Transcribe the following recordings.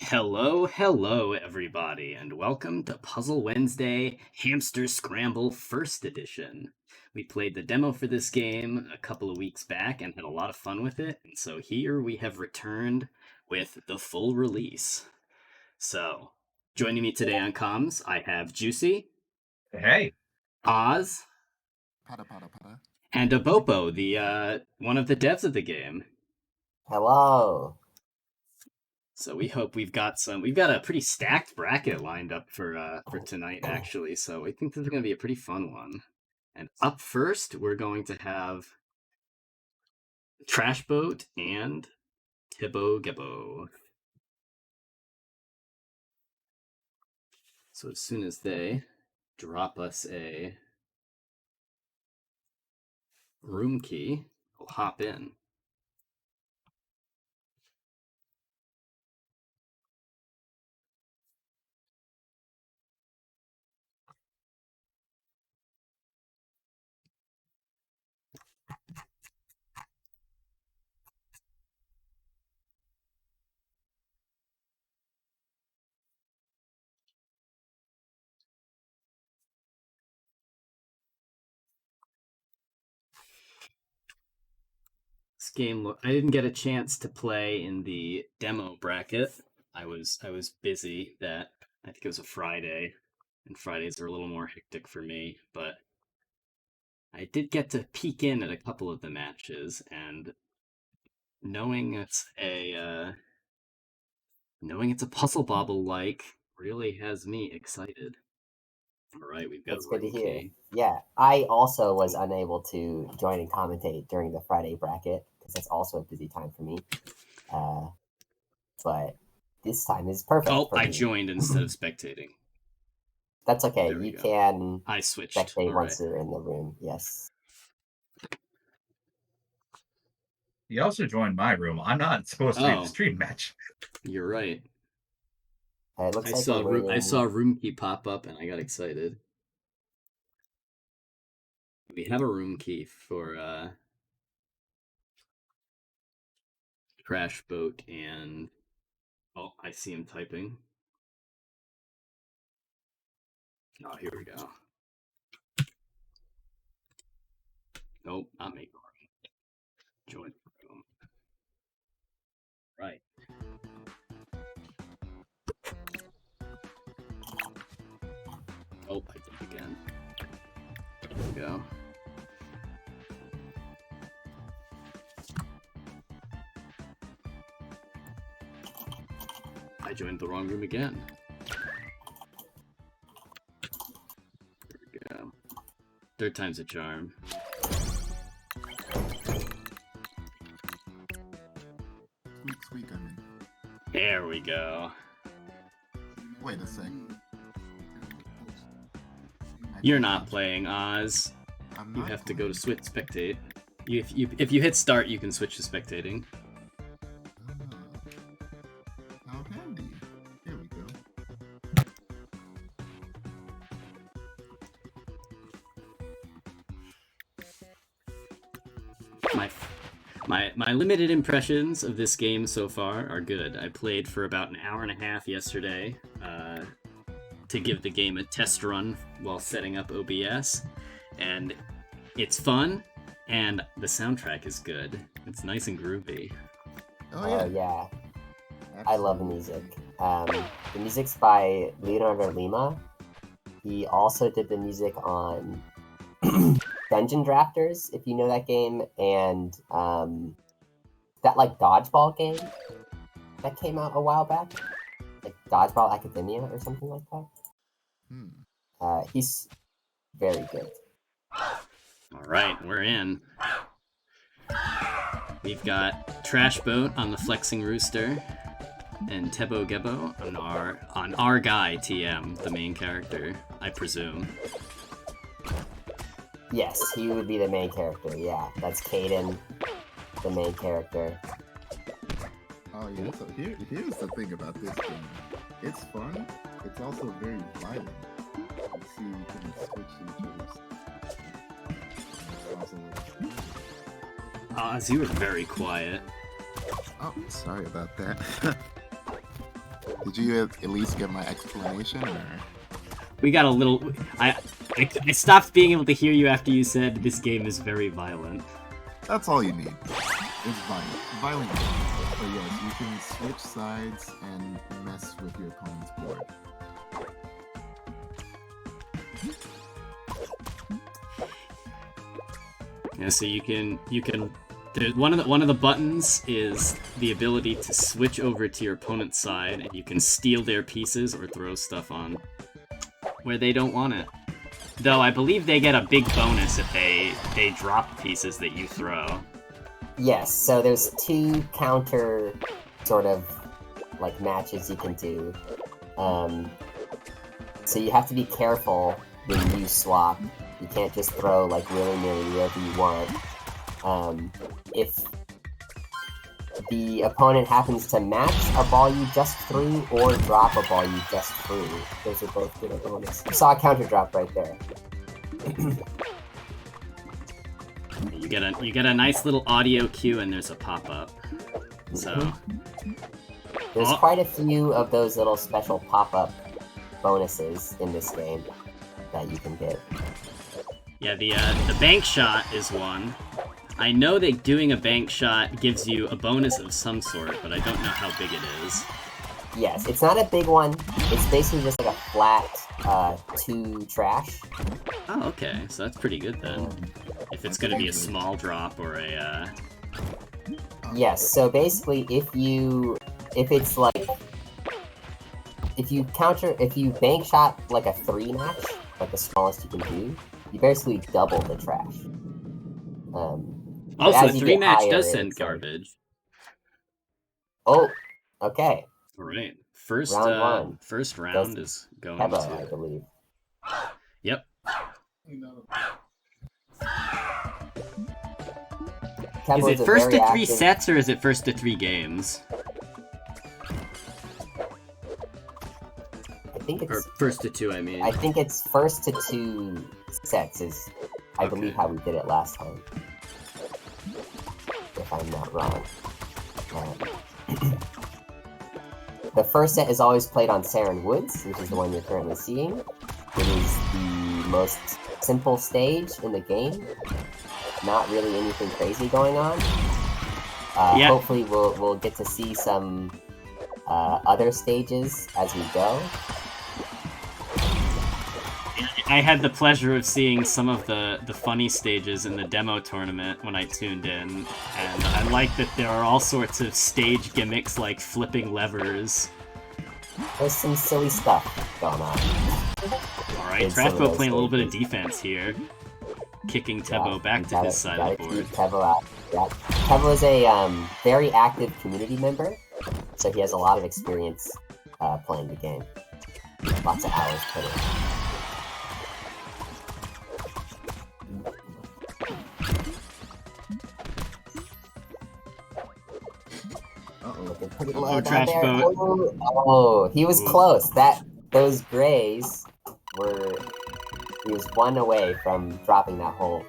Hello, everybody, and welcome to Puzzle Wednesday Hamster Scramble First Edition. We played the demo for this game a couple of weeks back and had a lot of fun with it, and so here we have returned with the full release. So, joining me today on comms, I have Juicey, Hey. Oz, Pada. and Abopo, the one of the devs of the game. Hello. So we hope we've got a pretty stacked bracket lined up for tonight, actually. So I think this is going to be a pretty fun one. And up first, we're going to have Trashboat and Tebogebo. So as soon as they drop us a room key, we'll hop in. This game, I didn't get a chance to play in the demo bracket. I was busy I think it was a Friday, and Fridays are a little more hectic for me, but I did get to peek in at a couple of the matches, and knowing it's a puzzle bobble like really has me excited. All right, we've got That's a good to room hear. key. Yeah, I also was unable to join and commentate during the Friday bracket because that's also a busy time for me. But this time is perfect. Oh, for I me. joined instead of spectating. That's okay. There we You go. can I switched. spectate All once right. you're in the room. Yes. You also joined my room. I'm not supposed to be in Oh. the stream match. You're right. It looks I like saw we're I saw room key pop up and I got excited. We have a room key for Trashboat and oh, I see him typing. Oh, here we go. Nope, not make join room. Right. Oh, I did again. There we go. I joined the wrong room again. There we go. Third time's a charm. Squeak, I mean. There we go. Wait a sec. You're not playing Oz. I'm You not have to go to playing. switch spectate. If you hit start, you can switch to spectating. How handy. Here we go. My limited impressions of this game so far are good. I played for about an hour and a half yesterday to give the game a test run while setting up OBS, and it's fun, and the soundtrack is good. It's nice and groovy. Oh, yeah. I love the music. The music's by Leonardo Lima. He also did the music on Dungeon Drafters, if you know that game, and that like dodgeball game that came out a while back, like Dodgeball Academia or something like that. He's very good. All right, we're in. We've got Trashboat on the Flexing Rooster, and tebogebo on our guy TM, the main character, I presume. Yes, he would be the main character. Yeah, that's Caden, the main character. Oh yeah. So here's the thing about this game. It's fun. It's also very violent. You see, you can switch to each other's. Oz, you were very quiet. Oh, sorry about that. Did you at least get my explanation, or? We got a little... I stopped being able to hear you after you said this game is very violent. That's all you need. It's violent. Violent. But yes, you can switch sides and mess with your opponent's board. Yeah, so you can there's one of the buttons is the ability to switch over to your opponent's side, and you can steal their pieces or throw stuff on where they don't want it. Though I believe they get a big bonus if they drop pieces that you throw. Yes, so there's 2 counter sort of like matches you can do. So you have to be careful when you swap. You can't just throw like willy-nilly wherever you want. If the opponent happens to match a ball you just threw or drop a ball you just threw, those are both good bonus. You saw a counter drop right there. You get a nice little audio cue, and there's a pop-up. So there's quite a few of those little special pop-up bonuses in this game that you can get. Yeah, the bank shot is one. I know that doing a bank shot gives you a bonus of some sort, but I don't know how big it is. Yes, it's not a big one. It's basically just like a flat 2 trash. Oh, okay. So that's pretty good then. If it's going to be a small drop or a... Yes, so basically if you bank shot like a 3 match, like the smallest you can do, you basically double the trash. Also, 3 match does send garbage. Oh, okay. Alright. First round is going Teba, to... I believe. Yep. Is it first to 3 sets, or is it first to 3 games? I think it's... Or first to 2, I mean. I think it's first to 2 sets is, I believe, how we did it last time. If I'm not wrong. The first set is always played on Saren Woods, which is the one you're currently seeing. It is the most simple stage in the game. Not really anything crazy going on. Yeah. Hopefully we'll get to see some other stages as we go. I had the pleasure of seeing some of the funny stages in the demo tournament when I tuned in, and I like that there are all sorts of stage gimmicks like flipping levers. There's some silly stuff going on. Alright, Trashboat playing a little bit of defense here. Kicking Tebo back to his side of the board. Tebo out. Yeah. Tebo is a very active community member, so he has a lot of experience playing the game. Lots of hours put in. Trashboat. Oh, he was close. Those grays were... He was 1 away from dropping that whole...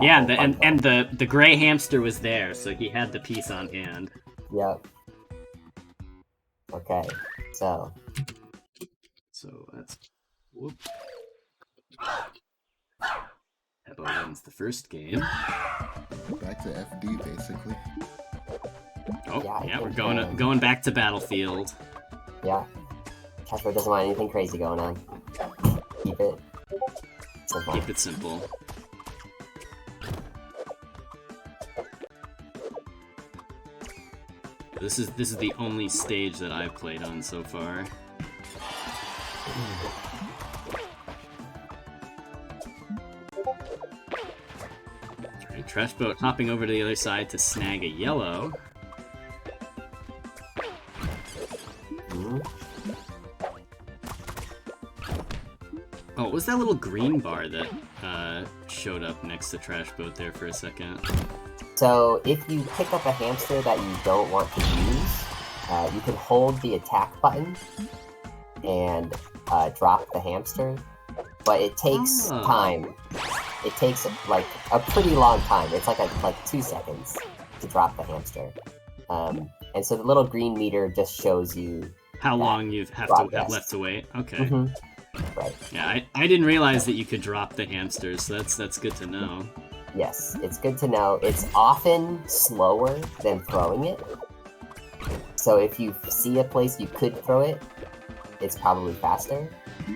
Yeah, and the gray hamster was there, so he had the piece on hand. Yep. Okay, so... So that's... Whoop. Tebo wins the first game. Back to FD, basically. Oh, yeah, we're going back to Battlefield. Yeah. Trashboat doesn't want anything crazy going on. Keep it simple. Keep it simple. This is the only stage that I've played on so far. Alright, Trashboat hopping over to the other side to snag a yellow. Oh, what was that little green bar that showed up next to Trashboat there for a second? So, if you pick up a hamster that you don't want to use, you can hold the attack button and drop the hamster, but it takes time. It takes, like, a pretty long time. It's like 2 seconds to drop the hamster. And so the little green meter just shows you how that long you have broadcast. left to wait. Okay. Mhm. Right. Yeah, I didn't realize that you could drop the hamsters, so that's good to know. Yes, it's good to know. It's often slower than throwing it. So if you see a place you could throw it, it's probably faster.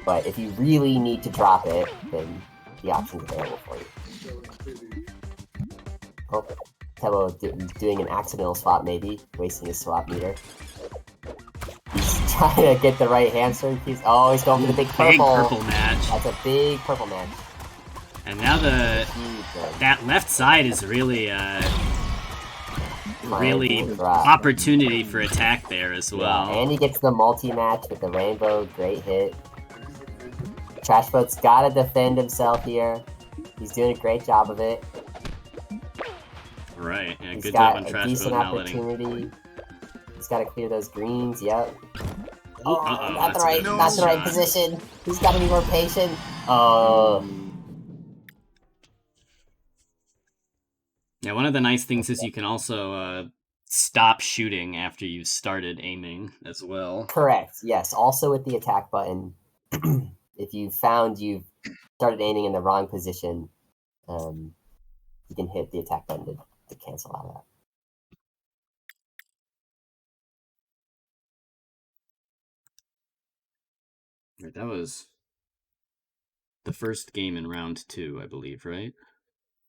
But if you really need to drop it, then the option's available for you. Oh, Tebo doing an accidental swap, maybe wasting his swap meter. He's trying to get the right hamster. He's going for the big purple. Big purple match. That's a big purple match. And now that left side is really opportunity for attack there as well. Yeah, and he gets the multi-match with the rainbow. Great hit. Trashboat's gotta defend himself here. He's doing a great job of it. Right, yeah, He's good got job on a Trashboat decent not letting. opportunity. He's gotta clear those greens, yep. Oh, Uh-oh, not the that's a right, good not the right shot. position. He's gotta be more patient. Yeah, one of the nice things is you can also stop shooting after you've started aiming as well. Correct, yes. Also with the attack button, if you found you've started aiming in the wrong position, you can hit the attack button to cancel out of that. Right, that was the first game in round 2, I believe, right?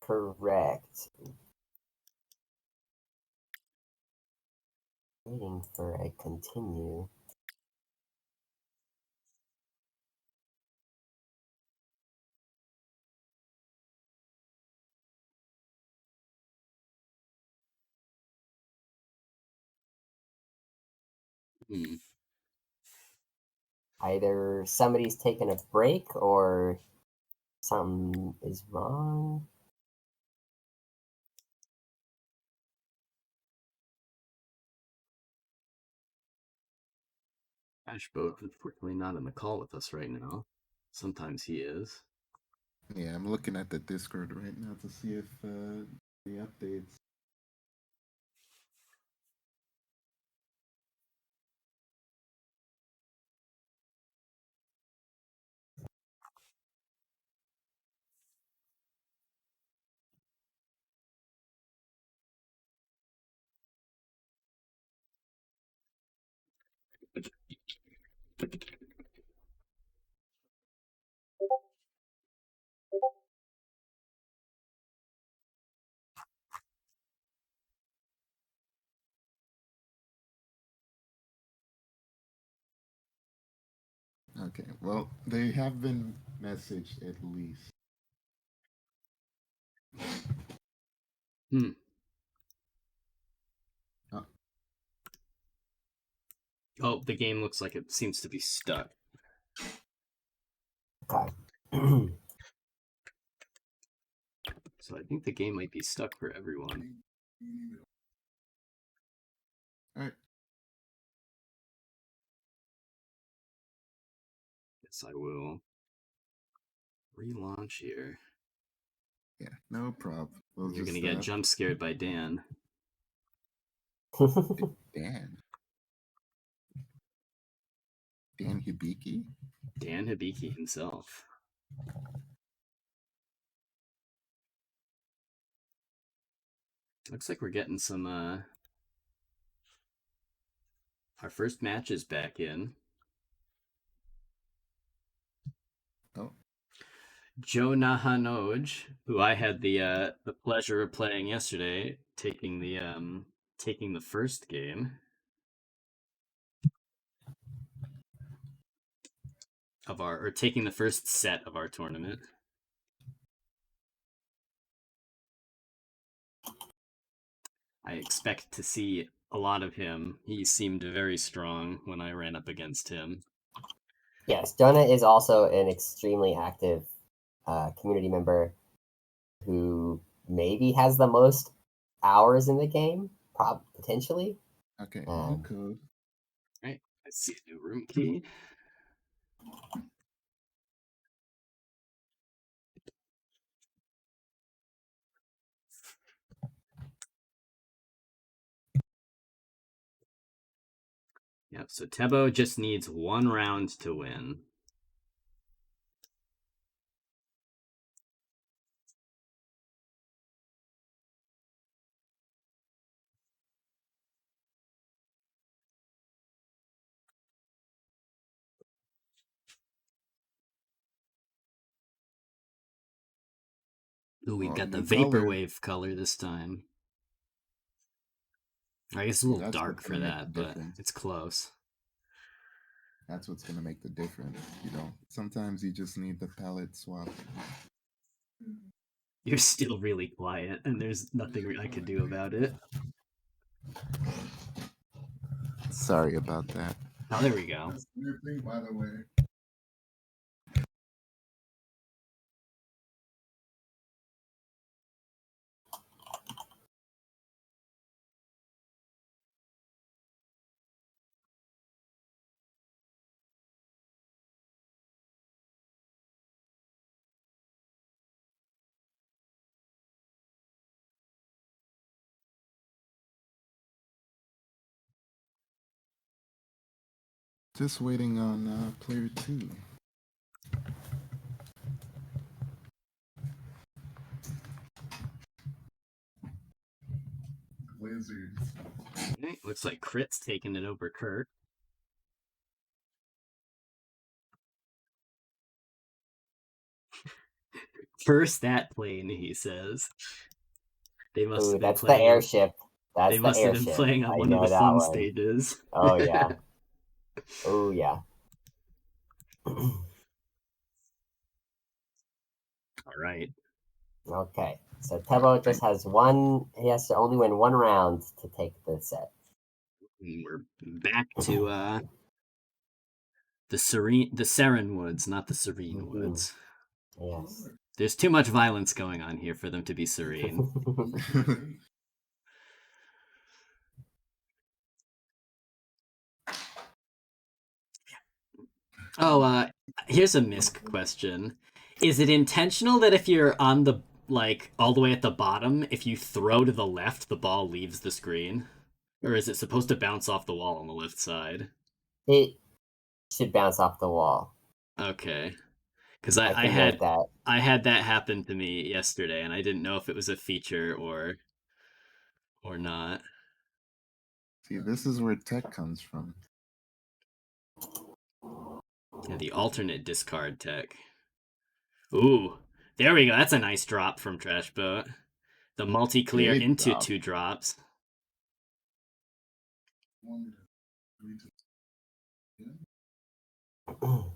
Correct. Waiting for a continue. Hmm. Either somebody's taking a break or something is wrong. Trashboat, unfortunately, not in the call with us right now. Sometimes he is. Yeah, I'm looking at the Discord right now to see if the updates. Okay, well, they have been messaged at least. Hmm. Oh, the game looks like it seems to be stuck. Okay. So I think the game might be stuck for everyone. All right. Guess I will relaunch here. Yeah, no problem. You're gonna get jump scared by Dan. Dan. Dan Hibiki? Dan Hibiki himself. Looks like we're getting some our first match is back in. Oh. Jonahanoj, who I had the pleasure of playing yesterday, taking the first game of taking the first set of our tournament. I expect to see a lot of him. He seemed very strong when I ran up against him. Yes, Jonah is also an extremely active community member who maybe has the most hours in the game, potentially. Okay, new code. Right, I see a new room key. Yep, so Tebo just needs 1 round to win. Ooh, we Oh, got the new color. Vaporwave color this time. I guess it's a little That's dark what's for gonna make that, the but difference. it's close. That's what's gonna make the difference. Sometimes you just need the palette swap. You're still really quiet, and there's nothing I could do about it. Sorry about that. Oh, there we go. That's a weird thing, by the way. Just waiting on player 2. Blizzards. Okay, looks like Crit's taking it over Kurt. First that plane, he says. They must Ooh, have been that's the playing. airship. That's They the must have airship. been playing on I one of know the that fun one. stages. Oh yeah. Oh yeah. All right. Okay, so Tebo just has one. He has to only win 1 round to take the set. And we're back to the Seren Woods, not the Serene Woods. Yes. There's too much violence going on here for them to be serene. Oh, here's a misc question. Is it intentional that if you're on the, all the way at the bottom, if you throw to the left, the ball leaves the screen? Or is it supposed to bounce off the wall on the left side? It should bounce off the wall. Okay. Because I can had note that. I had that happen to me yesterday, and I didn't know if it was a feature or not. See, this is where tech comes from. Yeah, the alternate discard tech. Ooh, there we go. That's a nice drop from Trashboat. The multi-clear Great into drop. 2 drops. Oh,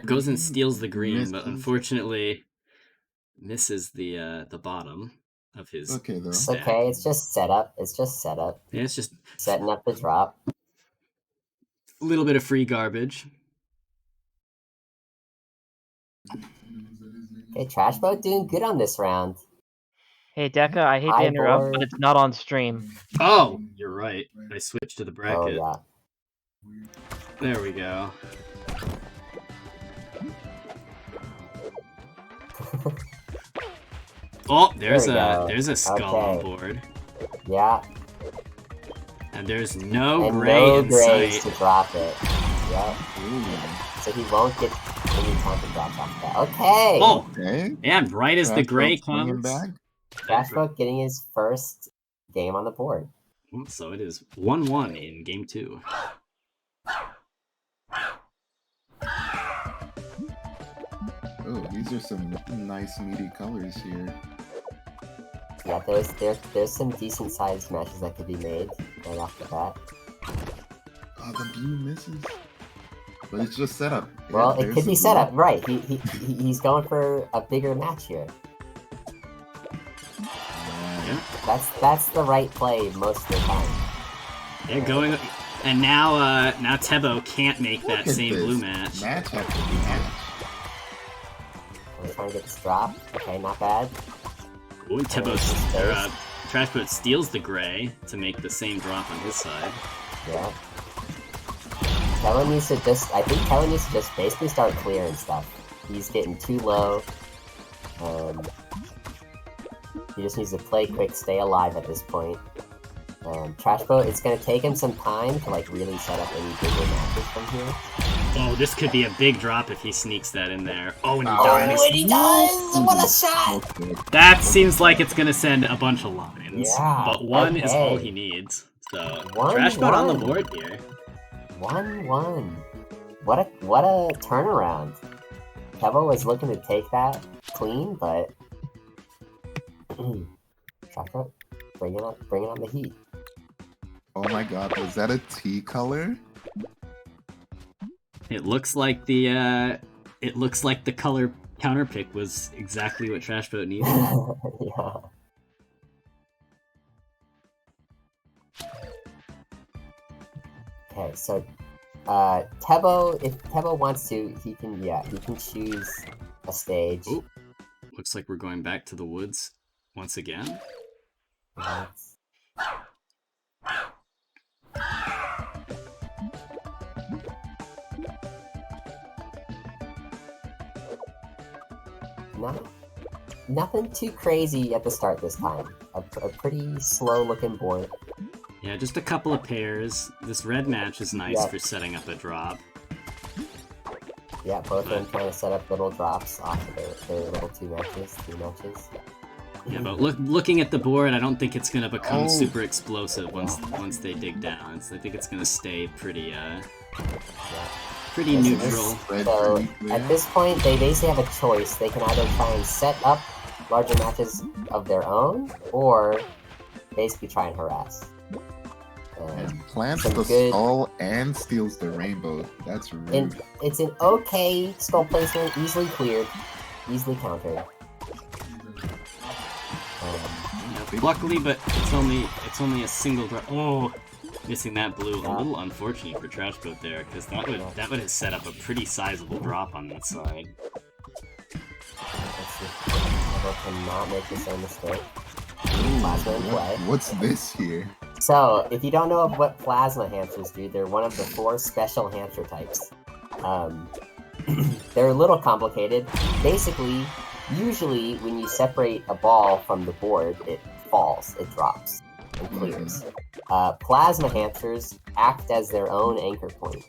Goes and steals the green, but misses. unfortunately misses the bottom of his Okay, though. stack. Okay, it's just setup. It's just setup. Yeah, it's just Setting up the drop. a little bit of free garbage. Okay, Trashboat doing good on this round. Hey, Deka, I hate to High interrupt, board. but it's not on stream. Oh, you're right. I switched to the Oh bracket. yeah. There we go. Oh, there's a skull on board. Yeah. And there's no And gray no in grays sight. to drop it. Yep. Ooh. So he won't get any time to drop off that. Okay. Oh, Okay. and right as the gray Trashboat's bringing comes. back. Trashboat getting his first game on the board. So it is 1-1 in game 2. Oh, these are some nice meaty colors here. Yeah, there's some decent sized matches that could be made right off the bat. Oh, the blue misses. But it's just setup. Well, Yeah, it there's could the be blue. setup, right? He's going for a bigger match here. Yeah. That's the right play most of the time. Yeah, going. And now Tebo can't make that Look at same this. blue match. Match after match. I'm trying to get this drop. Okay, not bad. Ooh, Trashboat steals the gray to make the same drop on his side. Yeah. Kellen needs to just, I think Kellen needs to just basically start clearing stuff. He's getting too low. He just needs to play quick, stay alive at this point. Trashboat, it's gonna take him some time to like really set up any bigger matches from here. Oh, this could be a big drop if he sneaks that in there. Oh, and he Oh, dies. and he does! What a shot! Okay. That seems like it's gonna send a bunch of lines. Yeah, But one is all okay. he needs. So, 1-1. Trashboat on the board here. 1-1. What a turnaround. Tebo was looking to take that clean, but Trashboat, bring it on the heat. Oh my god, was that a T color? It looks like the color counter pick was exactly what Trashboat needed. Yeah. Okay, so Tebo, if Tebo wants to, he can choose a stage. Ooh. Looks like we're going back to the woods once again. Let's- Nothing too crazy at the start this time. A pretty slow looking board. Yeah, just a couple of pairs. This red match is nice Yeah. for setting up a drop. Yeah, both of them trying to set up little drops off of their little 3 matches. Yeah, but looking at the board, I don't think it's gonna become Oh. super explosive once they dig down. I think it's gonna stay pretty pretty Yes, it neutral. is. Spread So pretty clear. at this point, they basically have a choice. They can either try and set up larger matches of their own, or basically try and harass. And plants some the good- skull and steals the rainbow. That's rude. And it's an okay skull placement, easily cleared, easily countered. Yeah, luckily, but it's only a single drop. Oh, missing that blue. A little unfortunate for Trashboat there, because that would have set up a pretty sizable drop on that side. Let's see. Tebo cannot make the same mistake. Plasma in play. What's this here? So, if you don't know what plasma hamsters do, they're one of the 4 special hamster types. They're a little complicated. Basically, usually when you separate a ball from the board, it falls, it drops, and clears. Plasma hamsters act as their own anchor point.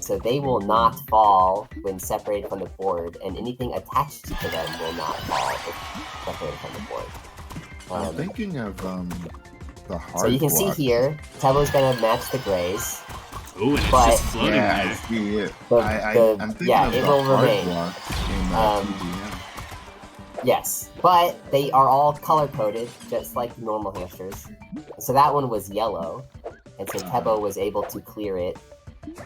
So they will not fall when separated from the board, and anything attached to them will not fall if separated from the board. I'm thinking of the hard So you can see block. here, Tebo's gonna match the grays. Ooh, and it's But- just floating Yeah, I there. see it. The- I'm thinking yeah, of it the will hard remain. blocks in Um, 2DM. Yes, but they are all color-coded, just like normal hamsters. So that one was yellow, and so Tebo was able to clear it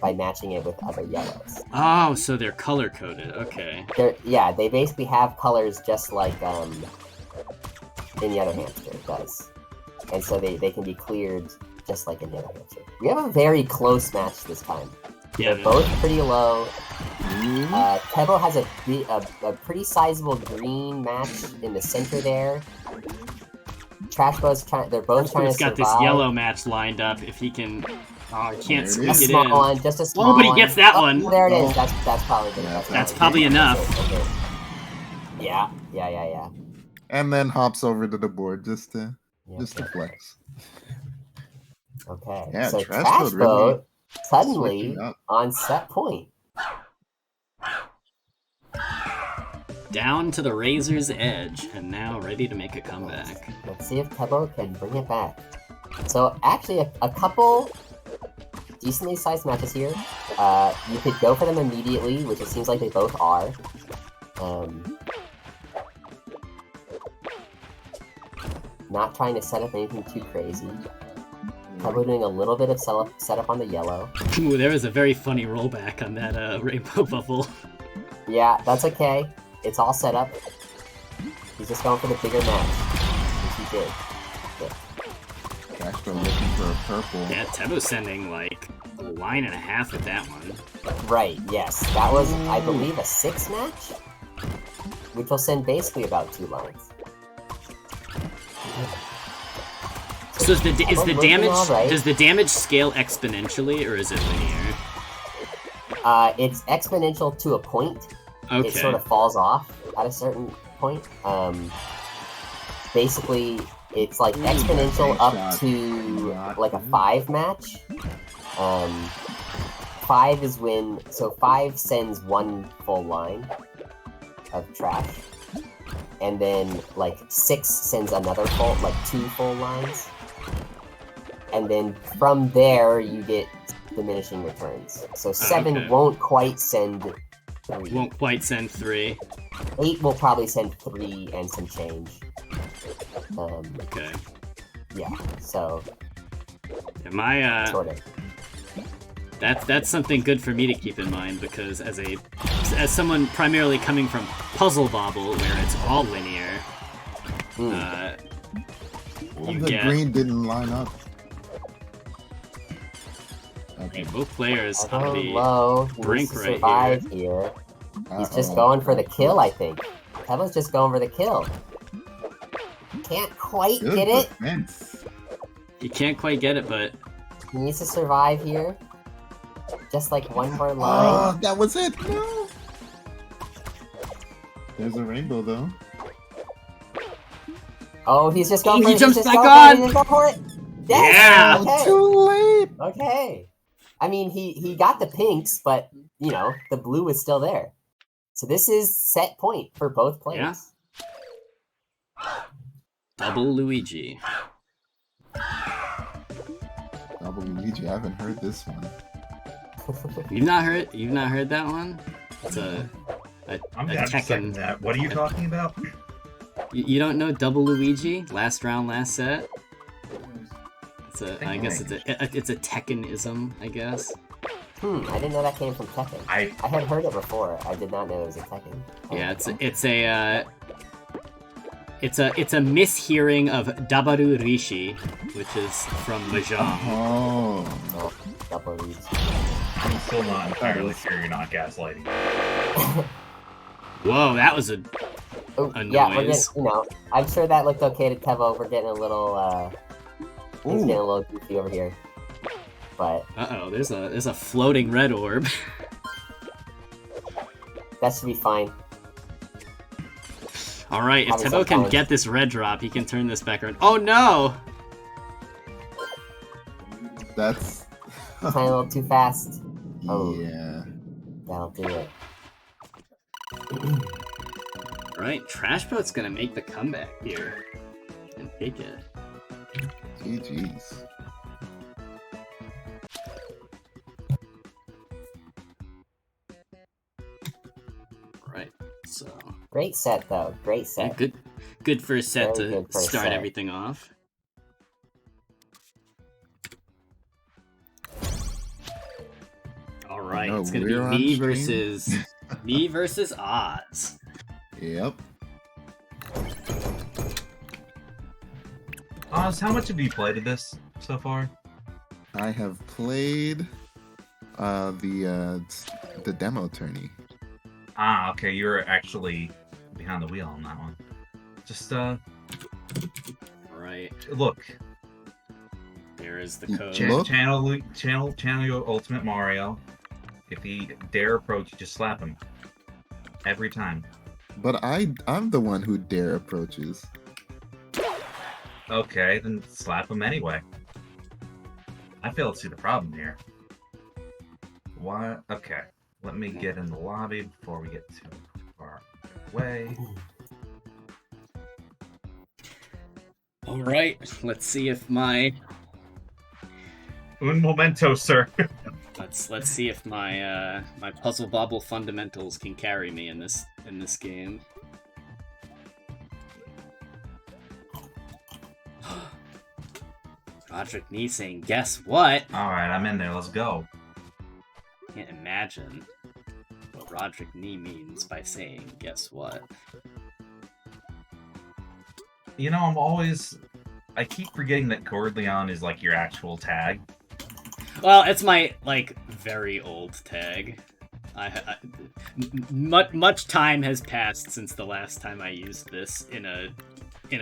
by matching it with other yellows. Oh, so they're color coded. Okay. They basically have colors just like any other hamster does. And so they can be cleared just like any other hamster. We have a very close match this time. Yeah. They're both pretty low. Ooh. Tebo has a pretty sizable green match in the center there. Trashboat's trying. They're both trying to It's got survive. this yellow match lined up. If he can, oh, he can't There it sneak A is. it small in. one, just a small but he one. gets that Oh, one. There it is. Oh. That's probably good. Yeah, That's probably enough. Okay. Yeah. And then hops over to the board just to Okay. flex. Okay. Yeah, So Trashboat really Trashboat suddenly Switching up. on set point. Down to the razor's edge, and now ready to make a comeback. Let's see if Tebo can bring it back. So actually, a couple decently sized matches here. You could go for them immediately, which it seems like they both are. Not trying to set up anything too crazy. Tebo doing a little bit of setup on the yellow. Ooh, there was a very funny rollback on that rainbow bubble. Yeah, that's okay. It's all set up. He's just going for the bigger match, which he did. Trashboat looking for a purple. Yeah, Tebo's sending like a line and a half with that one. Right, yes. That was, I believe, a 6 match? Which will send basically about 2 lines. So is the looking damage alright. does the damage scale exponentially or is it linear? It's exponential to a point. Okay. It sort of falls off at a certain point. Basically, It's like exponential up to like a 5 match. 5 is when, so 5 sends 1 full line of trash. And then like 6 sends another full, like 2 full lines. And then from there you get diminishing returns. So 7 won't quite send 3. Won't quite send 3. 8 will probably send 3 and some change. Okay. Yeah, so My sort of. that's something good for me to keep in mind, because as someone primarily coming from Puzzle Bobble, where it's all linear, The green didn't line up. Okay. Both players on the low. brink Needs to right survive here. He's just going for the kill, I think. Kevin's just going for the kill. Can't quite Good get it. defense. He can't quite get it, but He needs to survive here. Just like one more Oh, line. that was it. No. There's a rainbow though. Oh, he's just going for he it. jumps He's just back going on! for it. He's going for it. Yes! Yeah! Okay. Too late. Okay. I mean, he got the pinks, but, you know, the blue is still there. So this is set point for both players. double Luigi. Double Luigi. I haven't heard this one. You've not heard that one? It's a I'm second Tekken. that. What are you talking about? You don't know Double Luigi? Last round, last set. I guess it's a Tekken-ism, I guess. I didn't know that came from Tekken. I had heard it before. I did not know it was a Tekken. Yeah, it's a mishearing of Dabaru Rishi, which is from Mahjong. Oh. Double Luigi. I'm still not entirely sure you're not gaslighting. Whoa, that was a Yeah, we're noise. getting, I'm sure that looked okay to Tevo. We're getting a little, he's getting a little goofy over here. But Uh-oh, there's a floating red orb. that should be fine. Alright, if Having Tevo some can fun. get this red drop, he can turn this back around. Oh no! That's. Playing a little too fast. Oh. Yeah. That'll do it. Alright, Trashboat's gonna make the comeback here. And take it. GG's. Right, so... Great set, though. Great set. Yeah, good first set Very to good first start set. everything off. Alright, No, it's gonna we're be on me stream. versus... me versus Oz. Yep. Oz, how much have you played of this so far? I have played the demo tourney. Ah, okay, you're actually behind the wheel on that one. Just Alright, look. here is the code. Look. Channel your Ultimate Mario. If he dare approach, just slap him. Every time. But I'm the one who dare approaches. Okay, then slap him anyway. I fail to see the problem here. Why? Okay, let me get in the lobby before we get too far away. Alright, let's see if my... Un momento, sir. Let's see if my my Puzzle Bobble fundamentals can carry me in this game. Rodrick Nee saying, "Guess what?" Alright, I'm in there. Let's go. Can't imagine what Rodrick Nee means by saying, "Guess what?" You know, I keep forgetting that Cordleon is like your actual tag. Well, it's my very old tag. Much time has passed since the last time I used this in a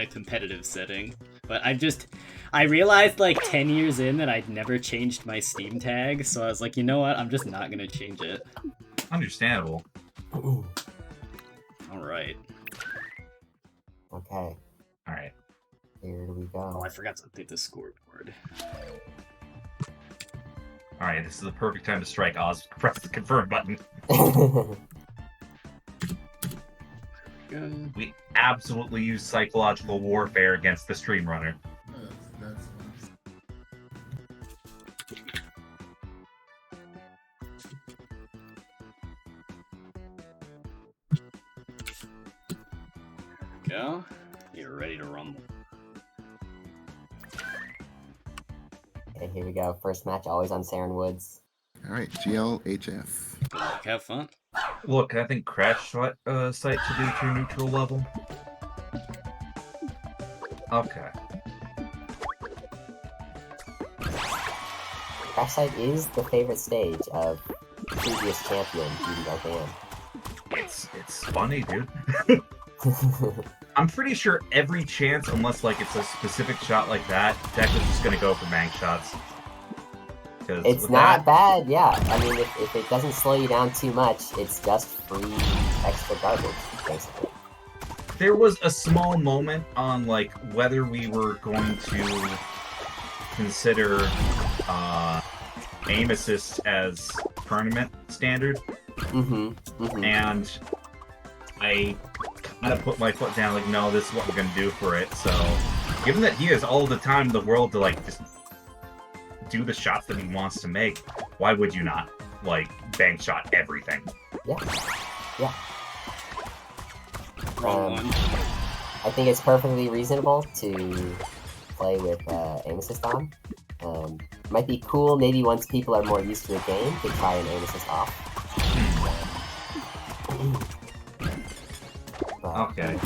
competitive setting. But I realized 10 years in that I'd never changed my Steam tag, so I was like, you know what? I'm just not gonna change it. Understandable. Alright. Okay. Alright. Here we Oh, go. I forgot to update the scoreboard. Alright, this is the perfect time to strike Oz. Press the confirm button. Go. We absolutely use psychological warfare against the stream runner. That's Go. You're ready to rumble. Okay, here we go. First match, always on Saren Woods. all right. GLHF. Good luck, have fun. Look, I think Crash Site should do to neutral level. Okay. Crash Site is the favorite stage of previous champion, Beauty Arcan. It's funny, dude. I'm pretty sure every chance, unless like it's a specific shot like that, Deka's just gonna go for bank shots. It's with not that, bad, yeah. I mean, if it doesn't slow you down too much, it's just free extra garbage, basically. there was a small moment on like whether we were going to consider aim assist as tournament standard, and I kind of put my foot down, like, no, this is what we're gonna do for it. So, given that he has all the time in the world to like just do the shots that he wants to make, why would you not like bank shot everything? Yeah. Yeah. Wrong one. I think it's perfectly reasonable to play with aim assist on. Might be cool maybe once people are more used to the game to try and aim assist off. But, Okay.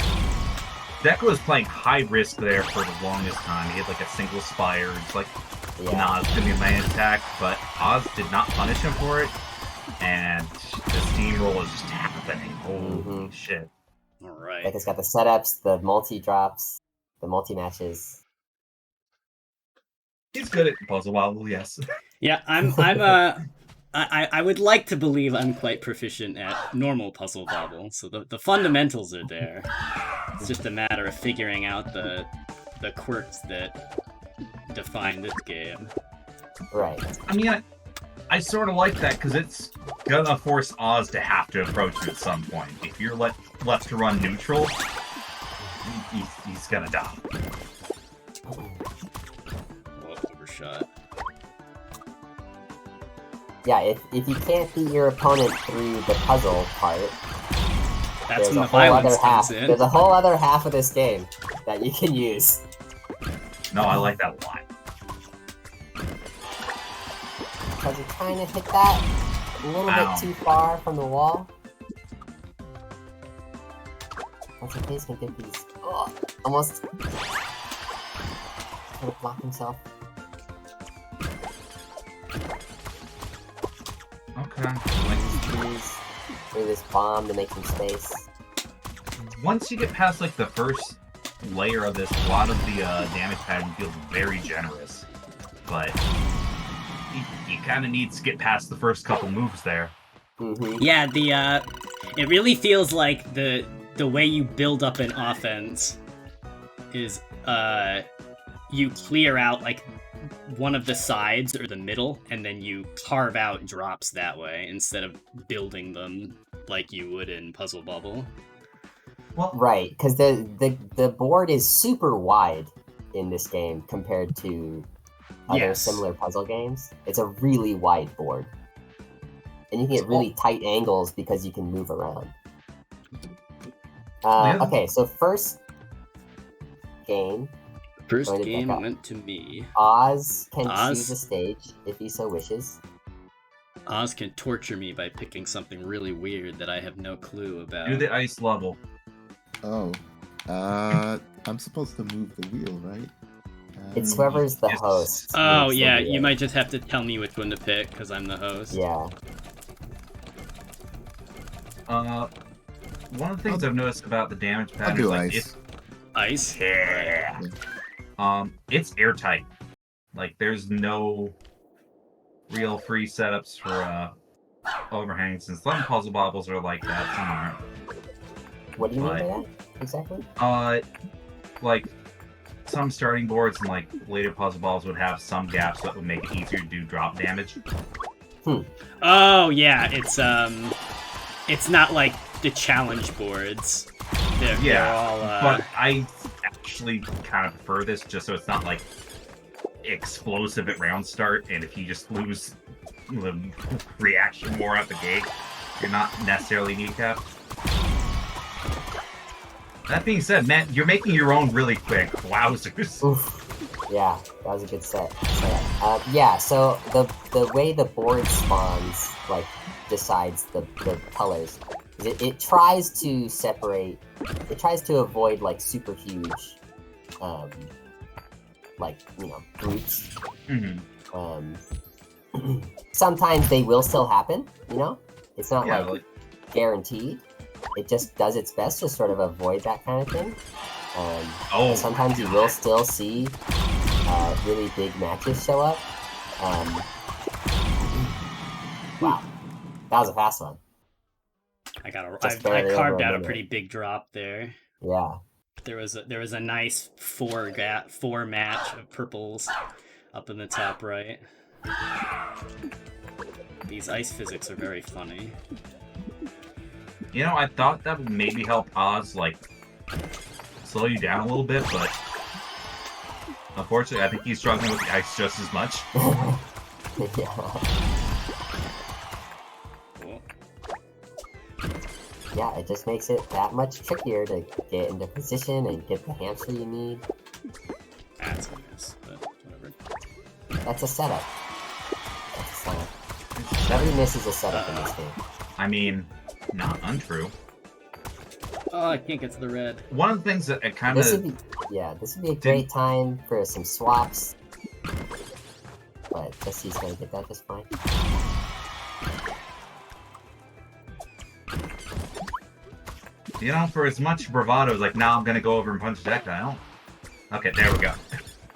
Deka was playing high risk there for the longest time. He had like a single spire. It's like, yeah. nah, it's gonna be a main attack, but Oz did not punish him for it, and the steamroll is just happening. Holy shit. Alright. Like it's got the setups, the multi-drops, the multi-matches. He's good at puzzle wobble, yes. Yeah, I would like to believe I'm quite proficient at normal puzzle bobble, so the fundamentals are there. It's just a matter of figuring out the quirks that define this game. Right. I mean, I sort of like that, because it's gonna force Oz to have to approach you at some point. If you're left to run neutral, he's gonna die. Oh, overshot. Yeah, if you can't beat your opponent through the puzzle part, That's there's when a the whole other violence half. comes in. There's a whole other half of this game that you can use. No, I like that a lot. Because you're trying to hit that a little Ow. bit too far from the wall. What's his face gonna get these? Oh, almost. Trying to block himself. Okay. Use through this bomb to make some space. Once you get past like the first layer of this, a lot of the damage pattern feels very generous, but you kind of need to get past the first couple moves there. Yeah, it really feels like the way you build up an offense is you clear out like one of the sides or the middle, and then you carve out drops that way instead of building them like you would in Puzzle Bubble. Well, Right, because the board is super wide in this game compared to other Yes. similar puzzle games. It's a really wide board. And you can get really tight angles because you can move around. Okay, so first game, First Going to game Deka. went to me. Oz can Oz? choose a stage if he so wishes. Oz can torture me by picking something really weird that I have no clue about. do the ice level. Oh, I'm supposed to move the wheel, right? It's whoever's the Yes. host. Oh moves the yeah, wheel. you might just have to tell me which one to pick because I'm the host. Yeah. One of the things I've noticed about the damage I'll pattern do is like ice. Ice. yeah. It's airtight. Like there's no real free setups for overhangs, and some puzzle bobbles are like that, some aren't. What do you mean by Right. that, exactly? Like some starting boards and like later puzzle balls would have some gaps that would make it easier to do drop damage. Oh yeah, it's not like the challenge boards. They're all. But I actually kind of prefer this just so it's not like explosive at round start, and if you just lose the reaction more at the gate, you're not necessarily kneecapped. That being said, man, you're making your own really quick. Wowzers. Oof. Yeah, that was a good setup. Yeah, so the way the board spawns, like, decides the colors, is it tries to separate, it tries to avoid, like, super huge, like, you know, groups. Sometimes they will still happen, you know? It's not, like, guaranteed. It just does its best to sort of avoid that kind of thing. Sometimes you will still see really big matches show up. Wow, that was a fast one. I carved out a pretty big drop there. Yeah. There was a nice four match of purples up in the top right. These ice physics are very funny. You know, I thought that would maybe help Oz, like, slow you down a little bit, but unfortunately, I think he's struggling with the ice just as much. Yeah, it just makes it that much trickier to get into position and get the hamster you need. That's a miss, but whatever. That's a setup. Every miss is a setup in this game. I mean, not untrue. Oh, I can't get to the red. One of the things that it kind of... this would be a great time for some swaps. But Jesse's gonna get that just fine. You know, for as much bravado as like, now I'm gonna go over and punch Deka, I don't... Okay, there we go.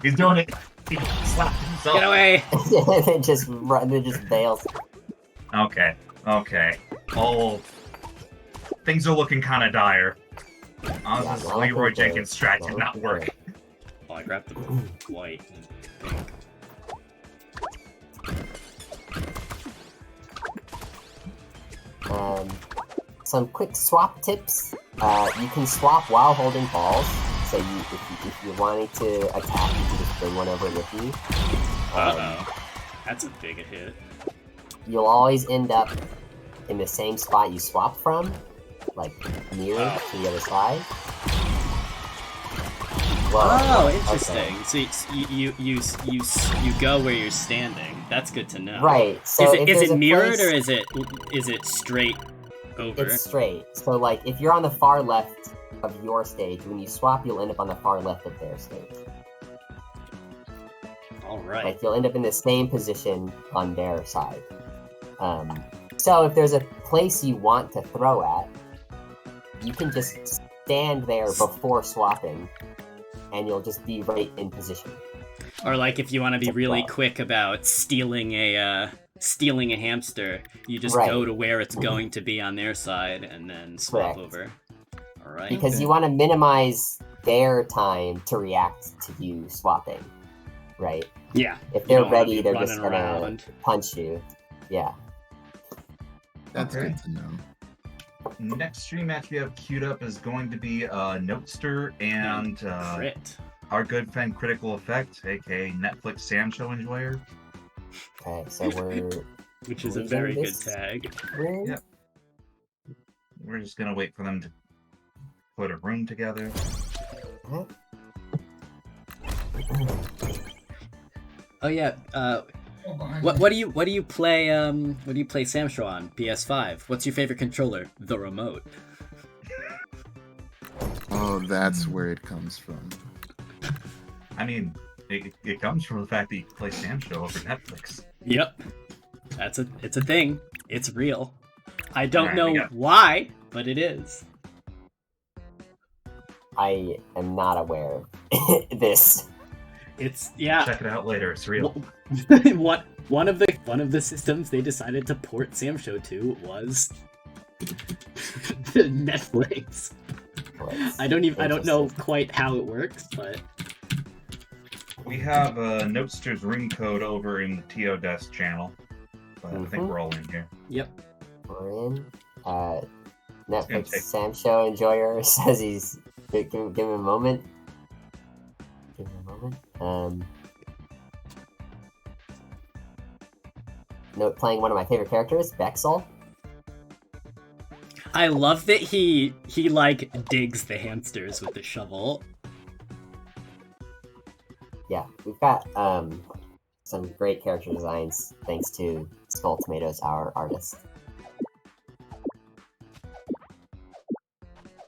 He's doing it! He slapped himself! Get away! It just bails. Okay. Oh... Things are looking kind of dire. Oz's Leroy Jenkins strat did not work. Oh, I grabbed the white and pink. Some quick swap tips. You can swap while holding balls. So if you're wanting to attack, you can just bring one over with you. That's a big hit. You'll always end up in the same spot you swap from, like mirrored to the other side. Whoa, interesting. Okay. So you go where you're standing. That's good to know. Right. So is it mirrored or is it straight over? It's straight. So like if you're on the far left of your stage, when you swap, you'll end up on the far left of their stage. All right. Like you'll end up in the same position on their side. So if there's a place you want to throw at, you can just stand there before swapping, and you'll just be right in position. Or like if you want to be really quick about stealing a hamster, you just go to where it's going to be on their side and then swap over. All right. Because you want to minimize their time to react to you swapping, right? Yeah. If they're ready, they're just gonna punch you. Yeah. That's good to know. Next stream match we have queued up is going to be Notester and our good friend Critical Effect, aka Netflix Sam Show enjoyer. Okay, so we're which is a very good tag. Yep. We're just gonna wait for them to put a room together. Oh yeah. What do you play? What do you play Sam Show on? PS5. What's your favorite controller? The remote. Oh, that's where it comes from. I mean, it comes from the fact that you play Sam Show over Netflix. Yep, it's a thing. It's real. I don't know why, but it is. I am not aware of this. It's Check it out later. It's real. One of the systems they decided to port Sam Show to was Netflix. I don't know quite how it works, but We have Notester's ring code over in the TO Desk channel, but I think we're all in here. Yep. We're in. Netflix Sam Show enjoyer says he's give him a moment. Give him a moment. Note playing one of my favorite characters, Bexel. I love that he like digs the hamsters with the shovel. Yeah, we've got some great character designs thanks to Skull Tomatoes, our artist.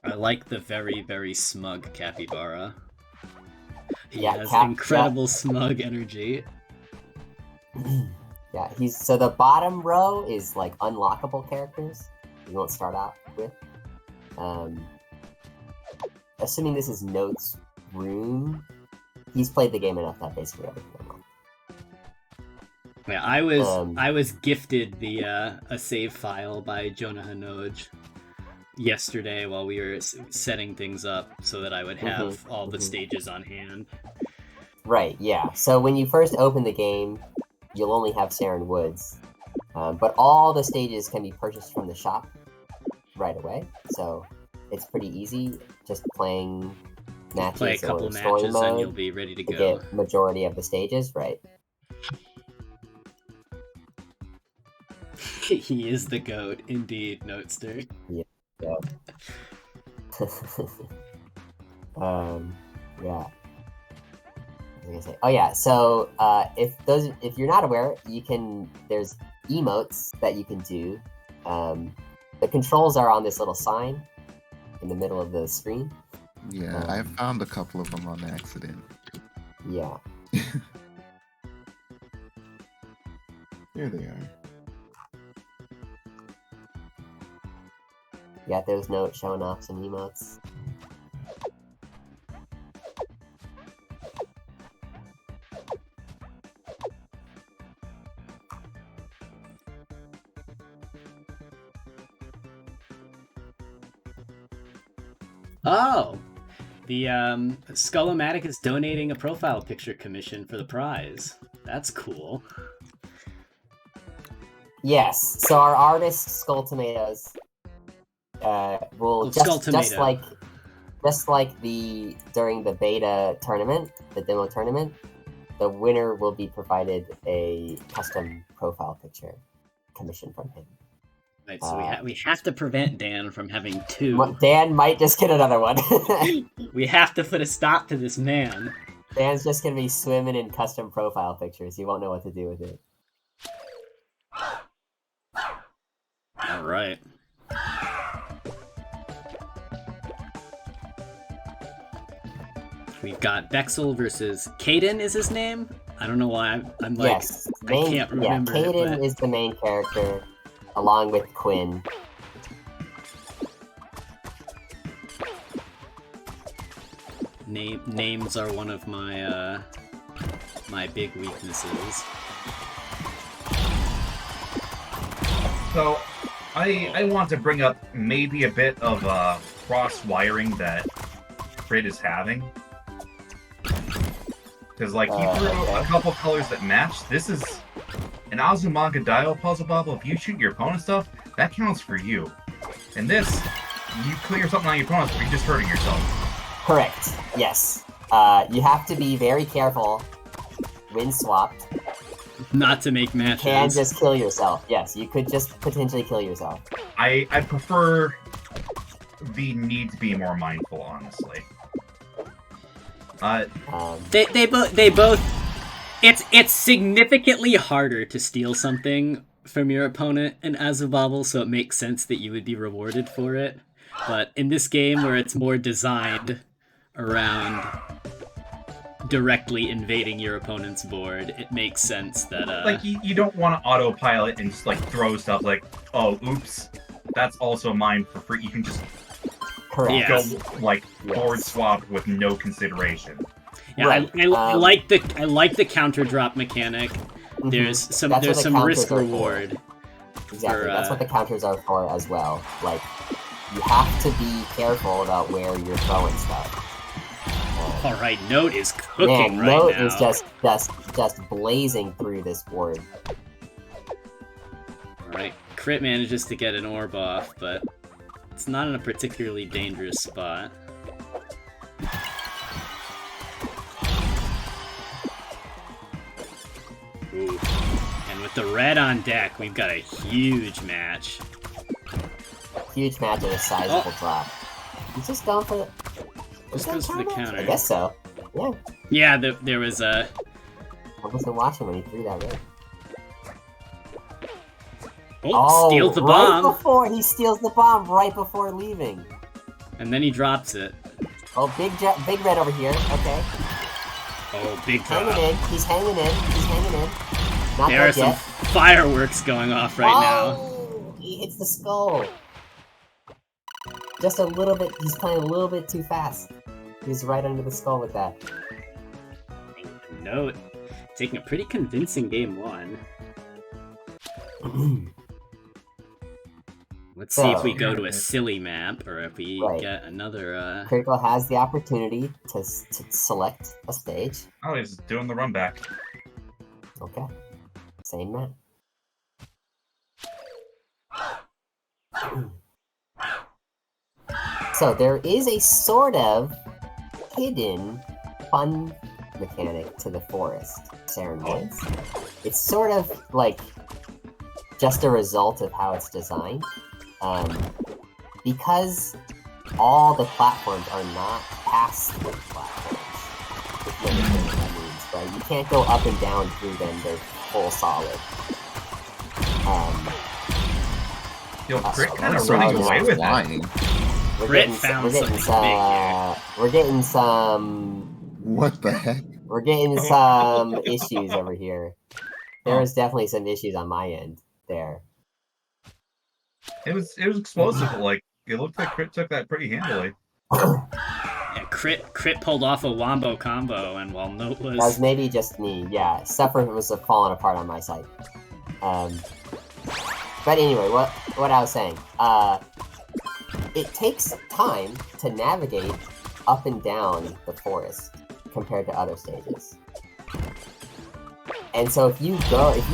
I like the very, very smug capybara. He Yeah, has incredible smug energy. Yeah, so the bottom row is like unlockable characters you won't start out with. Assuming this is Note's room, he's played the game enough that basically everything unlocked. Yeah, I was gifted the a save file by Jonahanoj yesterday while we were setting things up so that I would have all the stages on hand. Right, yeah. So when you first open the game, you'll only have Saren Woods. But all the stages can be purchased from the shop right away. So it's pretty easy just playing matches Play a couple or story matches mode and you'll be ready to go. Get majority of the stages, right? He is the goat, indeed, Notester. Yeah. Yeah. What was I gonna say? Oh yeah, so if you're not aware, there's emotes that you can do. The controls are on this little sign in the middle of the screen. Yeah, I found a couple of them on accident. Yeah. Here they are. You got those notes showing off some emotes. Oh! The Skull-O-Matic is donating a profile picture commission for the prize. That's cool. Yes, so our artist, Skull Tomatoes, will just like during the beta tournament, the demo tournament, the winner will be provided a custom profile picture commission from him. Right, so we have to prevent Dan from having two. Dan might just get another one. We have to put a stop to this man. Dan's just gonna be swimming in custom profile pictures. He won't know what to do with it. All right. We've got Bexel versus Caden is his name? I don't know why I'm like, yes, I can't remember yeah, Caden it, but... is the main character, along with Quinn. Names are one of my my big weaknesses. So, I want to bring up maybe a bit of cross-wiring that Frid is having. Because, like, he threw a couple colors that match. This is an Azumanga Dial puzzle bubble. If you shoot your opponent's stuff, that counts for you. And this, you clear something on your opponent's, but you're just hurting yourself. Correct. Yes. You have to be very careful when swapped. Not to make matches. You can just kill yourself. Yes, you could just potentially kill yourself. I prefer the need to be more mindful, honestly. They both. It's significantly harder to steal something from your opponent in Azubabble, so it makes sense that you would be rewarded for it. But in this game, where it's more designed around directly invading your opponent's board, it makes sense that like you don't want to autopilot and just like throw stuff like, oh, oops, that's also mine for free. You can just go like board swap with no consideration. Yeah, right. I like the counter drop mechanic. There's some risk reward. Exactly, that's what the counters are for as well. Like, you have to be careful about where you're throwing stuff. All right, Note is cooking Man, right Note now. is just blazing through this board. Alright, Crit manages to get an orb off, but it's not in a particularly dangerous spot. Ooh. And with the red on deck, we've got a huge match. Huge match at a sizable drop. He's just going for the... Just goes for the counter. I guess so. Yeah. Yeah, there was a... I wasn't watching when he threw that red. Oh, steals the right bomb! before he steals the bomb right before leaving. And then he drops it. Oh, big red over here. Okay. Oh, big Hanging drop. in. He's hanging in. He's hanging in. Not There are dead some yet. fireworks going off right now. Oh, he hits the skull. Just a little bit. He's playing a little bit too fast. He's right under the skull with that. Note, taking a pretty convincing game one. Let's see if we go to a silly map, or if we Right. get another, Critical has the opportunity to select a stage. Oh, he's doing the run back. Okay. Same map. So there is a sort of hidden fun mechanic to the forest, Saren Woods. It's sort of like just a result of how it's designed. Because all the platforms are not pass-through platforms. If you understand what that means, right? You can't go up and down through them, they're full solid. Yo, Crit so kind of also running just away with that. flying. Crit found something big here. We're getting some What the heck? We're getting some issues over here. There was definitely some issues on my end there. It was explosive, but like it looked like Crit took that pretty handily. Yeah, Crit pulled off a wombo combo, and while Note That was maybe just me, yeah. Suffer was falling apart on my side. But anyway, what I was saying, it takes time to navigate up and down the forest compared to other stages. And so if you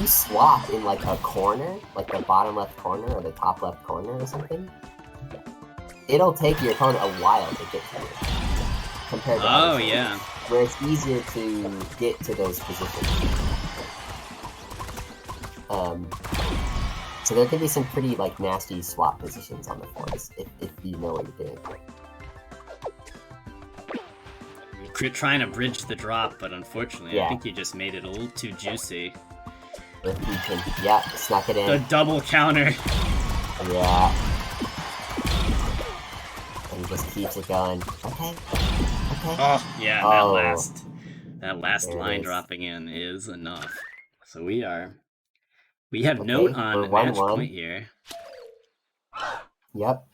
swap in like a corner, like the bottom left corner or the top left corner or something, it'll take your opponent a while to get to you. Compared to other stages, yeah. where it's easier to get to those positions. So there could be some pretty like nasty swap positions on the forest if you know what you're doing. Crit trying to bridge the drop, but unfortunately, Yeah. I think he just made it a little too juicy. If you can, yeah, snuck it in. The double counter. Yeah. And he just keeps it going. Okay. Okay. Yeah, Oh. that last There it line is. dropping in is enough. So we have Okay, Note we're on 1-1. match point here. Yep.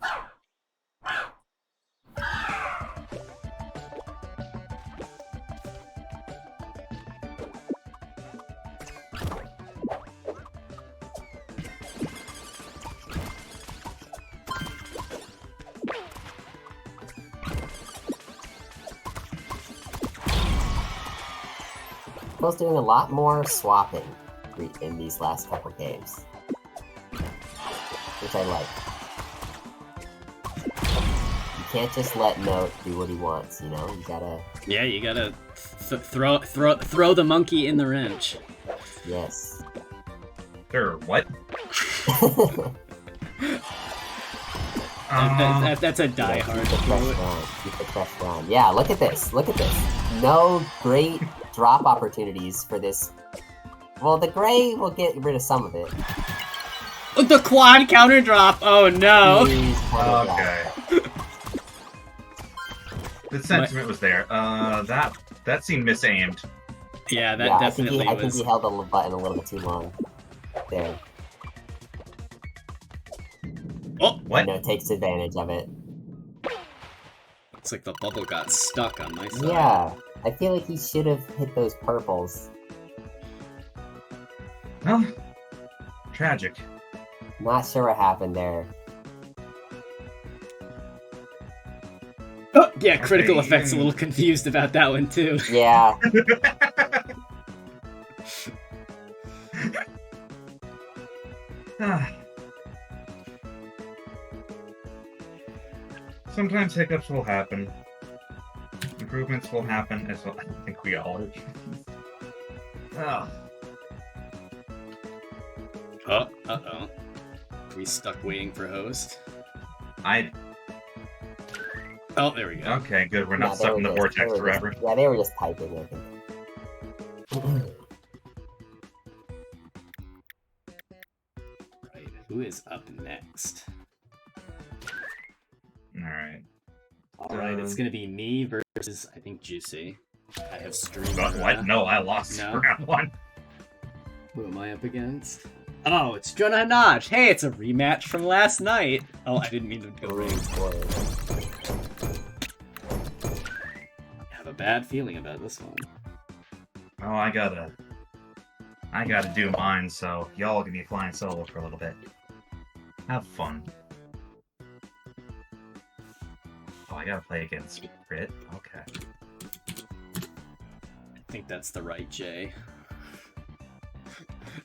Bill's doing a lot more swapping in these last couple games, which I like. You can't just let Note do what he wants, you know. You gotta. Yeah, you gotta throw the monkey in the wrench. Yes. Sure, what? That's a Yeah, die-hard keep the quote. pressure on. Keep the pressure on. Yeah, look at this. Look at this. No great drop opportunities for this. Well, the gray will get rid of some of it. The quad counter drop! Oh no! Please counter drop. Okay. The sentiment was there. That seemed misaimed. Yeah, that Yeah, I definitely think was. he held the button a little bit too long. There. Oh! What? You know, takes advantage of it. Looks like the bubble got stuck on my side. Yeah, I feel like he should have hit those purples. Well, tragic. Not sure what happened there. Yeah, critical Okay, effect's a little confused about that one too. Yeah. Sometimes hiccups will happen. Improvements will happen as well. I think we all are. Oh. Oh, uh-oh. We stuck waiting for host. Oh, there we go. Okay, good. We're not Yeah, stuck in the they vortex were forever. yeah, they were just typing, I think. Right, who is up next? Alright. Alright, it's gonna be me versus, I think, Juicey. I have streamer. What? No, I lost No? round one. Who am I up against? Oh, it's Jonahanoj! Hey, it's a rematch from last night! Oh, I didn't mean to go ring. I have a bad feeling about this one. Oh, I gotta do mine, so y'all can be flying solo for a little bit. Have fun. Oh, I gotta play against Crit? Okay. I think that's the right J.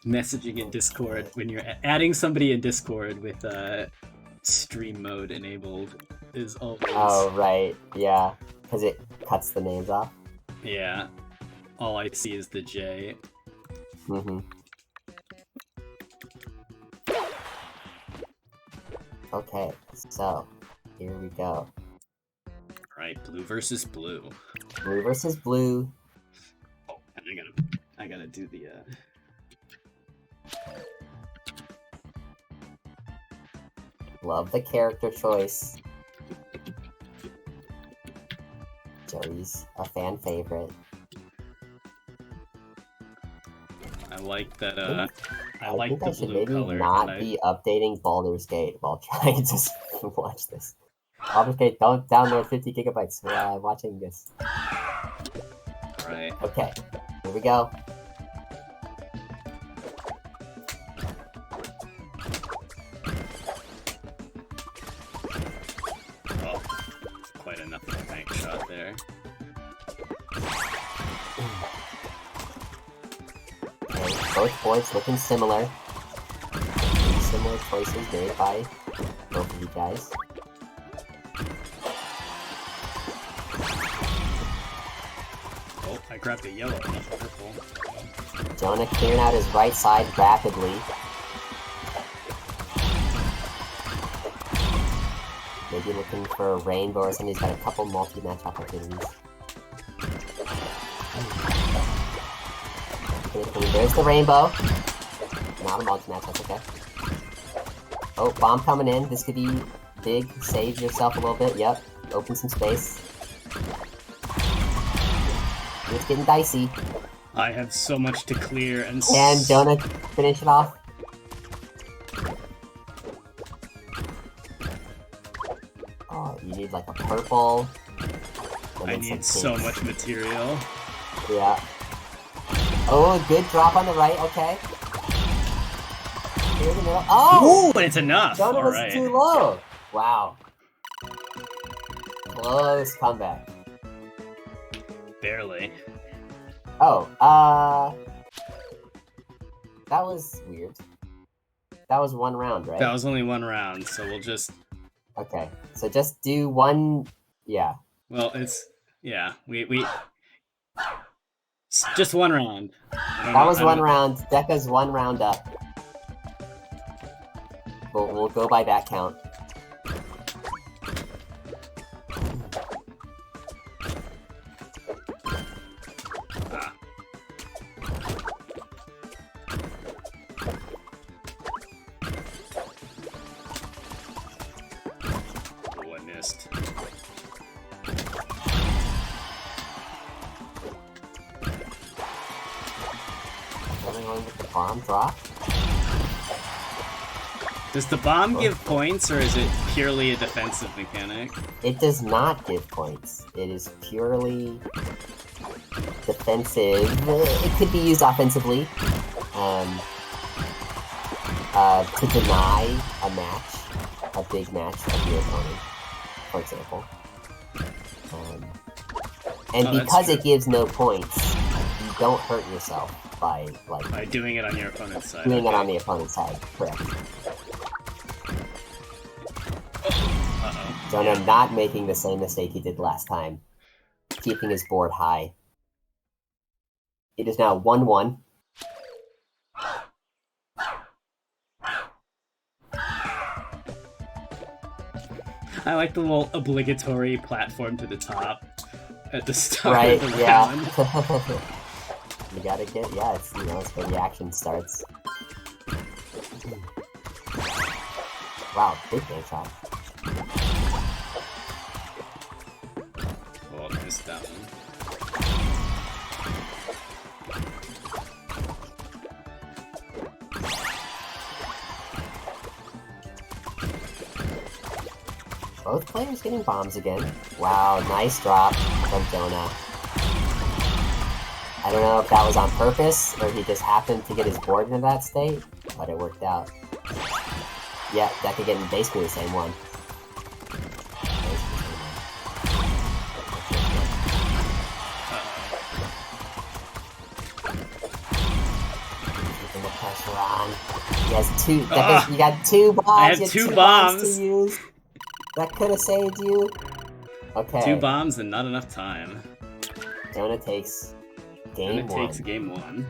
Messaging in Discord, when you're adding somebody in Discord with stream mode enabled is always... Oh, right. Yeah. Because it cuts the names off. Yeah. All I see is the J. Mm-hmm. Okay, so here we go. Right, blue versus blue. Blue versus blue. Oh, and I gotta do the Love the character choice. Joey's a fan favorite. I like that I I like think the I should blue maybe color. not and be updating Baldur's Gate while trying to watch this. Baldur's Gate, don't download 50 gigabytes while I'm watching this. Right. Okay, here we go. Oh, quite enough of a tank shot there. Okay, both boards looking similar. Similar choices made by both of you guys. Oh, I grabbed a yellow, not purple. Jonah clearing out his right side rapidly. Maybe looking for a rainbow or something. He's got a couple multi-match opportunities. Okay, there's the rainbow. Not a multi-match, that's okay. Oh, bomb coming in. This could be big. Save yourself a little bit. Yep. Open some space. It's getting dicey. I have so much to clear and Jonah finish it off. Oh, you need like a purple. and I then need some so pinks. much material. Yeah. Oh, good drop on the right. Okay. Here in the middle. Oh! Ooh, but it's enough. Jonah All was right. too low. Wow. Close comeback. Barely. Oh, that was weird. That was one round, right? That was only one round, so we'll just. Okay, so just do one. Yeah. Well, it's yeah. We just one round. That was one round. Deka's one round up. We'll go by that count. Oh, I missed. Going on with the bomb drop. Does the bomb give points, or is it purely a defensive mechanic? It does not give points. It is purely defensive. It could be used offensively. To deny a match, a big match of your opponent, for example. And Oh, that's because true. it gives no points, you don't hurt yourself by like By doing it on your opponent's side. doing it okay. on the opponent's side. Correct. Uh-oh. Jonah Yeah. not making the same mistake he did last time. Keeping his board high. It is now 1-1. I like the little obligatory platform to the top at the start Right, of the yeah. round. You gotta get, yeah, it's, you know, it's where the action starts. Wow, big game shot. Oh, missed that one. Both players getting bombs again. Wow, nice drop from Jonah. I don't know if that was on purpose, or he just happened to get his board into that state, but it worked out. Yeah, Deka getting basically the same one. Keeping the pressure on. He has two. Deka, you got 2 bombs. I had you 2 bombs bombs. to use. That could have saved you. Okay. 2 bombs and not enough time. Jonah takes game And it 1. takes game 1.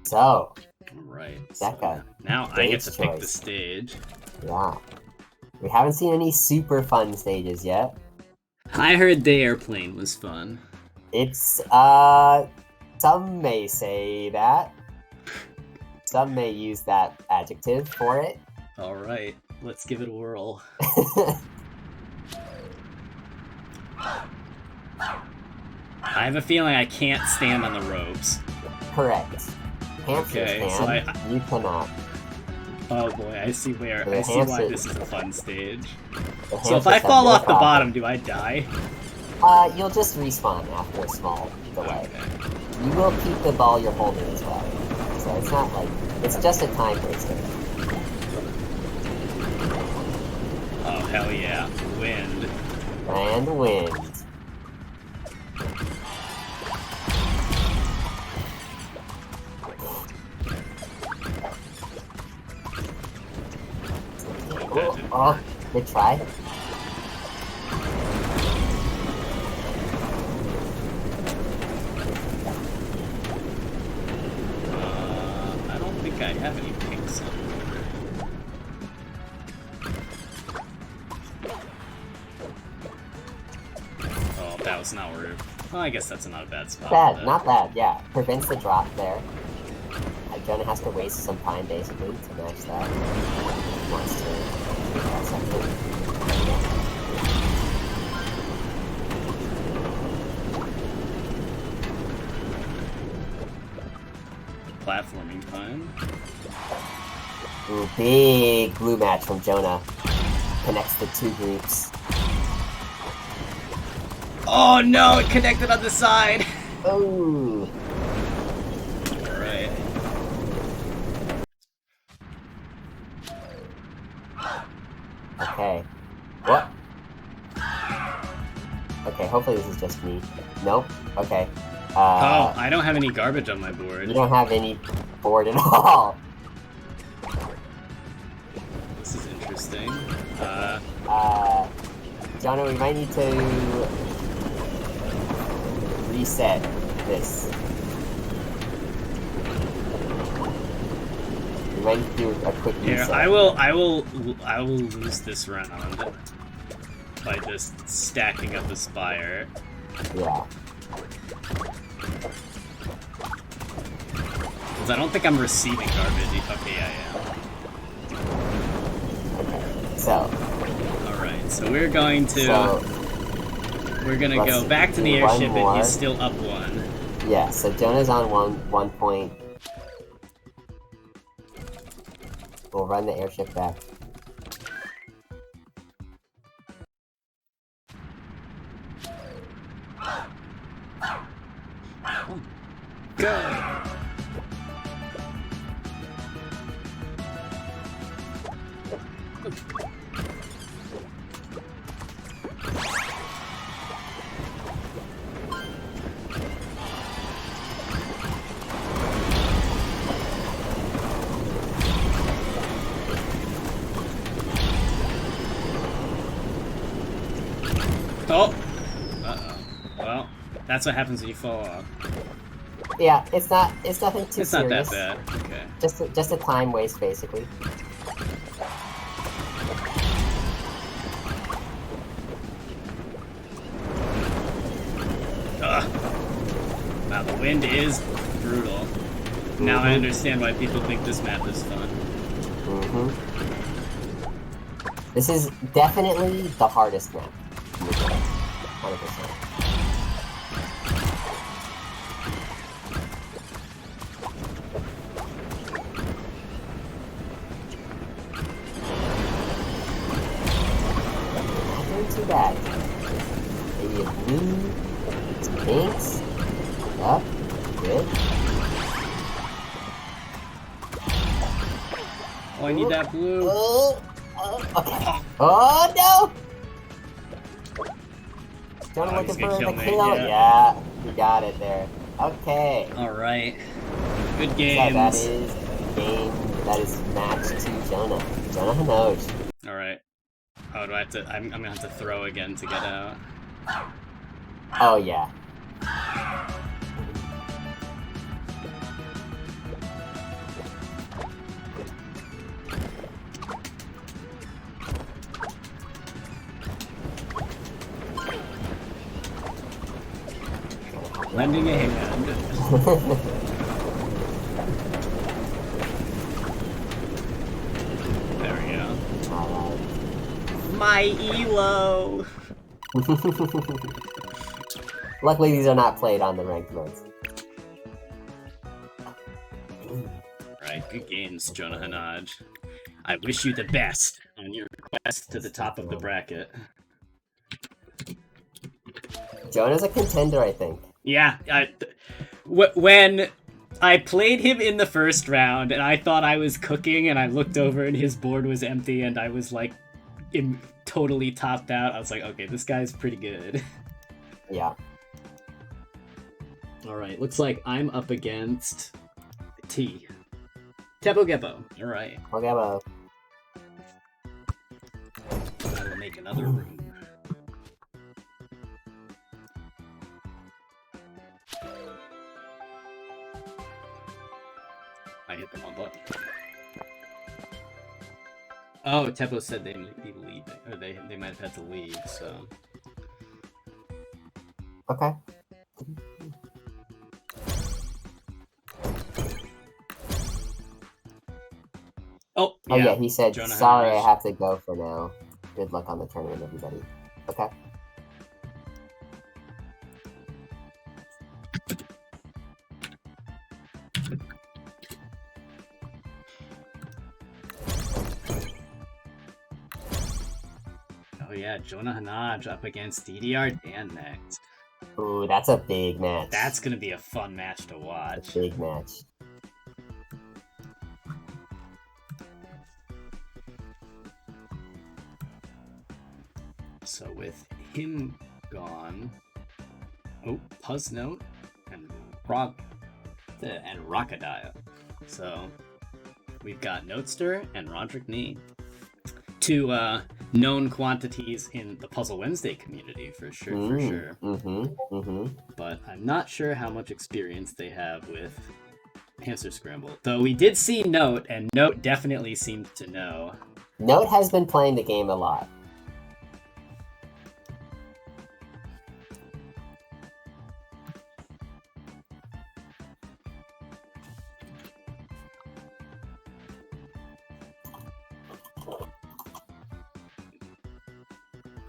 So, Alright. Deka, now I get to stage pick the choice. stage. yeah. We haven't seen any super fun stages yet. I heard the airplane was fun. It's, some may say that. Some may use that adjective for it. Alright, let's give it a whirl. I have a feeling I can't stand on the ropes. Correct. Hamsters Okay, can, so you cannot. Oh boy, I see where. The I see why hamster- this is a fun stage. The So if hamsters I have fall no off the problem. bottom, do I die? You'll just respawn after a small delay. Okay. You will keep the ball you're holding as well. So it's not like, it's just a time waster. Oh hell yeah, wind. And wind. Oh, good try. I don't think I have any pinks on. Oh, that was not where. Well, I guess that's not a bad spot. Bad, but- not bad, yeah. Prevents the drop there. Jonah has to waste some time basically to match that. He wants to take that something. Platforming time. Ooh, big blue match from Jonah. Connects the 2 groups. Oh no, it connected on the side! Ooh. Alright. Okay. What? Okay, hopefully this is just me. Nope. Okay. Oh, I don't have any garbage on my board. You don't have any board at all. This is interesting. Jonah, we might need to reset this. We might need to do a quick Here, reset. I will lose this round by just stacking up the spire. Yeah. Because I don't think I'm receiving garbage. Okay, I am. Okay. So. Alright, so we're going to... So. We're gonna let's go back to the do one airship and more. he's still up 1. Yeah. So Jonah's on one point. We'll run the airship back. Go! Oh! Uh-oh. Well, that's what happens when you fall off. Yeah, it's nothing too It's not serious. that bad. Okay. Just a time waste, basically. Wow, the wind is brutal. Now I understand why people think this map is fun. This is definitely the hardest map. 100%. Not doing too bad. Maybe a blue, some pinks. Up, good. Oh, I need that blue. Okay. Oh no! Jonah Oh, looking he's for gonna the kill me, kill. yeah. Yeah, you got it there. Okay. Alright. Good So games. that is game. That is match to Jonah. Jonahanoj. Alright. Oh, do I have to... I'm gonna have to throw again to get out. Oh yeah. Lending a hand. There we go. Alright. My elo! Luckily, these are not played on the ranked modes. Right, good games, Jonahanoj. I wish you the best on your quest to the top of the bracket. Jonah's a contender, I think. Yeah, when I played him in the first round and I thought I was cooking and I looked over and his board was empty and I was like totally topped out, I was like, okay, this guy's pretty good. Yeah. Alright, looks like I'm up against T. Tebogebo. Alright. Okay, well. I will make another room. I hit the wrong button. Oh, Tebo said they might be leaving, or they might have had to leave, so... Okay. Oh, Oh yeah, he said, Jonahanoj. sorry, I have to go for now. Good luck on the tournament, everybody. Okay. Oh yeah, Jonahanoj up against DDR Dan next. Ooh, that's a big match. That's gonna be a fun match to watch. a big match. So with him gone, oh, Puzz Note and Rockadile. So we've got Notester and Rodrick Nee. Two known quantities in the Puzzle Wednesday community for sure. But I'm not sure how much experience they have with Hamster Scramble. Though we did see Note, and Note definitely seemed to know. Note has been playing the game a lot.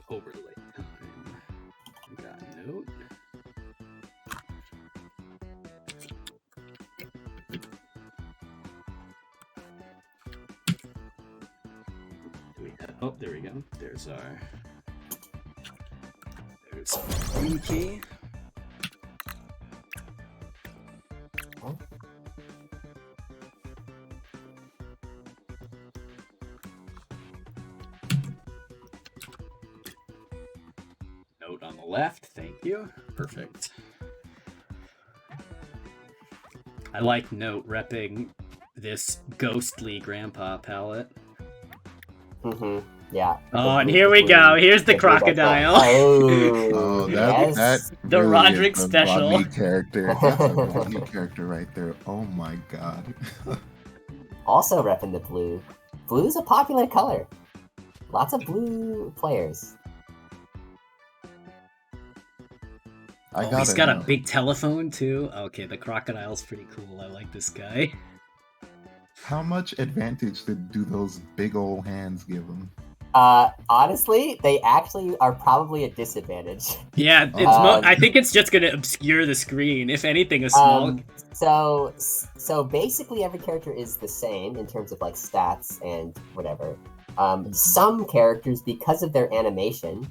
Overlay time. We got Note. Oh, there we go. There's our... There's green key. Huh? Note on the left, thank you. Perfect. I like Note repping this ghostly grandpa palette. Yeah. Oh, and here we go. Here's the crocodile. Oh, that yes. The really Rodrick is a special. Rodney character. That's a Rodney character right there. Oh my god. Also repping the blue. Blue's a popular color. Lots of blue players. He's got a big telephone too. Okay, the crocodile's pretty cool. I like this guy. How much advantage do those big old hands give him? Honestly, they actually are probably a disadvantage. Yeah, it's I think it's just gonna obscure the screen. If anything, a small. So basically, every character is the same in terms of like stats and whatever. Some characters, because of their animation,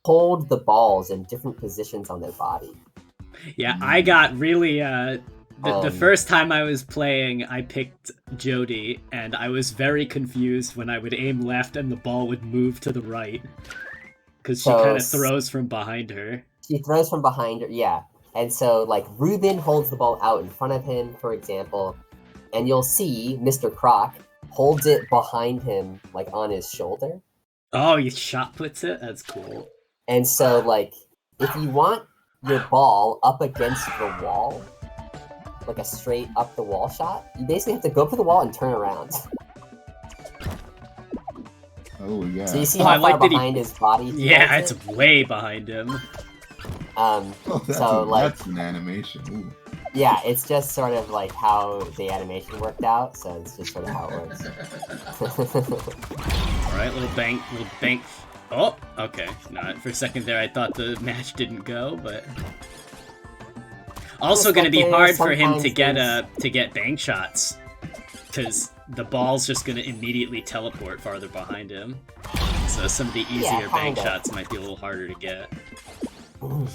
hold the balls in different positions on their body. Yeah, I got really the first time I was playing, I picked Jody, and I was very confused when I would aim left and the ball would move to the right. Because she kind of throws from behind her. She throws from behind her, yeah. And so, like, Ruben holds the ball out in front of him, for example, and you'll see Mr. Croc holds it behind him, like, on his shoulder. Oh, he shot puts it? That's cool. And so, like, if you want your ball up against the wall, like a straight up the wall shot, you basically have to go for the wall and turn around. Oh yeah. So you see how far behind his body? Yeah, it's way behind him. That's an animation. Ooh. Yeah, it's just sort of like how the animation worked out. So it's just sort of how it works. All right, little bank. Oh, okay. No, for a second there, I thought the match didn't go, but. Also going to be hard for him to get bank shots, because the ball's just going to immediately teleport farther behind him. So some of the easier bank shots might be a little harder to get.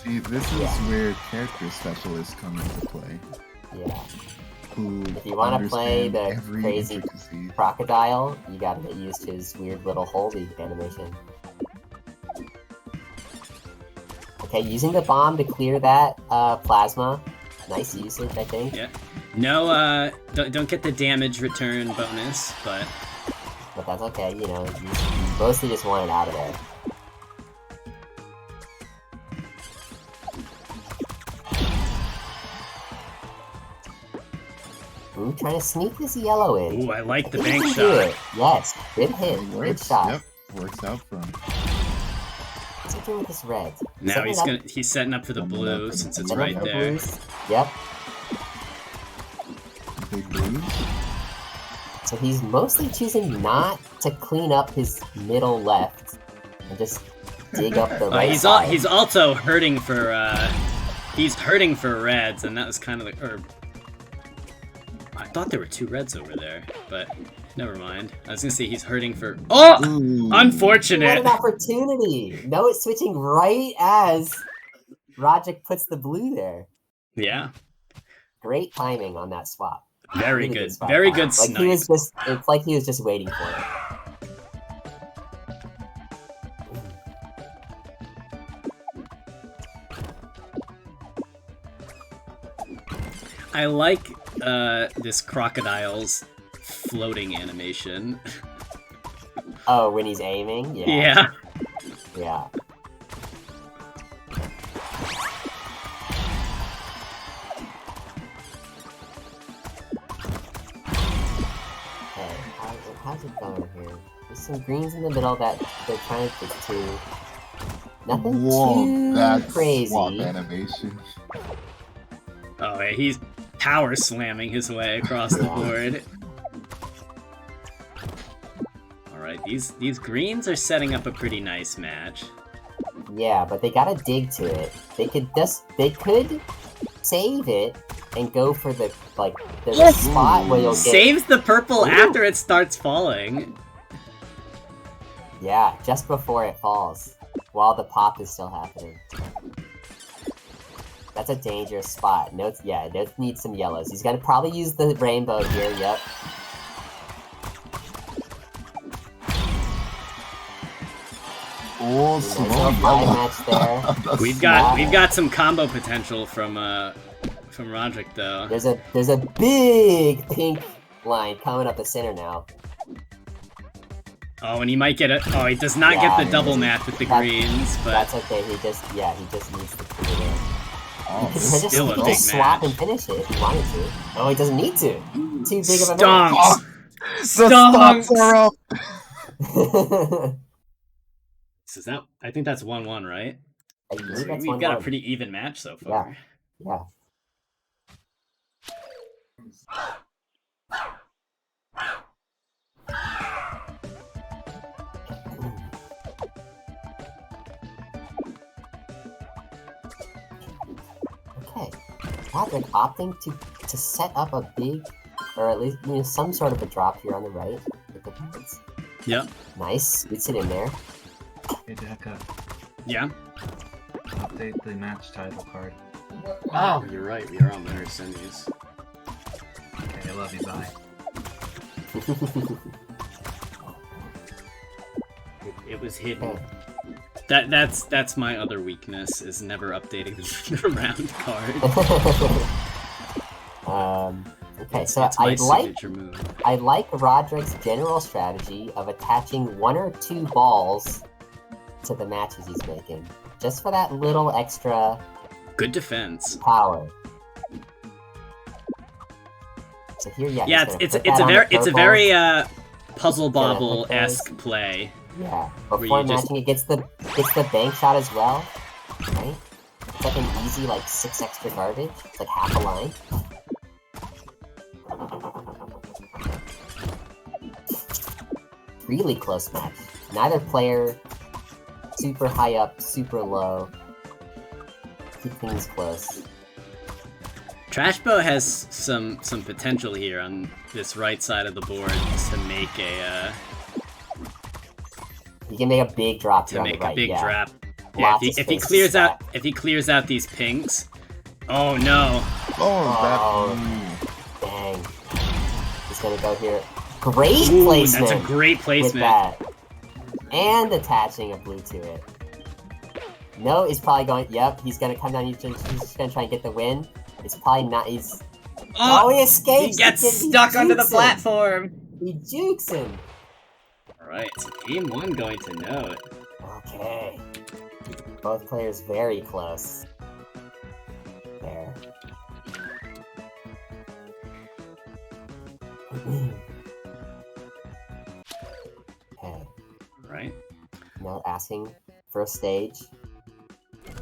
See, this is where character specialists come into play. Yeah. Who if you want to play the crazy intricacy. crocodile, you got to get used to his weird little holdy animation. Okay, using the bomb to clear that plasma. Nice usage, I think. Yeah. No, don't get the damage return bonus, but that's okay. You know, you mostly just want it out of there. Ooh, trying to sneak this yellow in. Ooh, I like the bank shot. Yes, good hit, good shot. Yep, works out for him. What's he doing with this red? Now he's setting up for the blue since it's right there. Blues. Yep. Big blues. So he's mostly choosing not to clean up his middle left and just dig up the right side. He's also hurting for reds, and that was kind of I thought there were two reds over there, but never mind. I was gonna say he's hurting for. Oh, Ooh. Unfortunate. What an opportunity! No, it's switching right as Rodrick puts the blue there. Yeah. Great timing on that swap. Very really good. Very good like snipe. It's like he was just waiting for it. I like this crocodile's floating animation. Oh, when he's aiming? Yeah. Yeah. Yeah. Okay, how's it going here? There's some greens in the middle that they're trying to fix too. Nothing too crazy. Swap animation. Oh, yeah, he's power slamming his way across the board. Alright, these greens are setting up a pretty nice match. Yeah, but they gotta dig to it. They could save it and go for the there's a spot where you'll get saves the purple after it starts falling. Yeah, just before it falls. While the pop is still happening. That's a dangerous spot. Notes needs some yellows. He's gonna probably use the rainbow here, yep. Oh, match there. We've got some combo potential from Rodrick though. There's a big pink line coming up the center now. Oh, and he might get it. Oh, he does not get the double match with the greens, but That's okay. He just needs to clear it. Oh, He could just, still a big swap match. and finish it if he wanted to. Oh, he doesn't need to. Too big of a Stonks. the stocks are up. match. Is that? I think that's 1-1, right? I believe So that's we've got a 1-1. pretty even match so far. Yeah. Okay. Rodrick opting to set up a big, or at least some sort of a drop here on the right with the points. Yep. Nice. Gets it in there. Hey, Deka, Yeah. update the match title card. Oh, you're right. We are on winner semis. Okay, I love you, bye. It was hidden. Okay. That's my other weakness, is never updating the round card. Okay, so It's my I like signature move. Rodrick's general strategy of attaching 1 or 2 balls to the matches he's making, just for that little extra Good defense. power. So here, yeah, Yeah, he's gonna it's a put that on the very purple. puzzle Gonna bobble put esque play. Yeah, where before you just- matching it gets the bank shot as well, right? It's like an easy 6 extra garbage. It's like half a line. Really close match. Neither player super high up, super low. Keep things close. Trashboat has some potential here on this right side of the board to make a You can make a big drop here on the right. big yeah. drop. Yeah, Lots of if he space to clears out stack. if he clears out these pinks. Oh no. Oh, Dang. He's gonna go here. Great Ooh, placement. that's a great with placement. that. And attaching a blue to it. No, he's probably going. Yep, he's gonna come down. He's just gonna try and get the win. It's probably not. He's. Oh, he escapes. He gets He stuck onto the jukes him. platform. He jukes him. Alright, so game 1 going to note. Okay. Both players very close. There. Okay. Right. Now asking for a stage.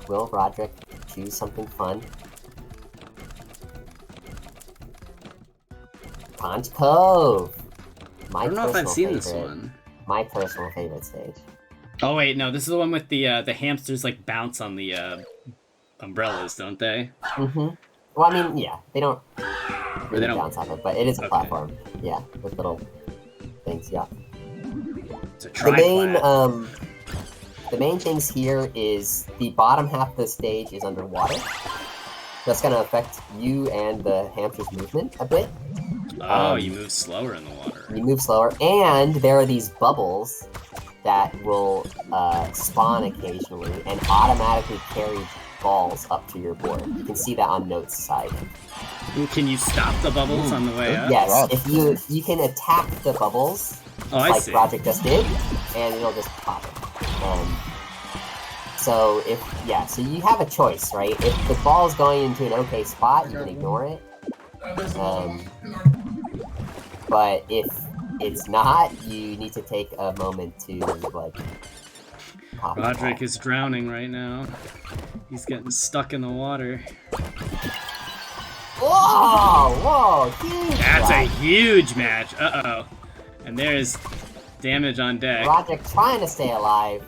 Will Rodrick choose something fun? Conch Cove! My I don't know if I've personal seen this favorite. one. My personal favorite stage. Oh wait, no, this is the one with the hamsters bounce on the umbrellas, don't they? Mm-hmm. Well, I mean, yeah, they don't really they don't- bounce off it, but it is a Okay. platform. Yeah, with little things, yeah. It's a The main things here is the bottom half of the stage is underwater. That's gonna affect you and the hamster's movement a bit. Oh, you move slower in the water. You move slower, and there are these bubbles that will spawn occasionally and automatically carry balls up to your board. You can see that on Note's side. Ooh, can you stop the bubbles on the way up? Yes, rough. if you can attack the bubbles, Oh, I like see. Rodrick just did, and it'll just pop it. So so you have a choice, right? If the ball is going into an okay spot, you can ignore it. But if it's not, you need to take a moment to pop Rodrick it. is drowning right now. He's getting stuck in the water. Whoa, huge! That's a drop. huge match. Uh-oh. And there's damage on deck. Rodrick trying to stay alive.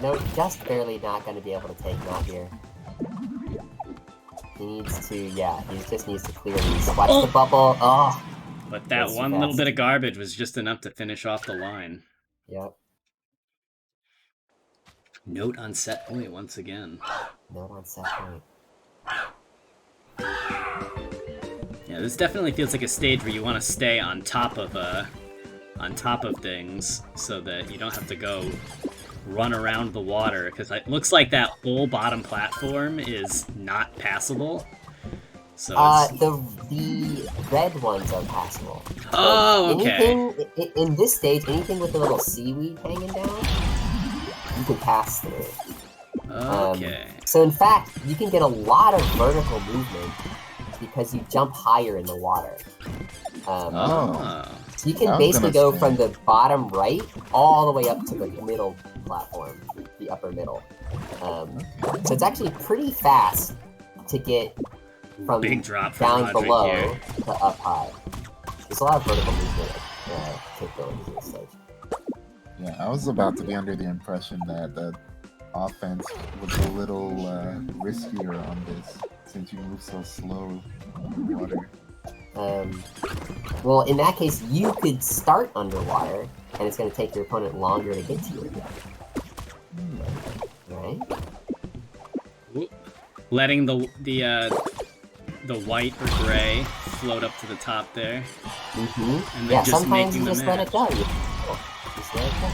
No, just barely not going to be able to take him out here. He needs to, he just needs to clear these. Watch the bubble. Oh, But that That's one fast. little bit of garbage was just enough to finish off the line. yep. Note on set point once again. Note on set point. Yeah, this definitely feels like a stage where you want to stay on top of things so that you don't have to go run around the water, because it looks like that whole bottom platform is not passable. So it's... The red ones are passable. Oh, okay. Anything in this stage, anything with the little seaweed hanging down, you can pass through. Okay. So in fact, you can get a lot of vertical movement because you jump higher in the water. So you can basically go from the bottom right all the way up to the middle platform, the upper middle. So it's actually pretty fast to get from Big drop down from Rodrick below here. to up high. There's a lot of vertical movement capabilities in this stage. Yeah, I was about to be under the impression that the offense was a little riskier on this, since you move so slow in the water. Well, in that case, you could start underwater, and it's going to take your opponent longer to get to you again. Right? Letting the white or gray float up to the top there. Mm-hmm. And then Yeah, just sometimes you making just the let it match. go. Just let it go.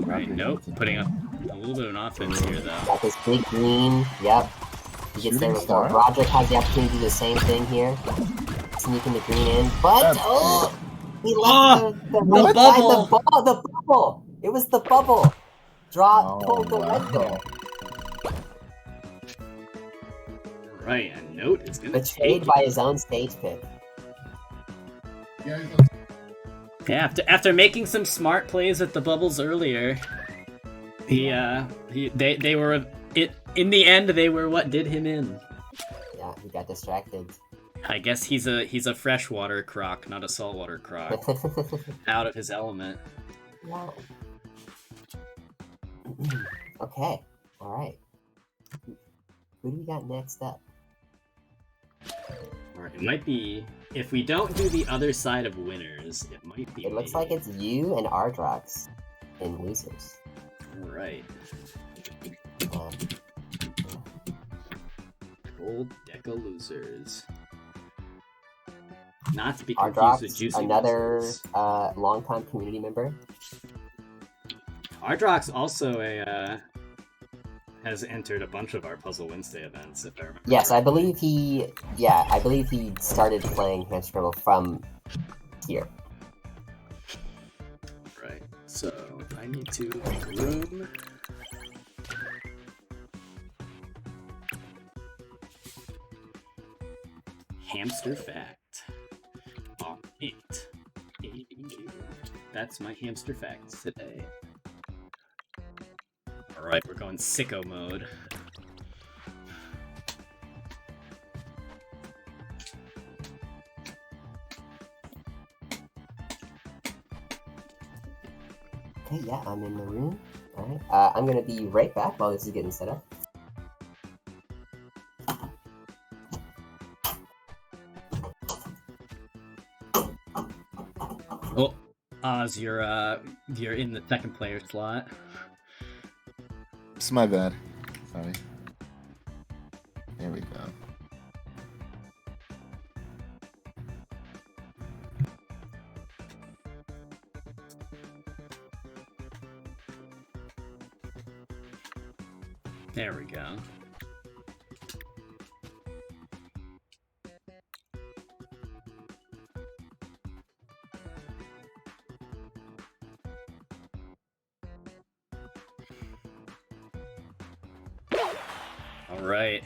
Right, nope. Putting up a little bit of an offense here, though. Got this big green. Yep. He gets there Shooting before. star? Rodrick has the opportunity to do the same thing here. Sneaking the green in. But, he left the red side, the bubble! It was the bubble! Pulled the red there. Right, and Note is gonna Betrayed take by his own stage pick. Yeah, after making some smart plays with the bubbles earlier, they were in the end they were what did him in. Yeah, he got distracted. I guess he's a freshwater croc, not a saltwater croc. Out of his element. Wow. Okay, alright. Who do we got next up? Alright, it might be, if we don't do the other side of winners, it might be It looks me. like it's you and Ardrox in losers. Alright. Um, Old Deka losers. Not to be confused with Ardrox, Juicey another losers. longtime community member. Ardrox also has entered a bunch of our Puzzle Wednesday events, if I remember. Yes, I correctly. believe he started playing Hamster Scramble from here. Right, so I need to make room. Hamster fact. Alright. That's my hamster facts today. Alright, we're going sicko mode. Okay, yeah, I'm in the room. Alright, I'm gonna be right back while this is getting set up. Oh, Oz, you're in the second player slot. It's my bad. Sorry. There we go. There we go. Alright.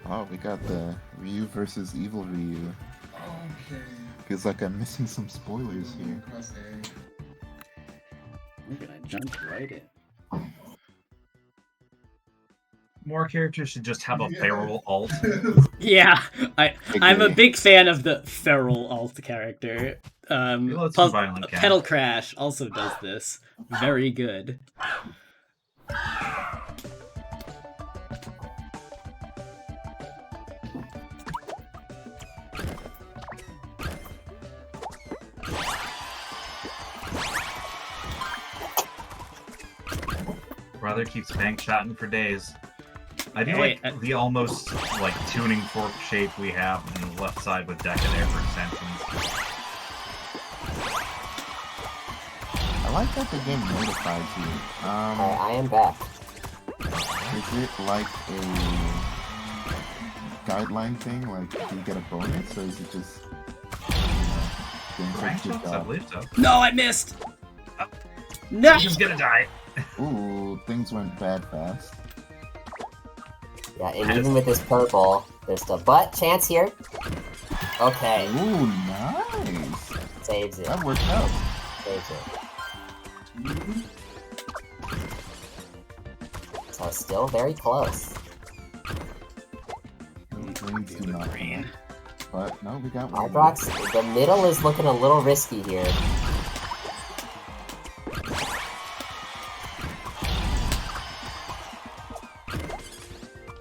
Oh, we got the Ryu versus Evil Ryu. Okay. Feels like I'm missing some spoilers here. Press A. We're gonna jump right in. More characters should just have a feral alt. Yeah, I'm a agree. big fan of the feral alt character. Let's do Violent Cat. Pedal Crash also does this. Very good. Brother keeps bank shotting for days. I do Hey, like the almost like tuning fork shape we have on the left side with Deka there for extensions. I like that the game notifies you. Alright, I am back. Is it like a guideline thing? Like, do you get a bonus, or is it just doing Rank such a good jumps, I job? believe so. No, I missed. No. He's gonna die. Ooh, things went bad fast. Yeah, and even with this purple, there's still butt chance here. Okay, Ooh, nice. saves it. That worked out. Saves it. So still very close. Greens do not count. But no, we got one. Ardrox, the middle is looking a little risky here.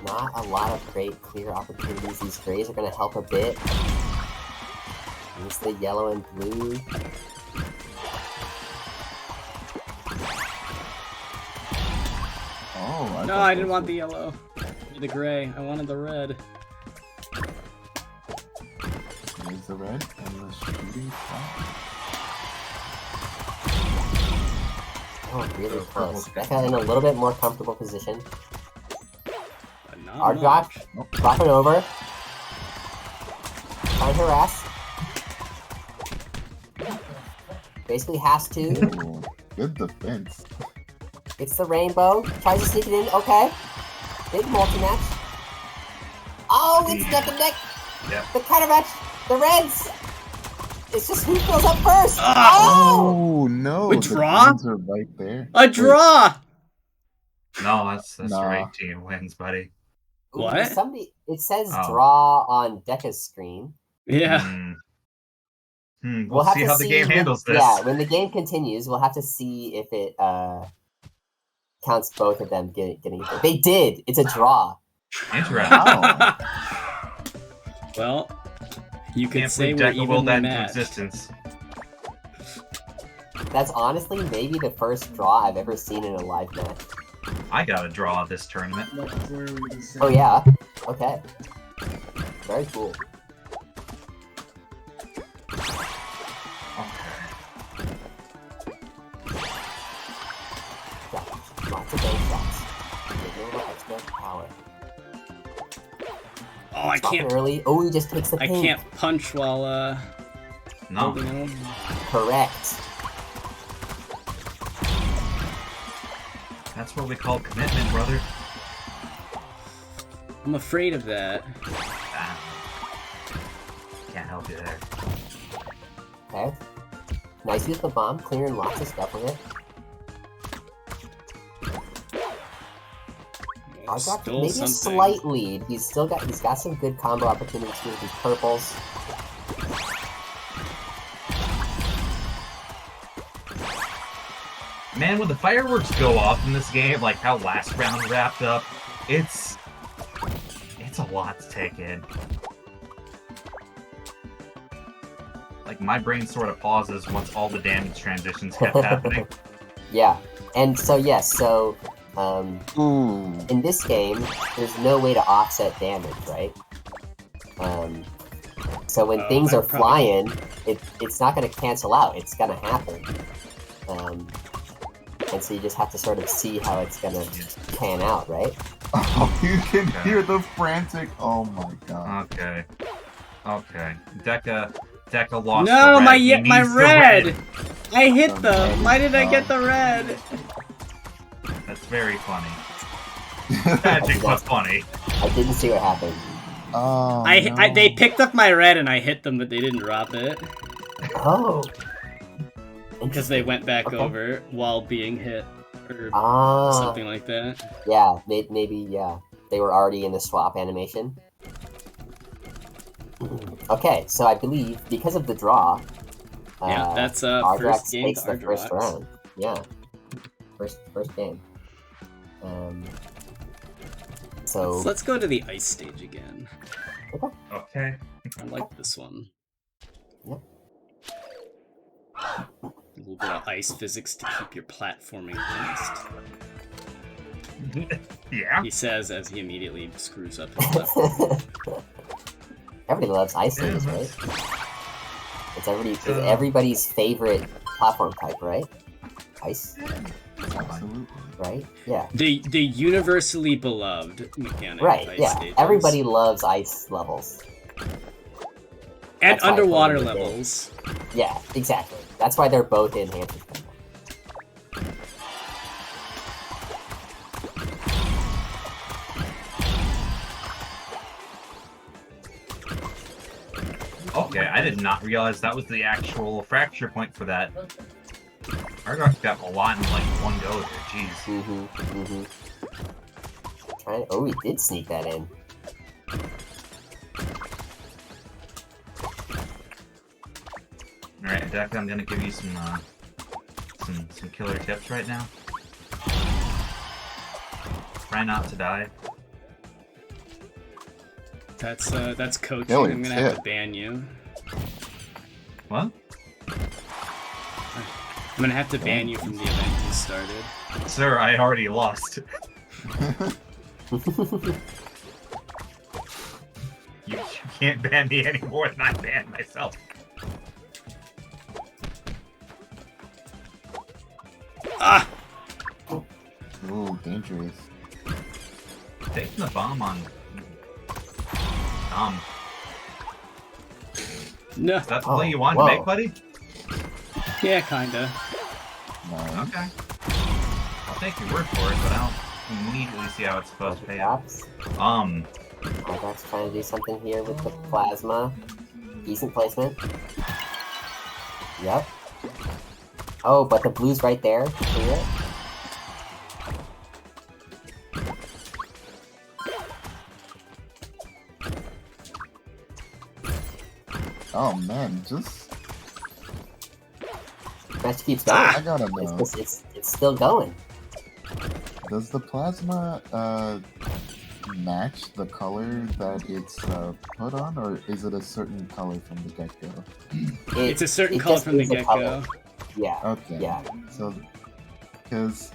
Not a lot of great clear opportunities. These grays are going to help a bit. Use the yellow and blue. Oh, No, I didn't want the yellow. Or the gray. I wanted the red. There's the red and the shooting spot. Oh, really close. Deka in a little bit more comfortable position. But not Ardrox, much. dropping over. Trying to harass. Basically has to. Ooh, good defense. It's the rainbow. Tries to sneak it in. Okay. Big multi-match. Oh, it's neck and neck. Yep. The counter match. The Reds. It's just who fills up first. Ah! Oh! Oh no! We the draw? greens are right there. A draw. No, that's Nah. right. Team wins, buddy. Ooh, What? Somebody. It says Oh. draw on Deka's screen. Yeah. We'll have see to how the game handles this. Yeah, when the game continues, we'll have to see if it counts both of them getting it. They did. It's a draw. Interesting. Wow. Well, you could Can't say believe we're Deka willed evenly that into matched. existence. That's honestly maybe the first draw I've ever seen in a live match. I got a draw this tournament. Oh yeah? Okay. Very cool. Okay. Yeah, lots of bank shots. Give a little extra power. Oh, I Dropping can't. early. Oh, he just takes the I pink. can't punch while No. holding on. Correct. That's what we call commitment, brother. I'm afraid of that. Ah. Can't help you there. Okay. Nice use of the bomb, clearing lots of stuff with it. Ardrox, Stole maybe a something. slight lead. He's got some good combo opportunities with these purples. Man, when the fireworks go off in this game, like how last round wrapped up, it's a lot to take in. Like, my brain sort of pauses once all the damage transitions kept happening. Yeah, and so yes, Ooh. in this game, there's no way to offset damage, right? So when things are flying, it's not going to cancel out. It's going to happen. And so you just have to sort of see how it's going to pan out, right? Oh, you can Okay. hear the frantic. Oh my god. Okay. Okay. Deka lost No, the red. my He my needs the red. I hit them. Okay. Why did I get the red? That's very funny. Tragic but funny. I didn't see what happened. Oh, They no. picked up my red and I hit them, but they didn't drop it Oh. because they went back Okay. over while being hit or Ah. something like that. Yeah, maybe, yeah. They were already in the swap animation. Okay, so I believe, because of the draw, Yeah, that's Ardrox first game takes to the first Ardrox. round. Yeah. First game. So, Let's go to the ice stage again. Okay. I like this one. Yep. A little bit of ice physics to keep your platforming honest. Yeah. He says as he immediately screws up his platform. everybody loves ice stages, Yeah, right? It's everybody's favorite platform type, right? Ice. Absolutely. right? Yeah. The universally beloved mechanic. Right, ice yeah. stages. Everybody loves ice levels. And That's why I put underwater them in the game. levels. Yeah, exactly. That's why they're both in Hamster Scramble. Okay, I did not realize that was the actual fracture point for that. Ardrox got a lot in like one go there, jeez. Oh, he did sneak that in. Alright, Deka, I'm gonna give you some killer tips right now. Try not to die. That's coaching. Killer I'm gonna have to tip. ban you. What? I'm gonna have to ban you from the event you started. Sir, I already lost. You can't ban me any more than I ban myself. Ah! Ooh, dangerous. Taking the bomb on... No. Is that the play you wanted whoa. to make, buddy? Yeah, kinda. Nice. Okay. I'll take your word for it, but I don't immediately see how it's supposed to pay out. Ardrox trying to do something here with the plasma. Decent placement. Yep. Oh, but the blue's right there to clear it. Oh man, just Match keeps going. I gotta know. It's still going. Does the plasma match the color that it's put on, or is it a certain color from the get-go? It's a certain it color just from the is a get-go. color. Yeah. Okay. Yeah. So, because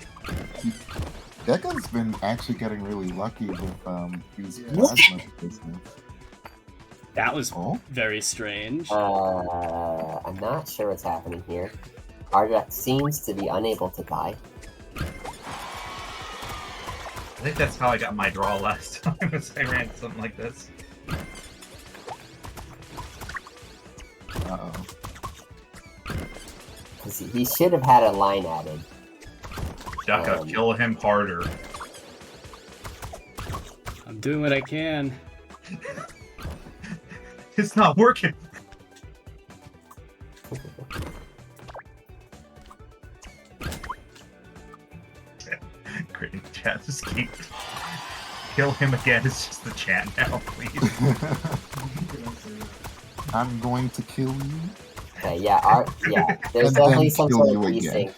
Deka's been actually getting really lucky with these plasma placements. That was Oh, very strange. I'm not sure what's happening here. Ardrox seems to be unable to die. I think that's how I got my draw last time, was I ran something like this. uh-oh. Because he should have had a line added. Deka, kill him harder. I'm doing what I can. It's not working! Great chat, just keep... Kill him again, it's just the chat now, please. I'm going to kill you. Okay, yeah, there's And definitely then some kill sort of you again.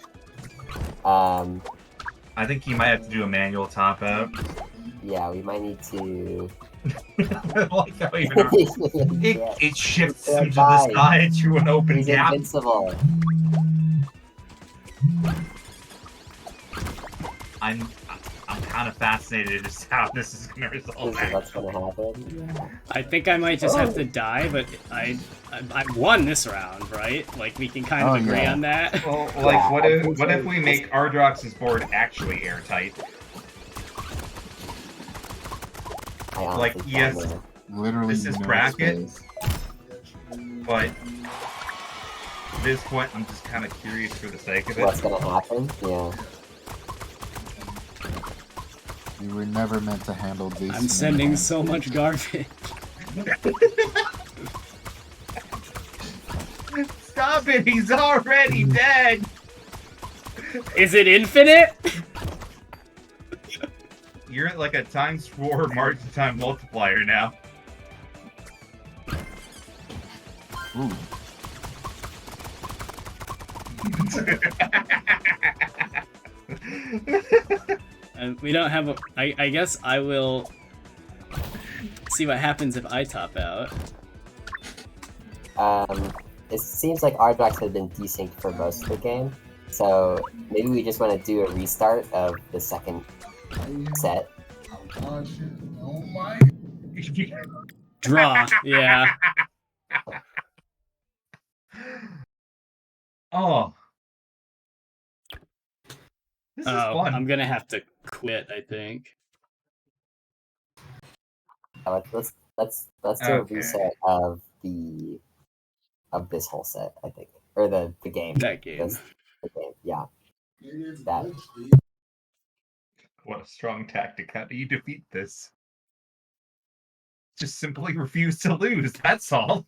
resync. I think you might have to do a manual top out. Yeah, we might need to... I like how even our... Yeah. It shifts He's him to gonna the side to an open He's gap. invincible. I'm kind of fascinated as to how this is going to resolve. What's gonna happen? Yeah. I think I might just have to die, but I won this round, right? Like we can kind of Oh, agree yeah. on that. Well, Yeah, like, I think what so. if we make Ardrox's board actually airtight? I honestly Like, don't yes. know. Literally This is no bracket. space. But at this point, I'm just kind of curious for the sake of What's it. gonna happen? Yeah. We were never meant to handle this. I'm sending man. so much garbage. Stop it! He's already dead! Is it infinite? You're at like a ×4 margin time multiplier now. Ooh. And we don't have a... I guess I will see what happens if I top out. It seems like Ardrox has been desynced for most of the game, so maybe we just want to do a restart of the second set. Draw, yeah. Oh. This is Oh, fun. I'm gonna have to quit, I think. Let's do a Okay. reset of this whole set, I think, or the game. That game. The game, yeah. That. What a strong tactic. How do you defeat this? Just simply refuse to lose. That's all.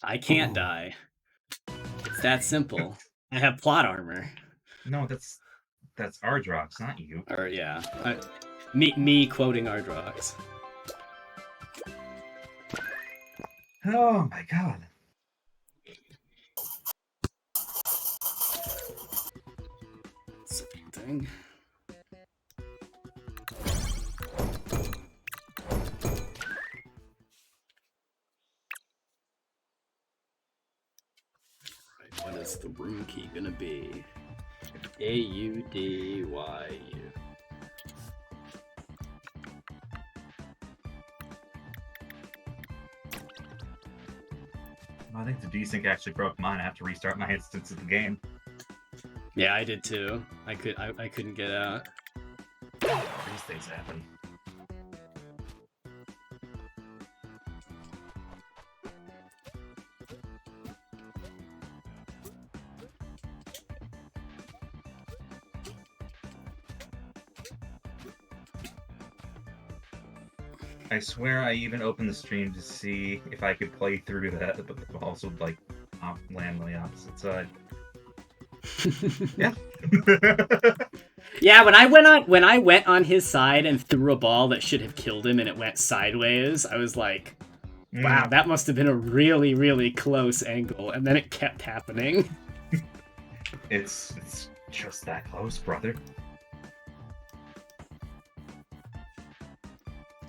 I can't die. It's that simple. I have plot armor. No, that's Ardrox, not you. Or yeah, me quoting Ardrox. Oh my god. Something. Right, what is the room key gonna be? AUDYU. I think the desync actually broke mine. I have to restart my instance of the game. Yeah, I did too. I couldn't get out. These things happen. I swear I even opened the stream to see if I could play through that, but also like land on the opposite side. Yeah. Yeah, when I went on his side and threw a ball that should have killed him and it went sideways, I was like, wow, that must have been a really, really close angle, and then it kept happening. It's just that close, brother.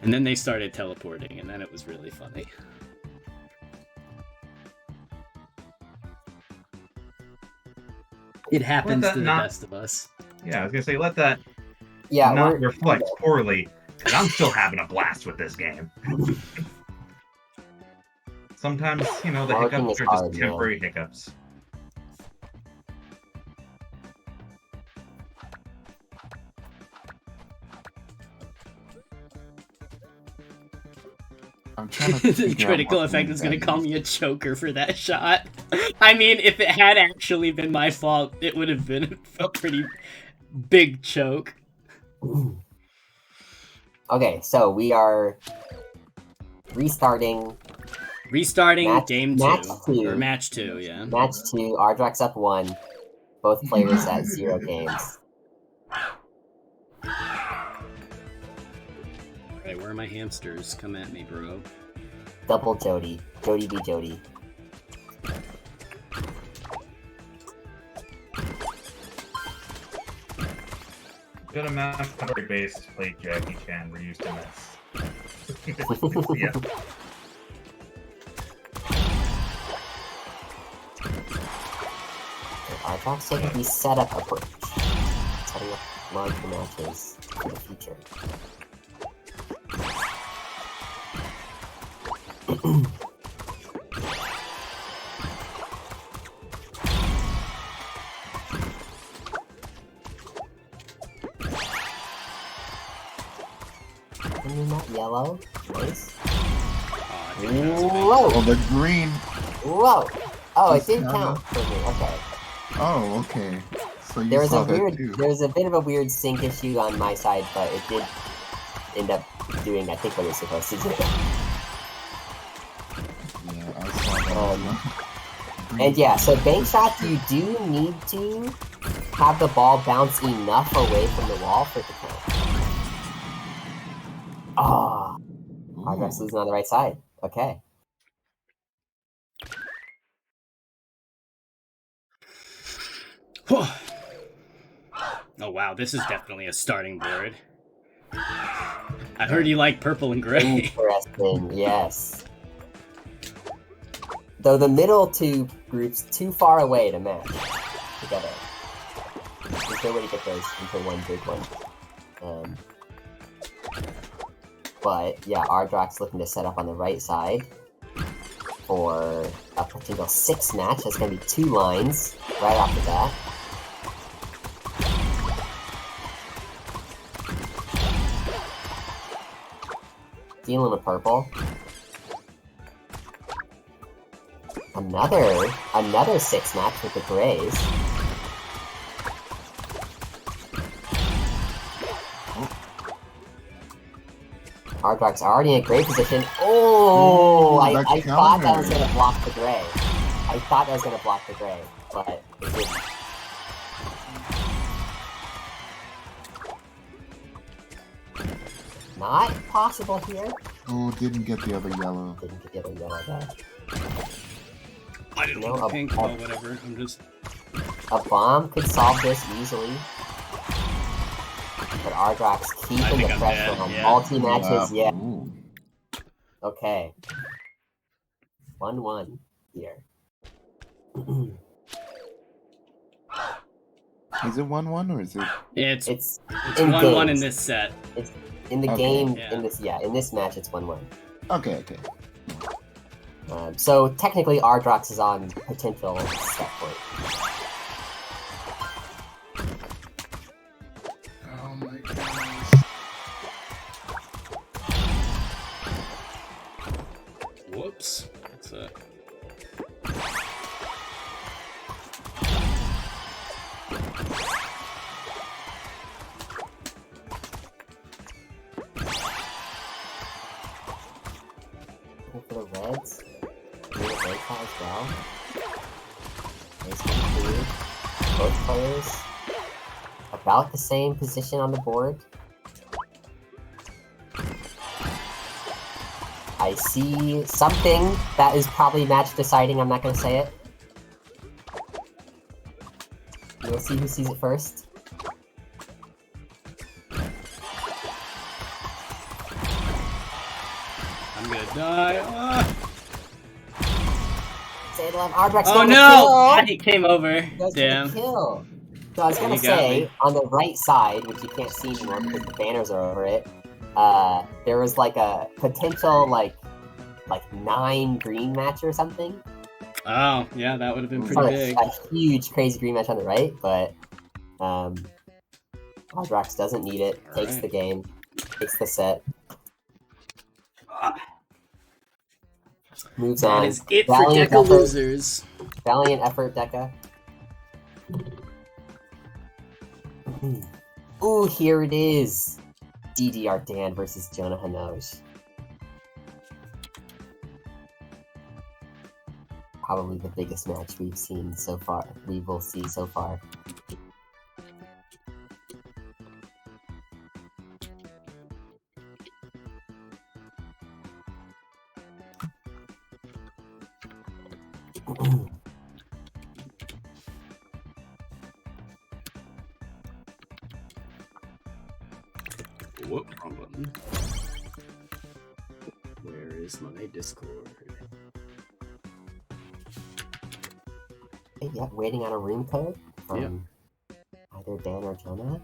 And then they started teleporting, and then it was really funny. It happens to the best of us. Yeah, I was gonna say, let that Yeah, not reflect poorly, because I'm still having a blast with this game. Sometimes, you know, the Working hiccups is are just hard, temporary hiccups. I'm trying to The figure out critical what effect move is going to that call is. me a choker for that shot. I mean, if it had actually been my fault, it would have been a pretty big choke. Okay, so we are restarting. Restarting game match 2. two. Or match 2, yeah. Match 2, Ardrox up 1. Both players at 0 games. Alright, where are my hamsters? Come at me, bro. Double Jody. Jody v Jody. Good amount of memory based play Jackie Chan were used in this. Yeah. Ardrox taking the setup approach. Setting up large matches for the future. Not yellow. Nice. Whoa! Oh, the green. Whoa! Oh, it Just did kinda- count for me. Okay. Oh, okay. So you There was saw a that weird, too. there was a bit of a weird sync issue on my side, but it did end up doing, I think, what it was supposed to do. Yeah, I saw that. Green. And yeah, so bank shots, you do need to have the ball bounce enough away from the wall for it to count. Ah, Ardrox Ooh. losing on the right side. Okay. Oh wow, this is definitely a starting board. I heard you like purple and gray. Interesting, yes. Though the middle two groups too far away to match together. There's no way to get those into one big one. But yeah, Ardrox looking to set up on the right side for a potential 6 match. That's going to be 2 lines right off the bat. Dealing with purple. Another 6 match with the grays. Ardrox already in a great position. Oh, I thought that was going to block the gray. I thought that was going to block the gray, but it didn't. Not possible here. Oh, didn't get the other yellow. Didn't get the other yellow there. I didn't want the pink. Oh, whatever. I'm just... A bomb could solve this easily. But Ardrox keeping the pressure on multi-matches. Yeah. Ooh. Okay. 1-1 here. Is it 1-1 or is it? It's in 1-1 in games. this set. It's in the Okay. game. Yeah. In this match, it's 1-1. Okay. So technically, Ardrox is on potential set point. Oh my goodness. Whoops. That's a... For the Reds, need a red call as well. Nice one clear. Both players about the same position on the board. I see something that is probably match deciding. I'm not going to say it. We'll see who sees it first. I'm gonna die. Ah. Say Ardrox Oh got the no! kill. He came over. That's Damn. the kill. So I was gonna You got say, me. on the right side, which you can't see anymore because the banners are over it, there was like a potential like 9 green match or something. Oh, yeah, that would have been It's pretty not big. a huge, crazy green match on the right, but Ardrox doesn't need it, takes Alright. the game, takes the set, moves That on. is it for Valiant Deka effort. losers. Valiant effort, Deka. Ooh, here it is. DDR Dan versus Jonahanoj. Probably the biggest match we've seen so far. We will see so far. Whoop, wrong button. Where is my Discord? Yeah, waiting on a room code from either Dan or Jonah.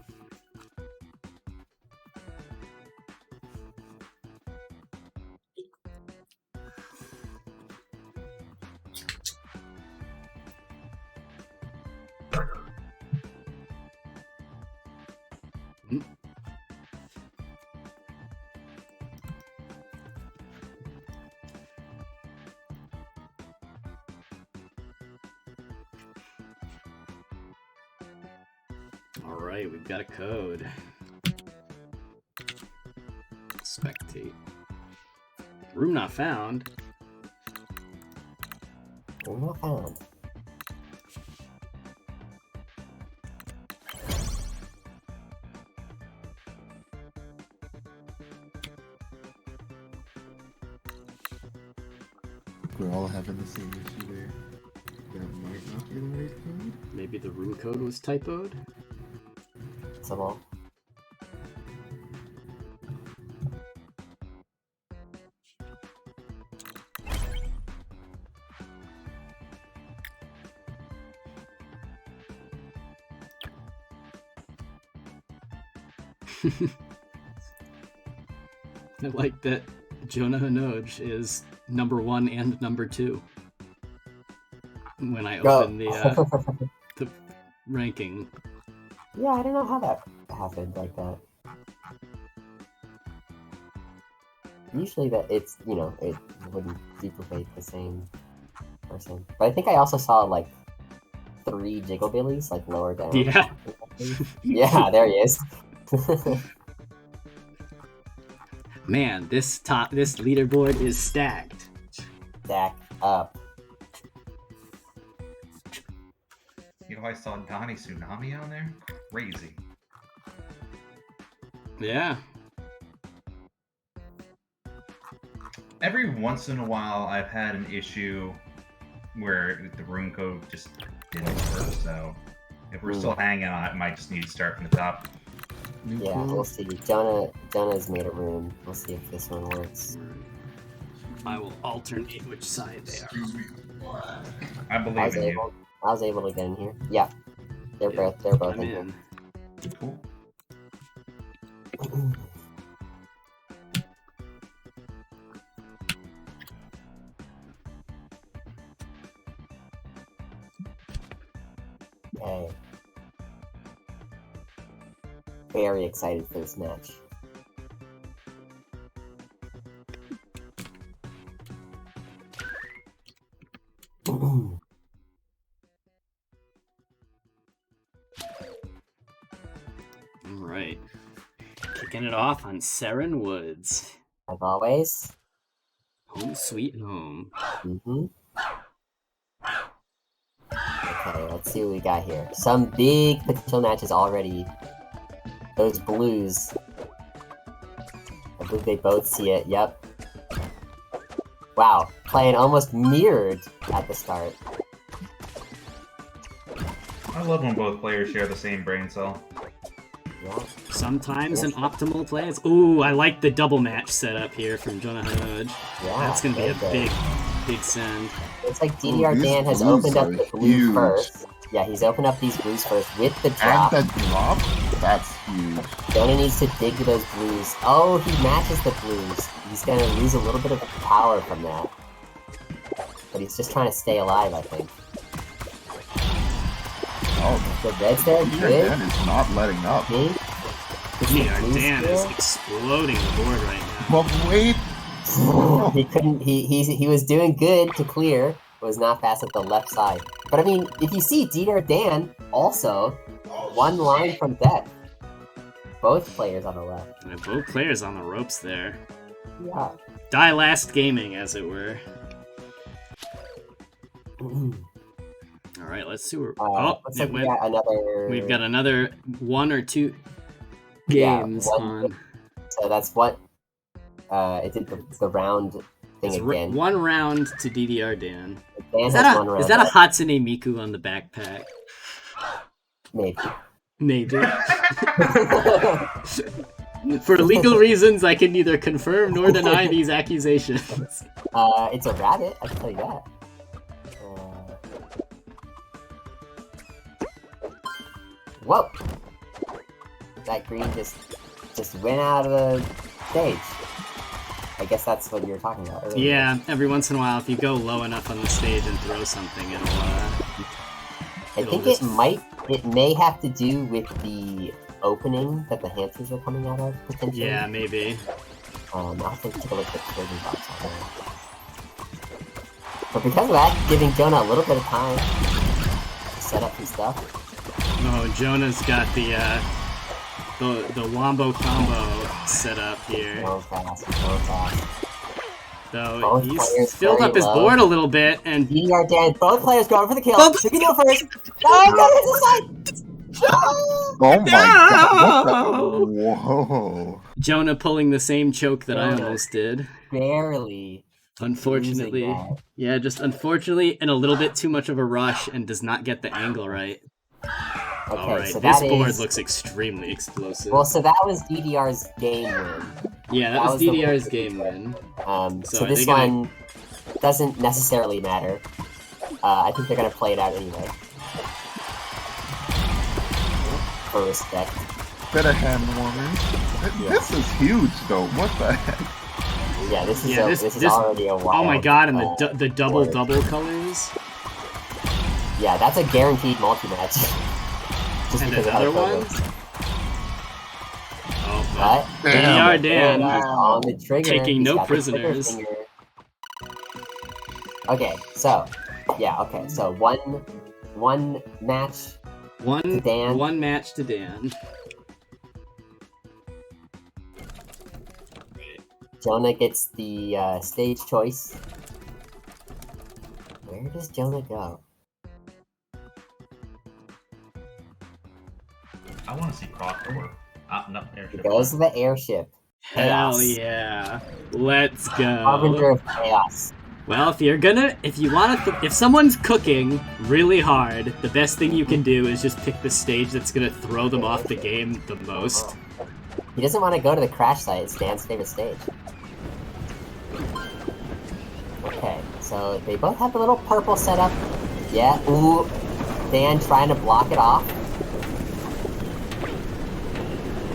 Alright, we've got a code. Spectate. Room not found. Room not found. We're all having the same issue there. That might not be the right code. Maybe the room code was typoed? Possible. I like that Jonahanoj is number 1 and number 2 when I Go. open the ranking. Yeah, I don't know how that happened like that. Usually that it's, you know, it wouldn't duplicate the same person. But I think I also saw like 3 Jigglebillies like lower down. Yeah. Yeah, there he is. Man, this leaderboard is stacked. Stack up. You know, I saw Donnie Tsunami on there. Crazy. Yeah. Every once in a while, I've had an issue where the room code just didn't work. So if we're still hanging on, it might just need to start from the top. Yeah, we'll see. Jonah's made a room. We'll see if this one works. I will alternate which side they are. I believe in you. I was able to get in here. Yeah, they're both I'm in here. in. Cool. Okay. Very excited for this match. Alright. Kicking it off on Seren Woods. As always. Home sweet home. Okay, let's see what we got here. Some big potential matches already. Those blues. I believe they both see it, yep. Wow, playing almost mirrored at the start. I love when both players share the same brain cell. Yeah. Sometimes an optimal play is... Ooh, I like the double match setup here from Jonahanoj. Yeah, That's going to be a very good. big send. It's like DDR Dan has blues opened up are the blue huge. first. Yeah, he's opened up these blues first with the drop. And the drop? That's huge. Jonah needs to dig to those blues. Oh, he matches the blues. He's gonna lose a little bit of power from that. But he's just trying to stay alive, I think. Oh, The red's there, Peter good. Dan is not letting up. Me? DDR Dan is exploding the board right now. But wait! He couldn't. He was doing good to clear. Was not fast at the left side. But I mean, if you see DDR Dan also one line from death. Both players on the left. And both players on the ropes there. Yeah. Die last gaming, as it were. Alright, let's see where... Looks like we've got another 1 or 2 Yeah, games on. So that's what it did the round thing It's again. 1 round to DDR Dan. Dan Is has that, one round is that a left. Hatsune Miku on the backpack? Maybe. Maybe. For legal reasons, I can neither confirm nor deny these accusations. It's a rabbit, I can tell you that. Whoa! That green just went out of the stage. I guess that's what you were talking about earlier. Yeah, every once in a while, if you go low enough on the stage and throw something, it'll I think it may have to do with the opening that the hamsters are coming out of, potentially. Yeah, maybe. I'll have to take a look at the closing box on that. But because of that, giving Jonah a little bit of time to set up his stuff. Oh, Jonah's got the wombo combo set up here. So fast. So Both he's players filled very up his low. board a little bit, and DDR Dan, both players going for the kill. Both- Who can do it first? Oh, no, it's the side! Oh my god, what the? Whoa. Jonah pulling the same choke that I almost did. Barely. Unfortunately. losing that. Yeah, just unfortunately in a little bit too much of a rush and does not get the angle right. Okay, Alright, so this that board is... looks extremely explosive. Well, so that was DDR's game win. Yeah, that that was was the DDR's win. game win. So So this they gotta- one doesn't necessarily matter. I think they're gonna play it out anyway. For respect. Bit of hand warming. Yeah. This is huge though, what the heck? Yeah, this is Yeah, this is already a wild. Oh my god, and the board. double colors. Yeah, that's a guaranteed multi-match. Just And because then of how other it ones. goes. Oh, What? DDR Dan On the trigger. taking He's no got the trigger prisoners. finger. Okay, so so one match. To Dan. One match to Dan. Jonah gets the stage choice. Where does Jonah go? I want to see crossboard. No, He airship. goes to the airship. Hell Chaos. yeah! Let's Harbinger go. of chaos. Well, if someone's cooking really hard, the best thing you can do is just pick the stage that's gonna throw them off the game the most. He doesn't want to go to the crash site. It's Dan's favorite stage. Okay, so they both have a little purple setup. Yeah, ooh. Dan trying to block it off.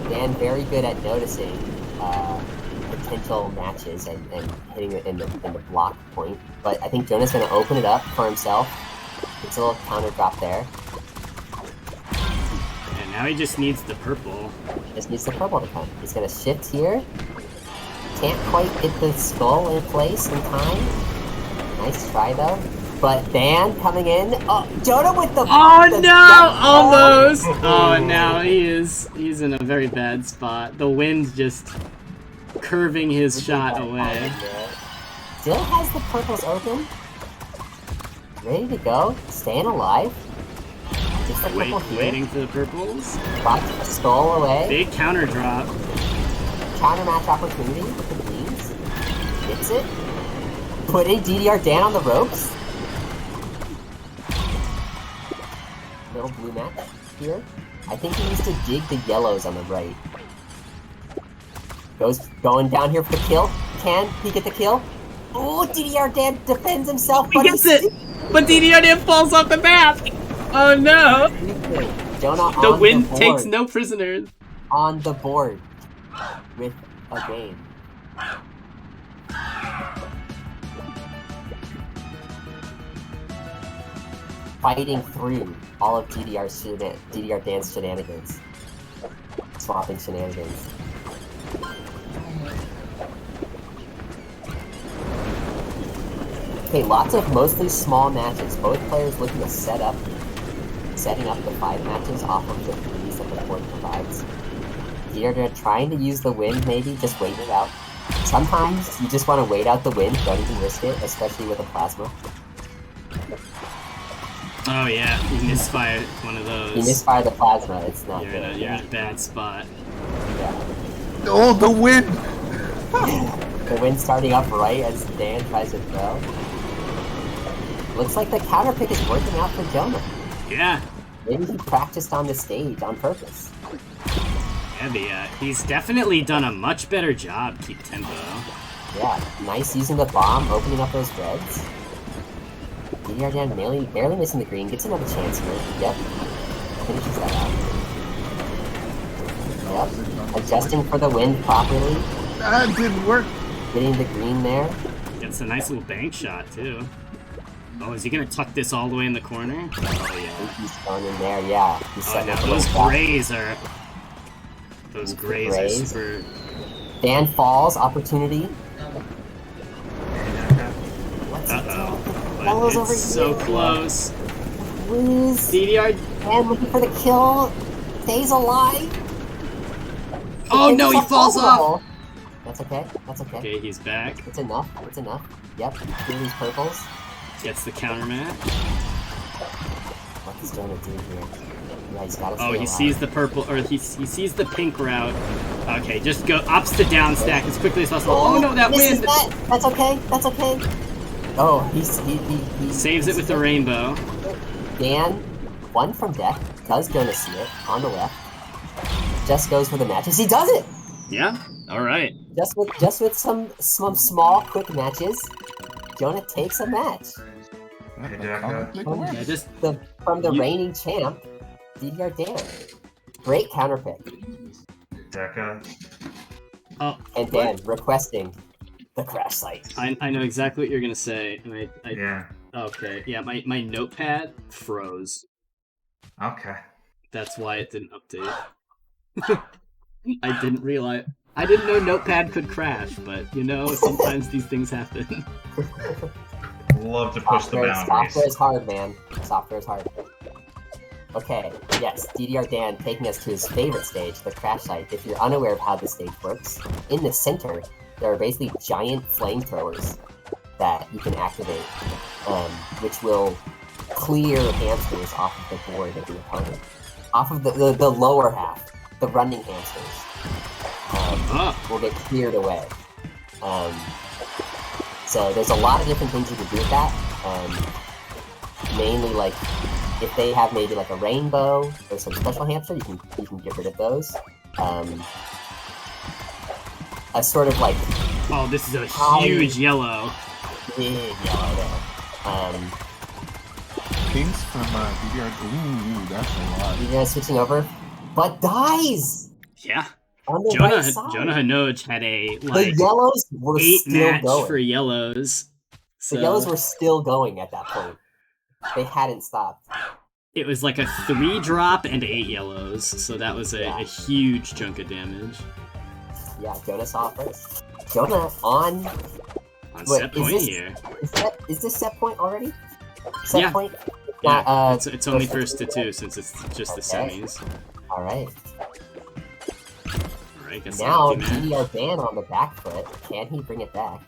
Dan very good at noticing potential matches and hitting it in the block point. But I think Jonah's going to open it up for himself. It's a little counter drop there. And now he just needs the purple. Just needs the purple to come. He's going to shift here. Can't quite get the skull in place in time. Nice try though. But Dan coming in. Oh, Jonah with the. Oh no! Almost. Oh, and now he's in a very bad spot. The wind just curving his shot away. Still has the purples open. Ready to go. Staying alive. Just the purple here. Waiting for the purples. Got the skull away. Big counter drop. Counter match opportunity with the beams. Gets it. Putting DDR Dan on the ropes. Little blue match here. I think he needs to dig the yellows on the right. Going down here for the kill. Can he get the kill? Oh, DDR Dan defends himself. He gets it! But DDR Dan falls off the map! Oh no! Jonah The on wind the board. takes no prisoners. On the board with a game. Fighting through all of DDR Dan's shenanigans. Swapping shenanigans. Okay, lots of mostly small matches. Both players looking to setting up the 5 matches off of the 3s that the board provides. DDR trying to use the wind, maybe, just wait it out. Sometimes you just want to wait out the wind, don't even risk it, especially with a plasma. Oh yeah, you misfire one of those. You misfire the plasma, it's not good. You're in a bad spot. Yeah. Oh, the wind! The wind starting up right as Dan tries to throw. Looks like the counter pick is working out for Jonah. Yeah. Maybe he practiced on the stage on purpose. Yeah, he's definitely done a much better job keep tempo. Yeah, nice using the bomb, opening up those dreads. DDR Dan barely missing the green, gets another chance here. Yep. Finishes that out. Yep. Adjusting for the wind properly. That didn't work. Getting the green there. Gets a nice little bank shot too. Oh, is he gonna tuck this all the way in the corner? Oh yeah. He's going in there, yeah. He's Oh, setting now up those a little grays are... Those grays are super... Dan falls, opportunity. Uh-oh. Follows But over it's so here. close. Lose. DDR... Dan looking for the kill. Stays alive. Oh no, he Himself falls over the off! hole. That's okay. That's okay. Okay, he's back. It's enough. It's enough. Yep. Get these purples. Gets the counter match. What is Jonah doing here? Yeah, he's gotta stay Oh, he alive. sees the purple, or he sees the pink route. Okay, just go ups to down stack as quickly as possible. Oh no, that misses wind! That. That's okay. That's okay. Oh, he Saves it with the rainbow. Dan, one from death. Does Jonah see it on the left? Just goes for the matches. He does it. Yeah. All right. Just with some small quick matches, Jonah takes a match. Yeah, just From the reigning champ, DDR Dan. Great counterpick. Deka. oh, And Dan requesting the crash site. I know exactly what you're gonna say. And Yeah. Okay. Yeah, my notepad froze. Okay. That's why it didn't update. I didn't realize. I didn't know Notepad could crash, but sometimes these things happen. Love to push the boundaries. Software is hard, man. Software is hard. Okay, yes, DDR Dan taking us to his favorite stage, the crash site. If you're unaware of how the stage works, in the center, there are basically giant flamethrowers that you can activate, which will clear hamsters off of the board of the opponent. Off of the lower half, the running hamsters will get cleared away. So there's a lot of different things you can do with that. Mainly, like, if they have maybe like a rainbow or some special hamster, you can get rid of those. A sort of like... Oh, this is a huge yellow. Big yellow there. Things from DDR. Ooh, that's a lot. DDR switching over, but dies! Yeah. On the right side. Jonahanoj had a, the yellows were 8 still match going. for yellows. So the yellows were still going at that point. They hadn't stopped. It was like a 3 drop and 8 yellows, so that was a huge chunk of damage. Yeah, Jonah saw it first. Jonah on set point here. Is this set point already? Set point? Yeah, it's only first to 2 since it's just the semis. Alright. Alright, guess now DDR Dan on the back foot. Can he bring it back?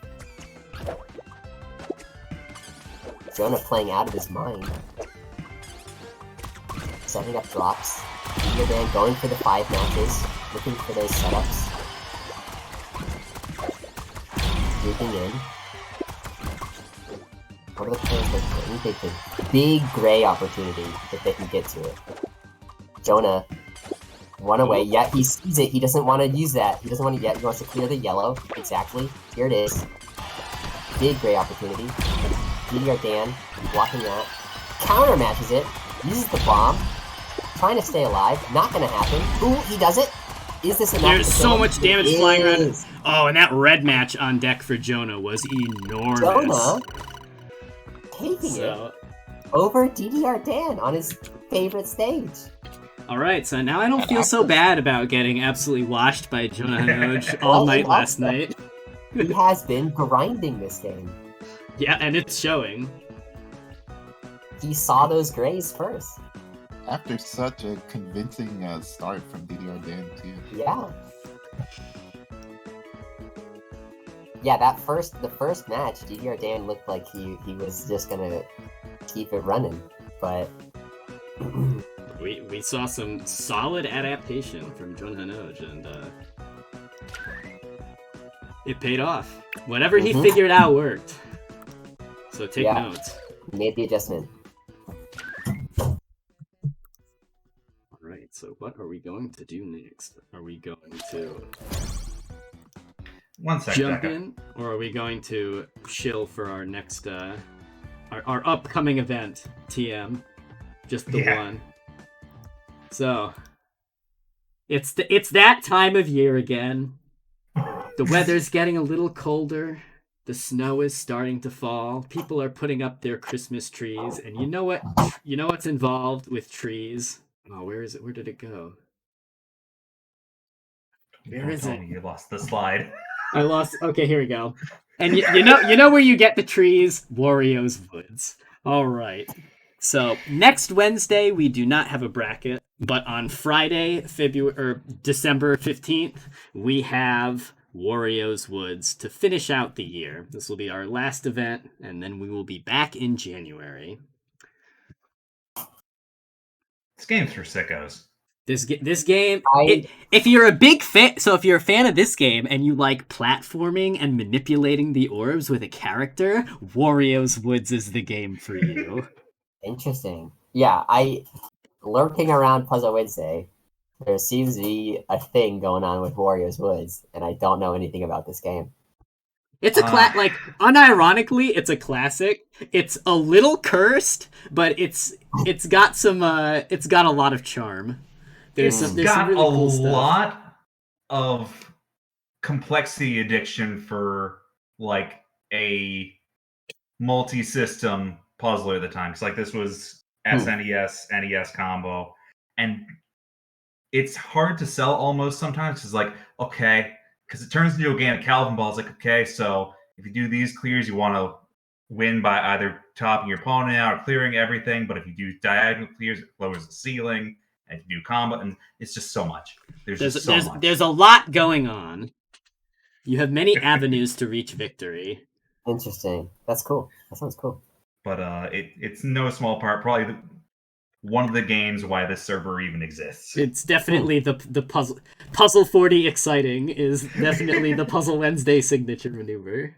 Jonah playing out of his mind. Setting up drops. DDR Dan going for the 5 matches. Looking for those setups. Moving in. What are the players looking for? Big gray opportunity if they can get to it. Jonah, one away. Yeah, he sees it. He doesn't want to use that. He doesn't want to yet. He wants to clear the yellow. Exactly. Here it is. Big gray opportunity. DDR Dan blocking that. Counter matches it. Uses the bomb. Trying to stay alive. Not going to happen. Ooh, he does it. Is this enough? There's so much damage flying around. Oh, and that red match on deck for Jonah was enormous. Jonah taking it over DDR Dan on his favorite stage. Alright, so now I don't feel so bad about getting absolutely washed by Jonahanoj all night last night. He has been grinding this game. Yeah, and it's showing. He saw those grays first. After such a convincing start from DDR Dan, too. Yeah. Yeah, the first match, DDR Dan looked like he was just gonna keep it running, but... we saw some solid adaptation from Jonahanoj, and it paid off. Whatever he figured out worked. So take notes. Made the adjustment. Alright, so what are we going to do next? Are we going to... One second. Jump in, or are we going to chill for our next, our upcoming event, TM? Just the one. So, it's that time of year again. The weather's getting a little colder. The snow is starting to fall. People are putting up their Christmas trees, and you know what? You know what's involved with trees? Oh, where is it? Where did it go? Where is it? You lost the slide. I lost. Okay, here we go. And you know where you get the trees? Wario's Woods. All right. So next Wednesday we do not have a bracket, but on Friday, December 15th, we have Wario's Woods to finish out the year. This will be our last event, and then we will be back in January. This game's for sickos. This game, if you're a big fan, so if you're a fan of this game and you like platforming and manipulating the orbs with a character, Wario's Woods is the game for you. Interesting. Yeah, lurking around Puzzle Wednesday, there seems to be a thing going on with Wario's Woods, and I don't know anything about this game. It's a unironically, it's a classic. It's a little cursed, but it's got a lot of charm. There's some really cool stuff. Lot of complexity addiction for like a multi-system puzzler at the time. Because like this was SNES, NES combo, and it's hard to sell almost sometimes. Because like, okay, because it turns into a game of Calvin Ball. It's like, okay, so if you do these clears, you want to win by either topping your opponent out or clearing everything. But if you do diagonal clears, it lowers the ceiling. And if you do combo, and it's just so much. There's a lot going on. You have many avenues to reach victory. Interesting. That's cool. That sounds cool. But it's no small part, probably one of the games why this server even exists. It's definitely the puzzle 40 exciting is definitely the Puzzle Wednesday signature maneuver.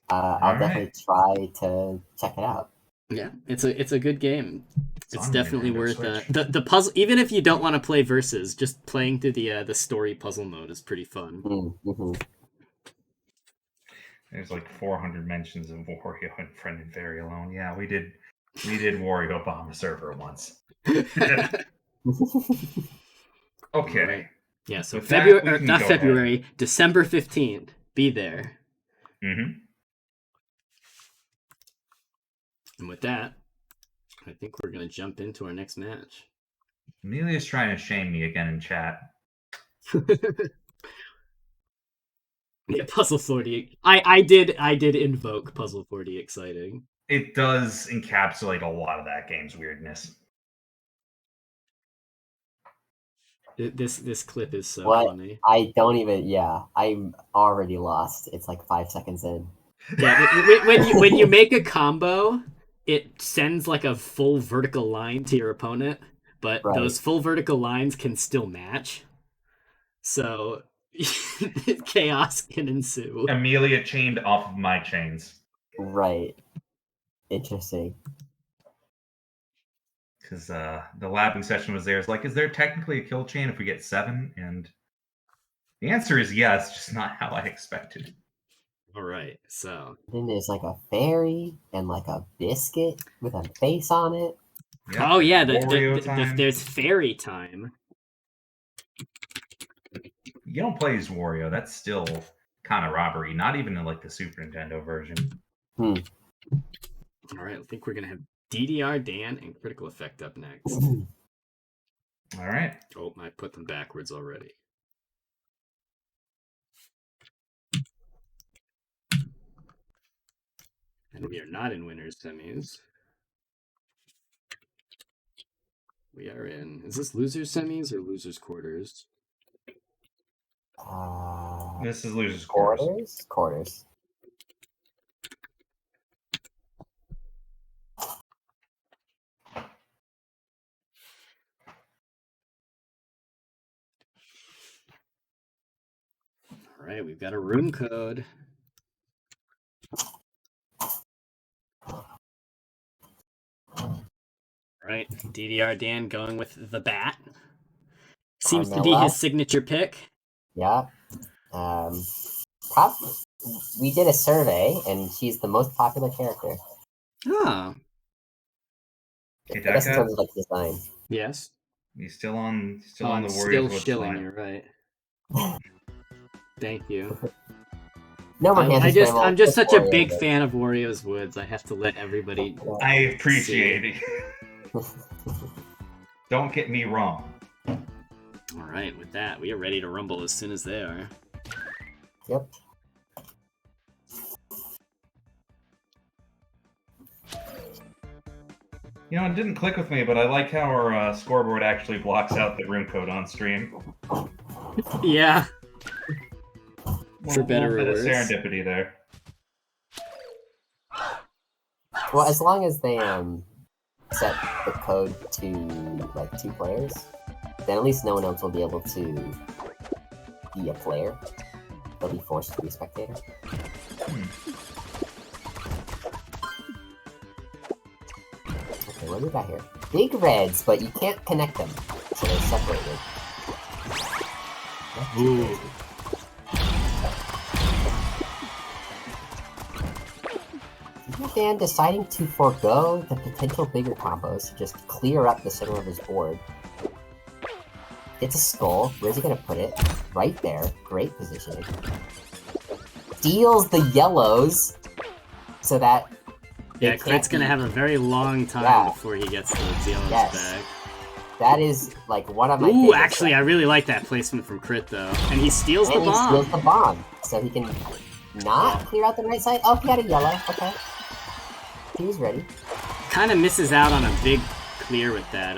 I'll definitely try to check it out. Yeah, it's a good game. It's definitely worth the puzzle. Even if you don't want to play versus, just playing through the story puzzle mode is pretty fun. Mm-hmm. There's like 400 mentions of Wario and Friend and Fairy alone. Yeah, we did Wario bomb a server once. Okay. Right. Yeah, so February, December 15th. Be there. Mm-hmm. And with that, I think we're going to jump into our next match. Amelia's trying to shame me again in chat. Yeah, Puzzle 40. I did invoke Puzzle 40 exciting. It does encapsulate a lot of that game's weirdness. This clip is so funny. I don't even. Yeah, I'm already lost. It's like 5 seconds in. Yeah, when you make a combo, it sends like a full vertical line to your opponent, but those full vertical lines can still match. So chaos can ensue. Amelia chained off of my chains. Right. Interesting. Because the lapping session was there. It's like, is there technically a kill chain if we get 7? And the answer is yes, just not how I expected. All right, so then there's like a fairy and like a biscuit with a face on it. Yep. Oh yeah, there's fairy time. You don't play as Wario. That's still kind of robbery. Not even in like the Super Nintendo version. All right, I think we're gonna have DDR Dan and Critical Effect up next. All right. Oh, I put them backwards already. And we are not in winners semis. We are in. Is this losers semis or losers quarters? This is losers Quarters. All right, we've got a room code. All right, DDR Dan going with the bat. Seems to be his signature pick. Yeah. We did a survey, and she's the most popular character. Oh. Hey, I guess in terms of like design. Yes. He's still on the Warriors. Still shilling, you're right. Thank you. No more I'm just such a big fan of Wario's Woods. I have to let everybody. I appreciate it. Don't get me wrong. All right, with that, we are ready to rumble as soon as they are. Yep. You know, it didn't click with me, but I like how our scoreboard actually blocks out the room code on stream. Yeah. For better or worse. Serendipity there. Well, as long as they set the code to like 2 players, then at least no one else will be able to be a player. They'll be forced to be a spectator. Okay, what do we got here? Big reds, but you can't connect them, so they're separated. Ooh. Dan deciding to forego the potential bigger combos to just clear up the center of his board. It's a skull. Where's he gonna put it? Right there. Great positioning. steals the yellows so that they Yeah, can't Crit's gonna be- have a very long time Yeah. before he gets those yellows Yes. back. That is like one of my Ooh, favorite actually, I stuff. really like that placement from Crit though. And he steals the And he steals bomb. the bomb, so he can not clear out the right side. Oh, he had a yellow. Okay, he was ready. Kind of misses out on a big clear with that,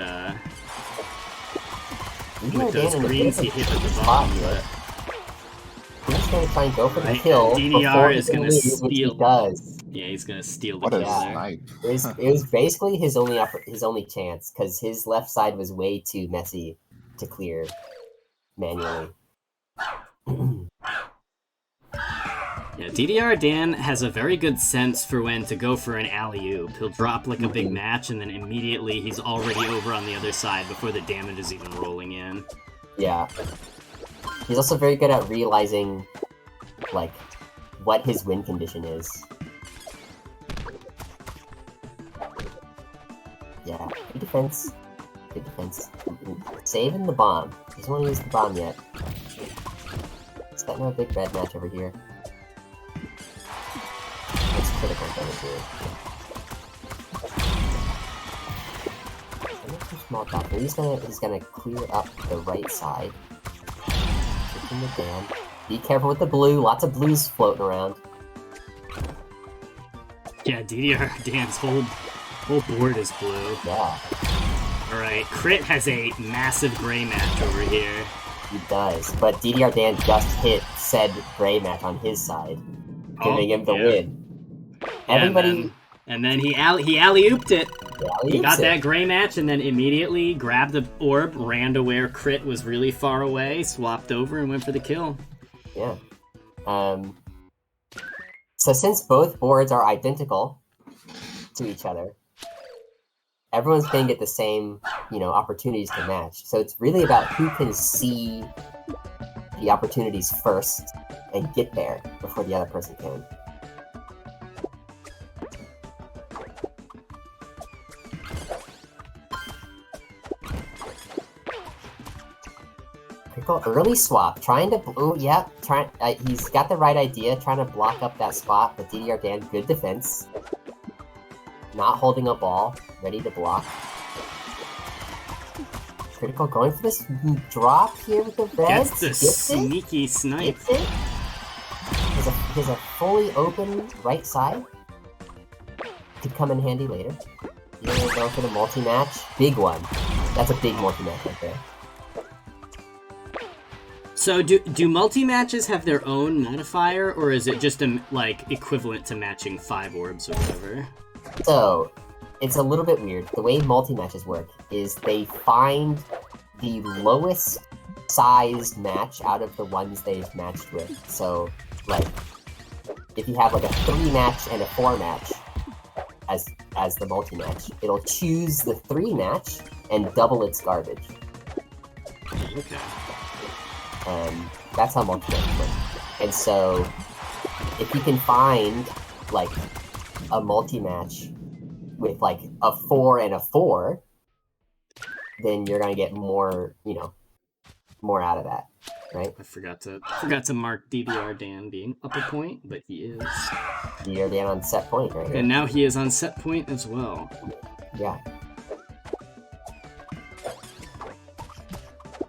with those greens he hit with the bomb, but... He's gonna try and go for the Right, kill. DDR before is he can gonna lose, which he steal. does. Yeah, he's gonna steal the What a kill there. snipe. It was basically his only chance because his left side was way too messy to clear manually. Yeah, DDR Dan has a very good sense for when to go for an alley-oop. He'll drop like a big match and then immediately he's already over on the other side before the damage is even rolling in. Yeah. He's also very good at realizing, like, what his win condition is. Yeah, good defense. Good defense. Saving the bomb. He doesn't want to use the bomb yet. He's got no big red match over here. That's critical damage here. Small top. He's gonna clear up the right side. Taking the dam. Be careful with the blue. Lots of blues floating around. Yeah, DDR Dan's whole board is blue. Yeah, Alright, Crit has a massive gray match over here. he does. But DDR Dan just hit said gray match on his side, giving him the win. Everybody. And then he alley-ooped it. He got it. that gray match and then immediately grabbed the orb, ran to where Crit was really far away, swapped over, and went for the kill. Yeah. So since both boards are identical to each other, everyone's going to get the same, opportunities to match. So it's really about who can see the opportunities first and get there before the other person can. Critical early swap, trying to he's got the right idea, trying to block up that spot, but DDR Dan, good defense. Not holding a ball, ready to block. Critical going for this drop here with the reds. Gets the Gets it. sneaky snipe. Gets it. He has a fully open right side. Could come in handy later. You're going for the multi-match. Big one. That's a big multi-match right there. So do multi-matches have their own modifier, or is it just equivalent to matching 5 orbs or whatever? So, it's a little bit weird. The way multi-matches work is they find the lowest sized match out of the ones they've matched with. So, if you have a 3 match and a 4 match as the multi-match, it'll choose the 3 match and double its garbage. Okay. That's how multi-match works. And so, if you can find, a multi-match with, a 4 and a 4, then you're gonna get more, more out of that, right? I forgot to mark DDR Dan being up a point, but he is. DDR Dan on set point right here. And now he is on set point as well. Yeah.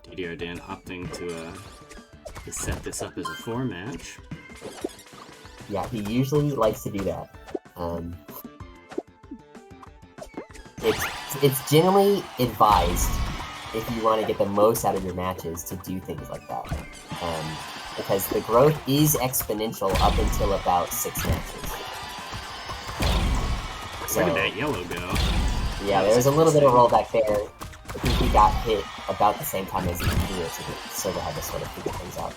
DDR Dan opting to set this up as a 4 match. Yeah, he usually likes to do that. It's generally advised, if you want to get the most out of your matches, to do things like that. Because the growth is exponential up until about 6 matches. Look at that yellow go. Yeah, there was a little bit of rollback there. I think he got hit about the same time as he threw it, so he sort of had to sort of figure things out.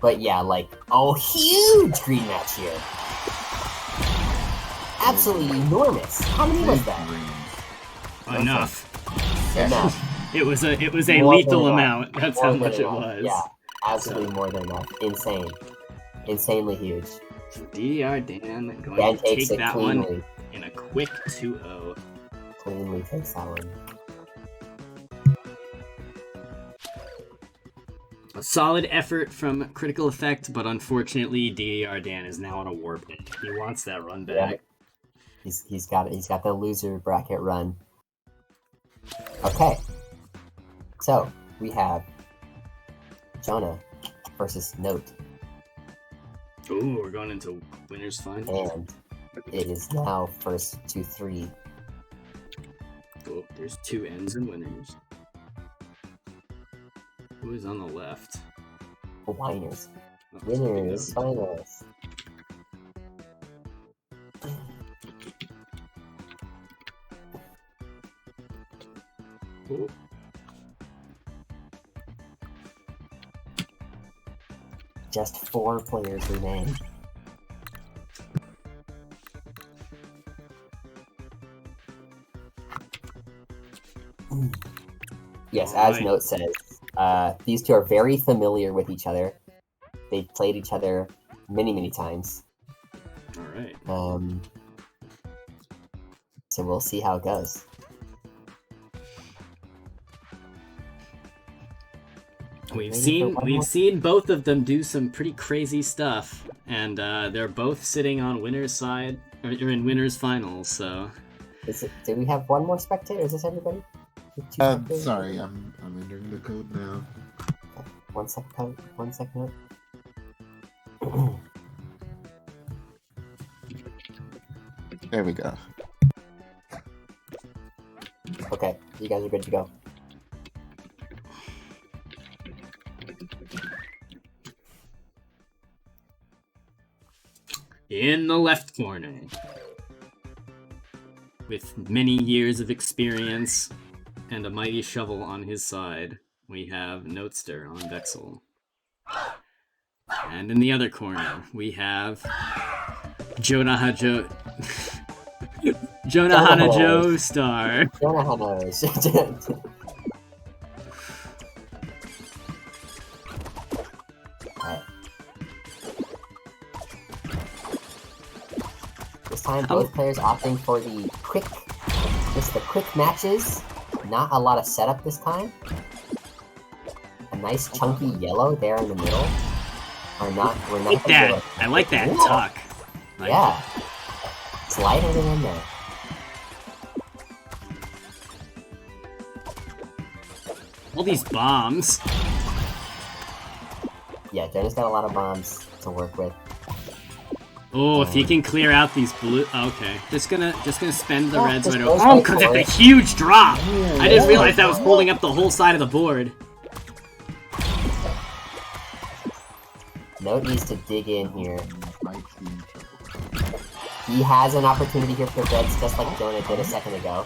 But yeah, huge green match here. Absolutely enormous. How many was that? Enough. Enough. It was a More lethal than amount. enough. That's More how than much it enough. was. Yeah, absolutely more than enough. Insane. Insanely huge. DDR Dan going Dan to takes take it that cleanly. one in a quick 2-0. Cleanly takes that one. A solid effort from Critical Effect, but unfortunately, Dan is now on a war pit. He wants that run back. Yeah. He's got the loser bracket run. Okay. So we have Jonah versus Note. Ooh, we're going into winners finals. And it is now first to 3. Oh, there's 2 ends and winners. Who is on the left? Winners. Oh, Winners finals. Ooh. Just 4 players remain. Yes, as Alright. Note says, these two are very familiar with each other. They've played each other many, many times. Alright. So we'll see how it goes. We've seen both of them do some pretty crazy stuff, and they're both sitting on winner's side or in winners finals. So, Do we have one more spectator? Is this everybody? 2 spectators? Sorry, I'm entering the code now. One second. There we go. Okay, you guys are good to go. in the left corner, with many years of experience and a mighty shovel on his side, we have Notester on Vexel. And in the other corner, we have Jonahanoj Star. Jonahanoj. Alright. This time, both players opting for the quick matches. Not a lot of setup this time. A nice chunky yellow there in the middle. We're not Like that. I like that tuck. Like yeah. Slide it in there. all these bombs. Yeah, Jonah's got a lot of bombs to work with. Oh, if he can clear out these blue. Okay, just gonna spend the reds just right go over. Oh, straight because for it's a it. huge drop. I didn't realize that was holding up the whole side of the board. Note needs to dig in here. Might be in trouble. He has an opportunity here for reds, just like Jonah did a second ago.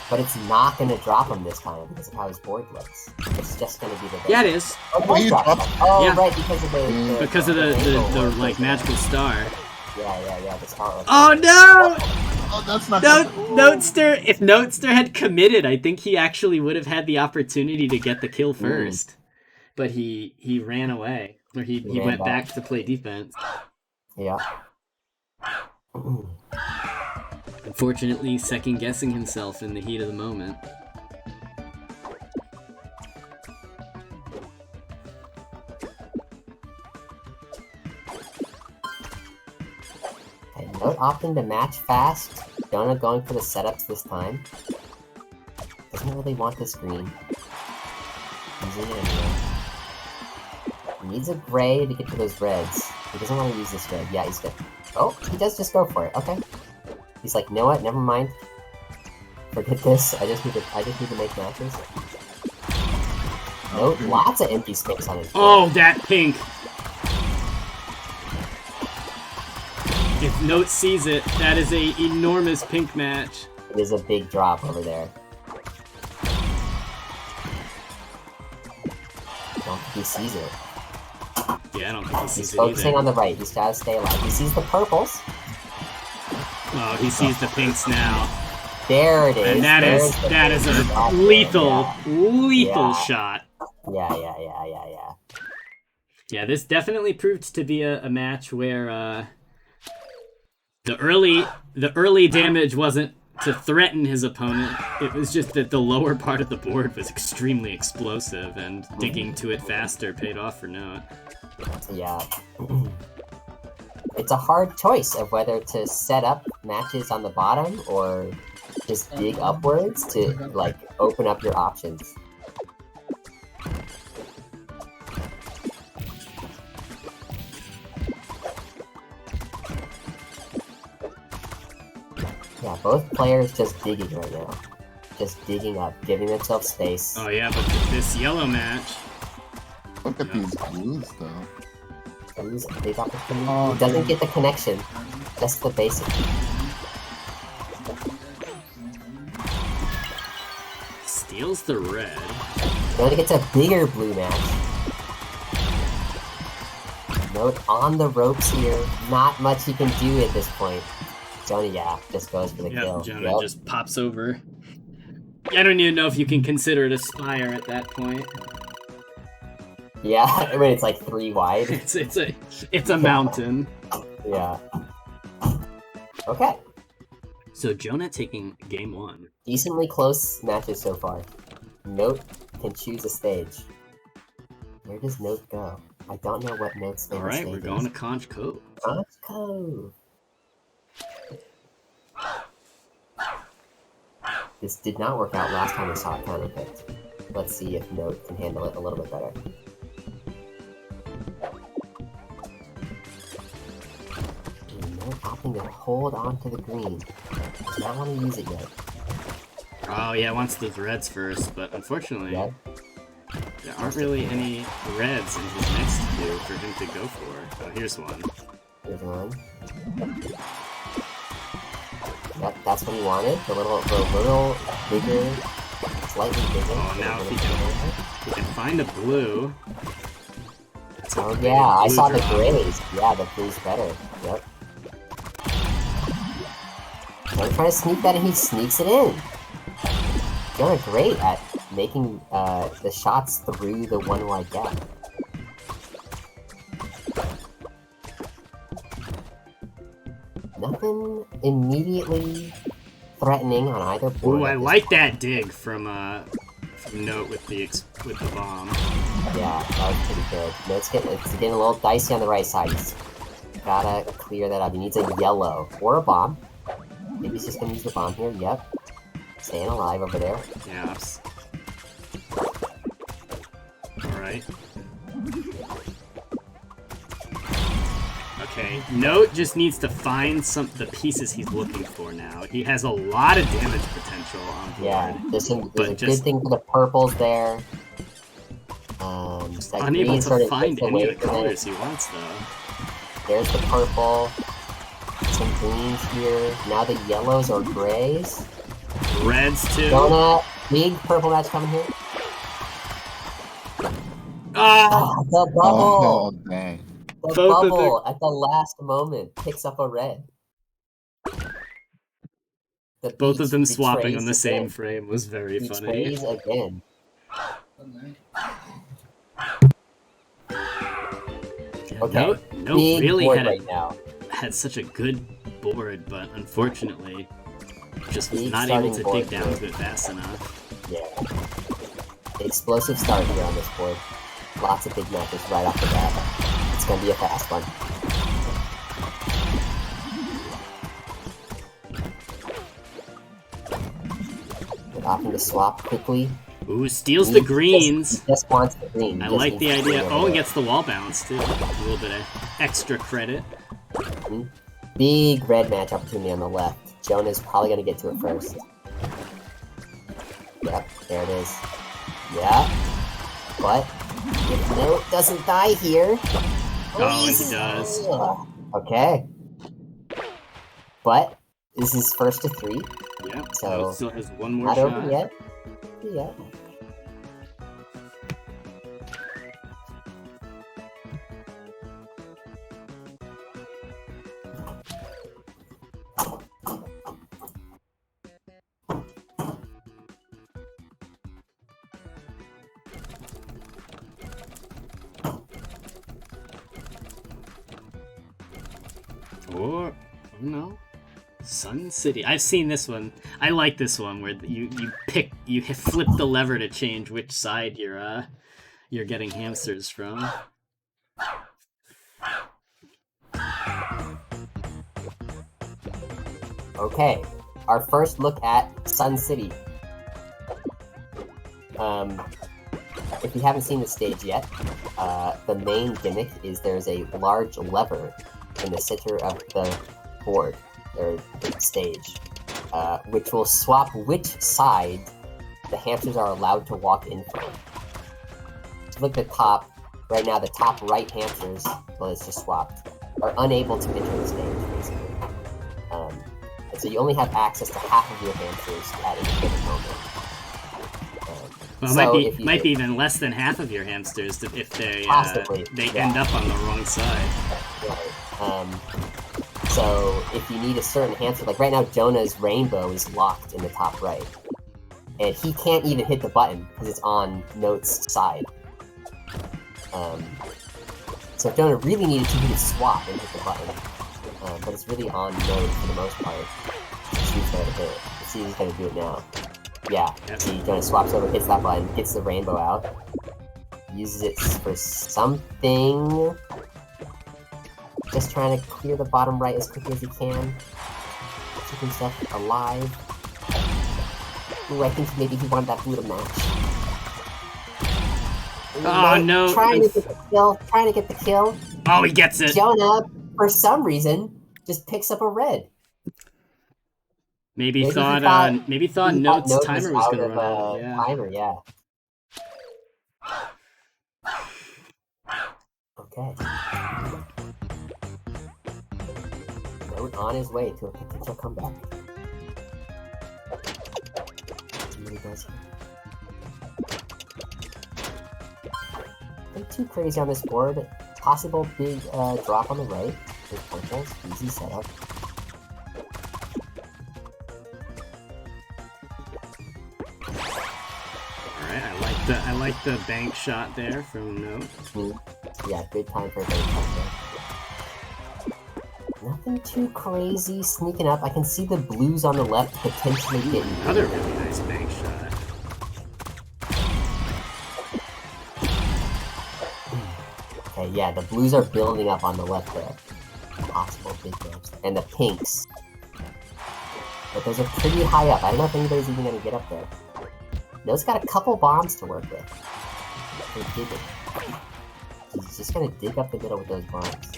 But it's not going to drop him this time because of how his board looks. It's just going to be the red. Yeah, it is. Oh, he drop. dropped- Oh, Yeah. right, because of the Because of the like magical star. Yeah, the star. Oh no! Oh, that's not Notester. If Notester had committed, I think he actually would have had the opportunity to get the kill first. But he ran away, or he ran went back. back to play defense. Yeah. Unfortunately, second guessing himself in the heat of the moment. Okay, Note opting to match fast. Jonah going for the setups this time. Doesn't really want this green. Using it anyway. He needs a gray to get to those reds. He doesn't want to use this red. Yeah, he's good. Oh, he does just go for it. Okay. He's like, you know what? Never mind. Forget this. I just need to make matches. Note, lots of empty space on his board. Oh, that pink! If Note sees it, that is a enormous pink match. It is a big drop over there. I don't think he sees it. Yeah, I don't think he He's sees it focusing either. on the right. He's got to stay alive. He sees the purples. Oh, he sees the pinks now. There it is. And that is a lethal Yeah. shot. Yeah. Yeah, this definitely proved to be a match where the early damage wasn't to threaten his opponent. It was just that the lower part of the board was extremely explosive, and digging to it faster paid off for Note. Yeah. It's a hard choice of whether to set up matches on the bottom or just dig upwards to, like, open up your options. Yeah, both players just digging right now. Just digging up, giving themselves space. Oh yeah, but this yellow match... Look at these blues, though. Blues, big opportunity. Oh, He doesn't get the connection. Just the basic. Steals the red. Jonah gets a bigger blue match. Note on the ropes here. Not much he can do at this point. Jonah, yeah, just goes for the kill. Jonah just pops over. I don't even know if you can consider it a spire at that point. Yeah, I mean, it's like 3 wide. It's a mountain. Yeah. Okay. So Jonah taking game 1. Decently close matches so far. Note can choose a stage. Where does Note go? I don't know what Note's favorite stage is. Alright, we're going to Conch Cove. Conch Cove. This did not work out last time we saw it counterpicked. Let's see if Note can handle it a little bit better. Note opting to hold on to the green. Does not want to use it yet. Oh yeah, wants the reds first, but unfortunately, Yep. there aren't really any reds in his next two for him to go for. Oh, here's one. Here's one. Yep, that's what he wanted. The little bigger, slightly bigger. Oh, now if he can find a blue. That's a Oh big yeah, I blue saw the drop. grays. Yeah, the blue's better. Yep. I'm trying to sneak that and he sneaks it in. You're great at making the shots through the 1 wide gap. Nothing immediately threatening on either board. Ooh, I at this like that dig from Note with the bomb. Yeah, that was pretty good. No, it's getting a little dicey on the right side. He's gotta clear that up. He needs a yellow or a bomb. Maybe he's just gonna use the bomb here. Yep. Staying alive over there. Yeah. Alright. Okay, Note just needs to find the pieces he's looking for now. He has a lot of damage potential on board. Yeah, there's a But good thing for the purples there. Just that unable green to sort of find gets any away of the from it. colors he wants, though. There's the purple. Some greens here. Now the yellows or grays. Reds, too. Donut. Big purple match coming here. Ah! The bubble! Oh, dang. The Both of bubble at the last moment picks up a red. The Both of beach them swapping betrays on the same again. frame was very funny. Betrays again. Yeah, Okay, Note big really board had right now. had such a good board, but unfortunately, just was Big not able starting to board dig down here. to it fast enough. Yeah. Explosive start here on this board. Lots of big matches right off the bat. It's gonna be a fast one. Good opting to swap quickly. Ooh, steals the greens. He just wants the green. I He just like needs the green idea. over Oh, and there. gets the wall bounce too. A little bit of extra credit. Big red match opportunity on the left. Jonah's probably gonna get to it first. Yep, there it is. Yeah. But if Note doesn't die here. Oh, and he does. Ugh. Okay. But this is first to 3. Yeah. So, Still has one more Not shot. over yet. Yeah. Or no. Sun City. I've seen this one. I like this one where you flip the lever to change which side you're getting hamsters from. Okay, our first look at Sun City. If you haven't seen the stage yet, the main gimmick is there's a large lever in the center of the board, or the stage, which will swap which side the hamsters are allowed to walk in from. So look at the top. Right now, the top right hamsters, well, it's just swapped, are unable to enter the stage, basically. And so you only have access to half of your hamsters at any given moment. Well, it might be even less than half of your hamsters if they end up on the wrong side. Right. So if you need a certain hamster, like right now, Jonah's rainbow is locked in the top right, and he can't even hit the button because it's on Note's side. So if Jonah really needed to, he could swap and hit the button, but it's really on Note for the most part. Let's see who's gonna hit it. Let's see who's gonna do it now. Yeah, see, Jonah swaps over, hits that button, gets the rainbow out, uses it for something. Just trying to clear the bottom right as quickly as he can. Keep himself alive. Ooh, I think maybe he wanted that blue to match. Oh, no. Trying to get the kill. Oh, he gets it. Jonah, for some reason, just picks up a red. Maybe thought Note's timer was gonna run out. Yeah. Timer, yeah. Okay. Note on his way to a potential comeback. See what he does here. Nothing too crazy on this board. Possible big drop on the right. Big purples. Easy setup. I like the bank shot there from Note. Yeah, good time for a bank shot there. Nothing too crazy sneaking up. I can see the blues on the left potentially getting another really nice bank shot. Okay, yeah, the blues are building up on the left there. Possible big jumps. And the pinks. But those are pretty high up. I don't know if anybody's even going to get up there. No's got a couple bombs to work with. He's just gonna dig up the middle with those bombs.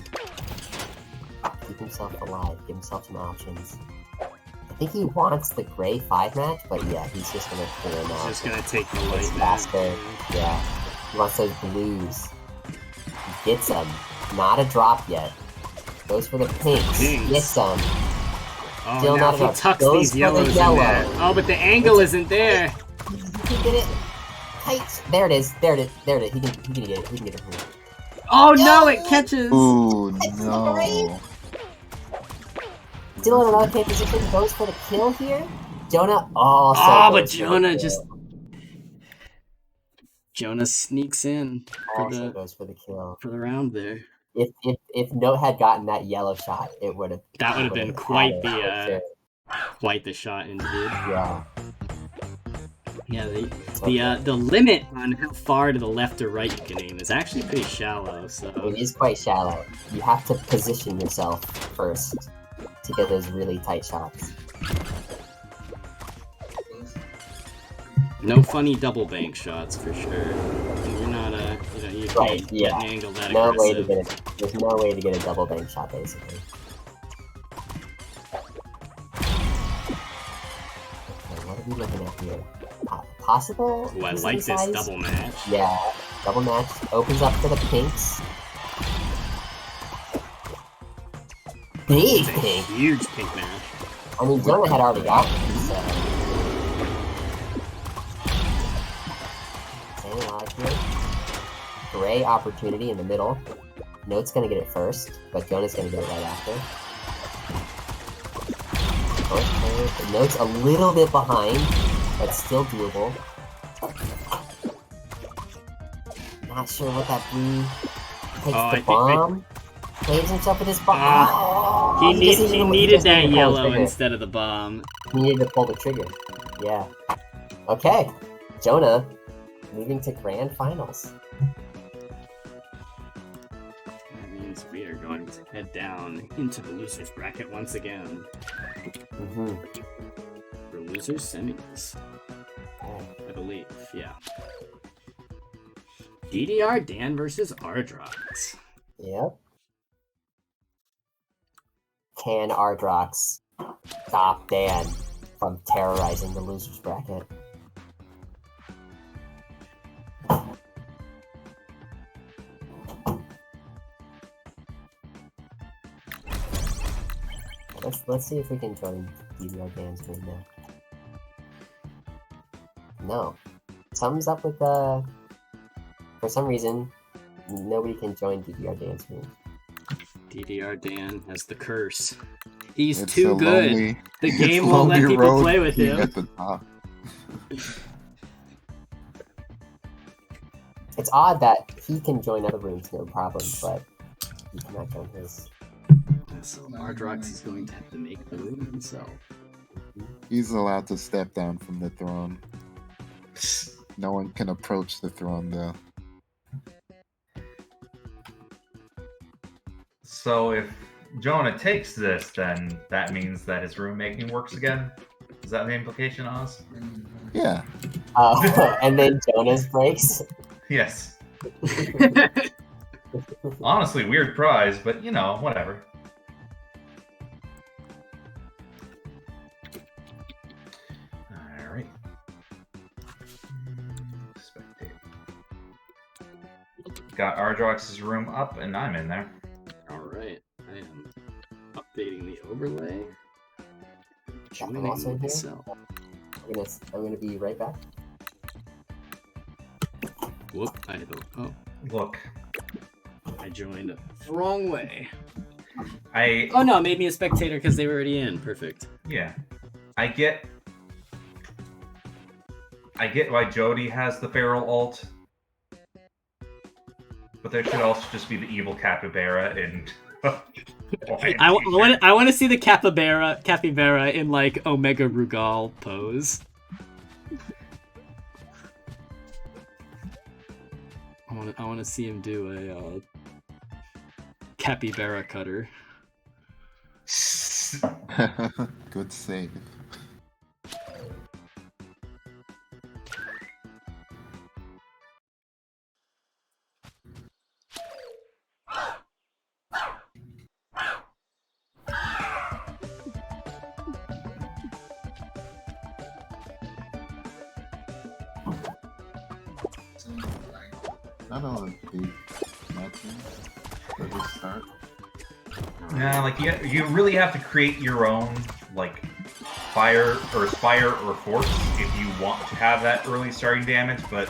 Keep himself alive, give himself some options. I think he wants the gray 5 match, but yeah, he's just gonna clear him out. He's just gonna take the light faster. Yeah. He wants those blues. He gets them. Not a drop yet. Goes for the pinks. Gets them. Oh, still now not he enough. tucks Goes these yellows in there. Oh, but the angle isn't there. He can get it. Tight. There it is. There it is. There it is. He can get it. He can get it. Oh no! It catches. Ooh, no. Still in an okay position. Goes for the kill here. Jonah also. Oh, but Jonah just. Jonah sneaks in also goes for the kill for the round there. If Note had gotten that yellow shot, it would have. That would have been quite the shot indeed. Yeah. Yeah, the limit on how far to the left or right you can aim is actually pretty shallow. So it is quite shallow. You have to position yourself first to get those really tight shots. No funny double bank shots for sure. You're not you can't get an angle that aggressive. There's no way to get a double bank shot basically. Okay, what are we looking at here? Possible? Ooh, I like this double match. Yeah, double match opens up for the pinks. Big pink! Huge pink match. I mean, Jonah had already got it, so. Staying alive here. Gray opportunity in the middle. Note's gonna get it first, but Jonah's gonna get it right after. Okay, Note's a little bit behind. That's still doable. Not sure what that blue takes the bomb. Saves himself with his bomb. He just needed to that pull the yellow trigger. instead of the bomb. He needed to pull the trigger. Yeah. Okay. Jonah, moving to grand finals. That means we are going to head down into the losers bracket once again. Mm-hmm. For losers semis, I believe. Yeah. DDR Dan versus Ardrox. Yep. Can Ardrox stop Dan from terrorizing the losers bracket? Let's see if we can join DDR Dan's room now. No. Something's up with the... For some reason, nobody can join DDR Dan's room. DDR Dan has the curse. He's It's too a good. lonely- The it's game a won't let lonely people road play with being him. At the top. It's odd that he can join other rooms, no problem, but he cannot join his. So Ardrox is going to have to make the room himself. He's allowed to step down from the throne. No one can approach the throne, though. So if Jonah takes this, then that means that his room making works again? Is that the implication, Oz? Yeah. And then Jonas breaks. Yes. Honestly, weird prize, but you know, whatever. Alright. Spectate. Got Ardrox's room up, and I'm in there. Alright, I am updating the overlay. I'm also in here. myself. I'm gonna be right back. Whoop, I don't. Oh, Look, I joined the wrong way. I Oh no, it made me a spectator because they were already in. Perfect. yeah, I get why Jody has the feral ult, but there should also just be the evil capybara in. I want to see the capybara in like Omega Rugal pose. I want to see him do a capybara cutter. Good save. Not a big matching for the start. Yeah, like you really have to create your own like fire or force if you want to have that early starting damage, but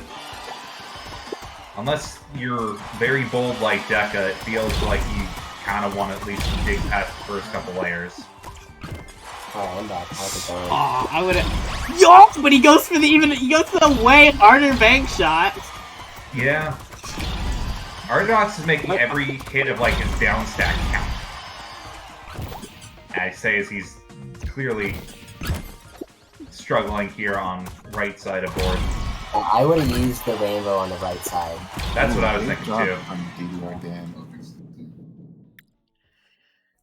unless you're very bold like Deka, it feels like you kind of want to at least dig past the first couple layers. Oh, I'm back. How's it going? Oh, I would have. Yo! But he goes for the way harder bank shot. Yeah. Ardrox is making every hit of like his down stack count. And I say as he's clearly struggling here on right side of board. I would have used the rainbow on the right side. That's what I was Great thinking job too. on DDR Dan.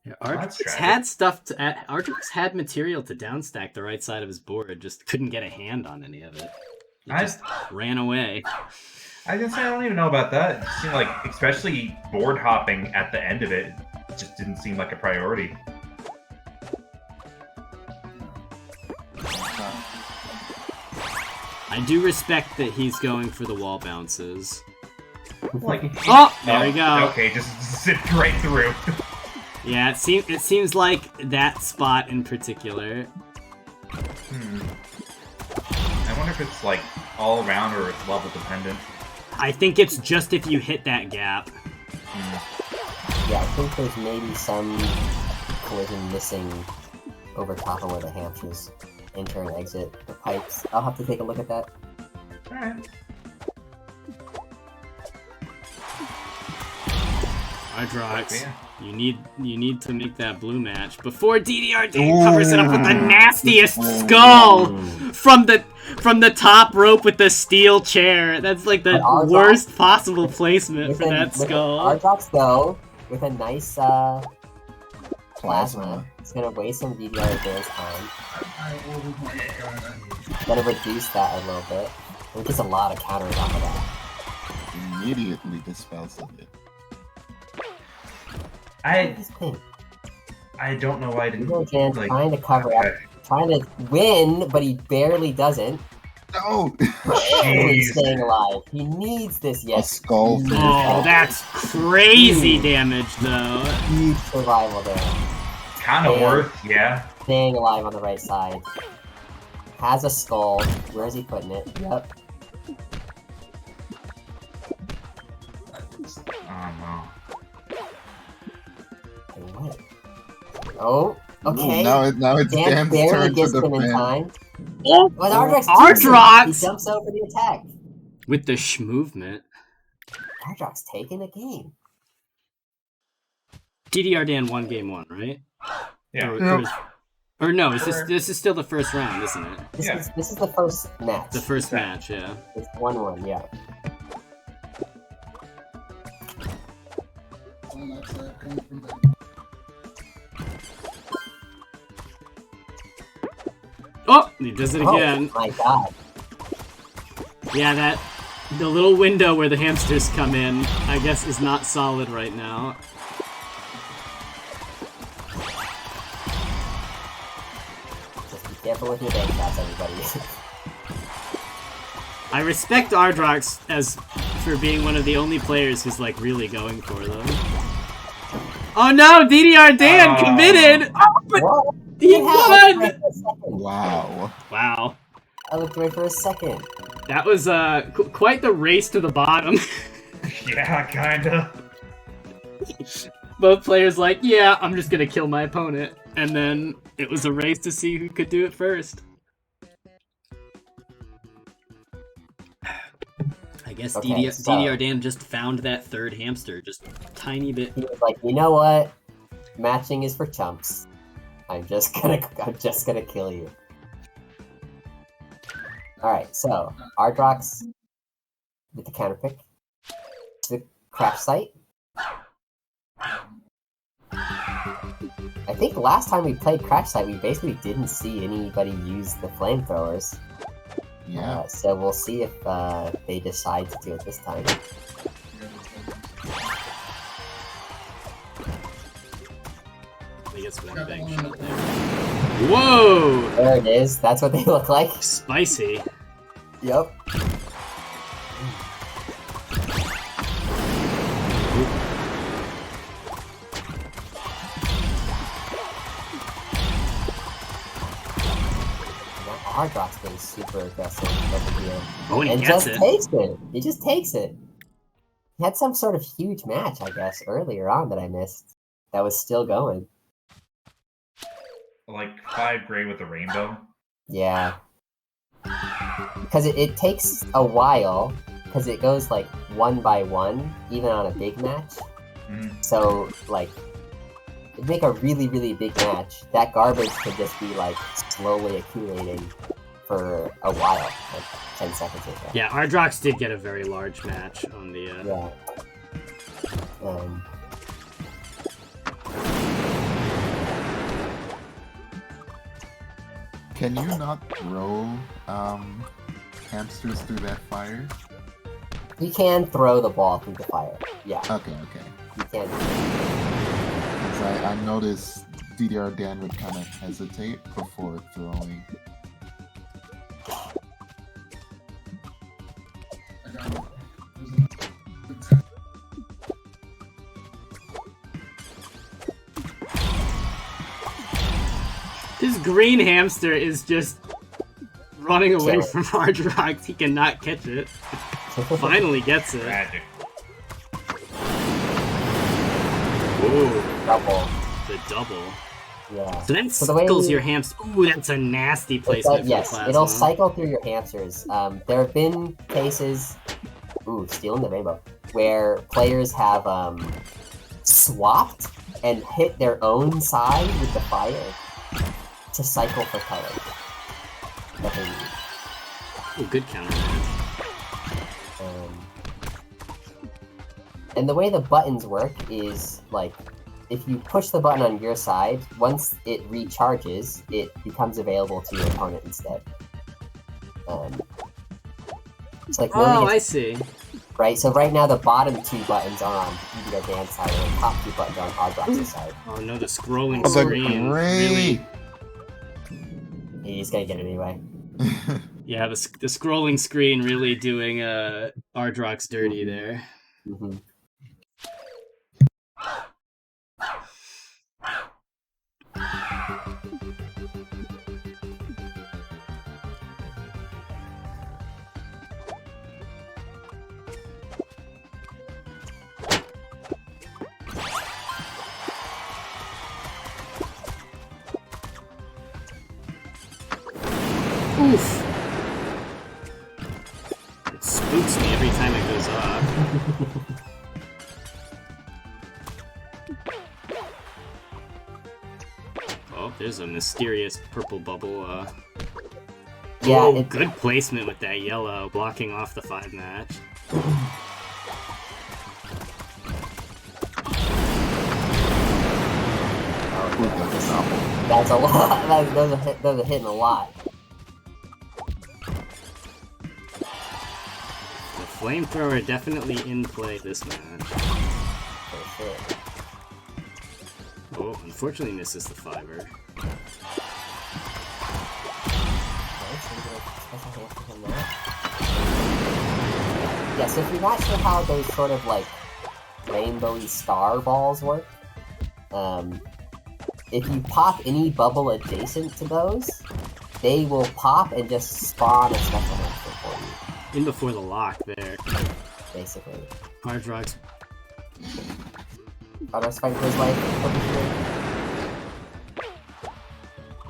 Yeah, That's Ardrox tragic. had stuff to. Ardrox had material to downstack the right side of his board, just couldn't get a hand on any of it. He just ran away. I can say I don't even know about that. It seemed like, especially board hopping at the end of it, just didn't seem like a priority. I do respect that he's going for the wall bounces. Like, Oh, there we go. Okay, just zipped right through. Yeah, it seems like that spot in particular. I wonder if it's like all around or it's level dependent. I think it's just if you hit that gap. Yeah, I think there's maybe some collision missing over top of where the hamsters enter and exit the pipes. I'll have to take a look at that. Alright. Ardrox. Yeah. You need to make that blue match before DDR covers it up with the nastiest skull from the top rope with the steel chair. That's like the worst possible placement for that skull. Ardrox though, with a nice plasma, it's gonna waste some DDR Dan's time. Gonna reduce that a little bit. It gets a lot of counters off of that. Immediately dispels of it. I don't know why I didn't. Dan's trying to cover up, trying to win, but he barely doesn't. No! He's staying alive. He needs this, yes. A skull. Oh, that's crazy damage, though. Huge survival there. Kind of worth, yeah. Staying alive on the right side. Has a skull. Where is he putting it? Yep. Oh no. What? Oh, okay. Ooh, now it's Dan Dan's barely turn gets to him in defend. time. Oh, But Ardrox Ardrox! He jumps over the attack. With the movement. Ardrox taking a game. DDR Dan won game 1, right? Yeah. Or no, this is still the first round, isn't it? This is the first match. The first match, yeah. It's 1-1, yeah. Oh, he does it again. Oh my god. Yeah, the little window where the hamsters come in, I guess, is not solid right now. Just be careful with your bank shots, everybody. I respect Ardrox for being one of the only players who's like really going for them. Oh no, DDR Dan committed! Oh, but he won! Wow. Wow. I looked away for a second. That was quite the race to the bottom. Yeah, kinda. Both players like, yeah, I'm just gonna kill my opponent. And then it was a race to see who could do it first. I guess Okay, DDR Dan just found that third hamster, just a tiny bit. He was like, you know what? Matching is for chumps. I'm just gonna kill you. Alright, so Ardrox with the counter pick. The crash site. I think last time we played Crash Site, we basically didn't see anybody use the flamethrowers. Yeah. So we'll see if they decide to do it this time. I guess one bang shot there. Whoa! There it is. That's what they look like. Spicy. Yep. Ardrox being super aggressive over here. Oh, and he And gets just it. takes it. He just takes it. He had some sort of huge match, I guess, earlier on that I missed. That was still going. Like 5 gray with a rainbow. Yeah. Because it takes a while, because it goes like 1 by 1, even on a big match. So, like, it'd make a really, really big match. That garbage could just be, like, slowly accumulating for a while, like 10 seconds or so. Yeah, Ardrox did get a very large match on the... Yeah. Can you not throw hamsters through that fire? You can throw the ball through the fire. Yeah, Okay. you can. 'Cause I noticed DDR Dan would kind of hesitate before throwing. This green hamster is just running away from Ardrox. He cannot catch it. Finally gets it. Tragic. Whoa. Double. The double. Yeah. So that So the way cycles we- your hamster. Ooh, that's a nasty placement for Yes, the plasma. it'll cycle through your hamsters. There have been cases, stealing the rainbow, where players have swapped and hit their own side with the fire to cycle for color. That they need. Ooh, good counter. And the way the buttons work is, like, if you push the button on your side, once it recharges, it becomes available to your opponent instead. It's like I see. right. So right now the bottom 2 buttons are on Yu-Gi-Oh! Dan's side, and the top 2 buttons are on Ardrox's side. Oh no, the scrolling Oh, the screen gray. really. He's gonna get it anyway. Yeah, the scrolling screen really doing Ardrox dirty there. Mm-hmm. Oof. It spooks me every time it goes off. Oh, there's a mysterious purple bubble. Yeah, oh, it, good placement with that yellow, blocking off the 5 match. that's a lot. Those are hitting a lot. The flamethrower definitely in play this match. For sure. Oh, unfortunately misses the 5-er. Yeah, so if you're not sure how those sort of like rainbowy star balls work, if you pop any bubble adjacent to those, they will pop and just spawn a special monster for you. In before the lock there. Basically. Ardrox. Ardrox fighting for his life over here.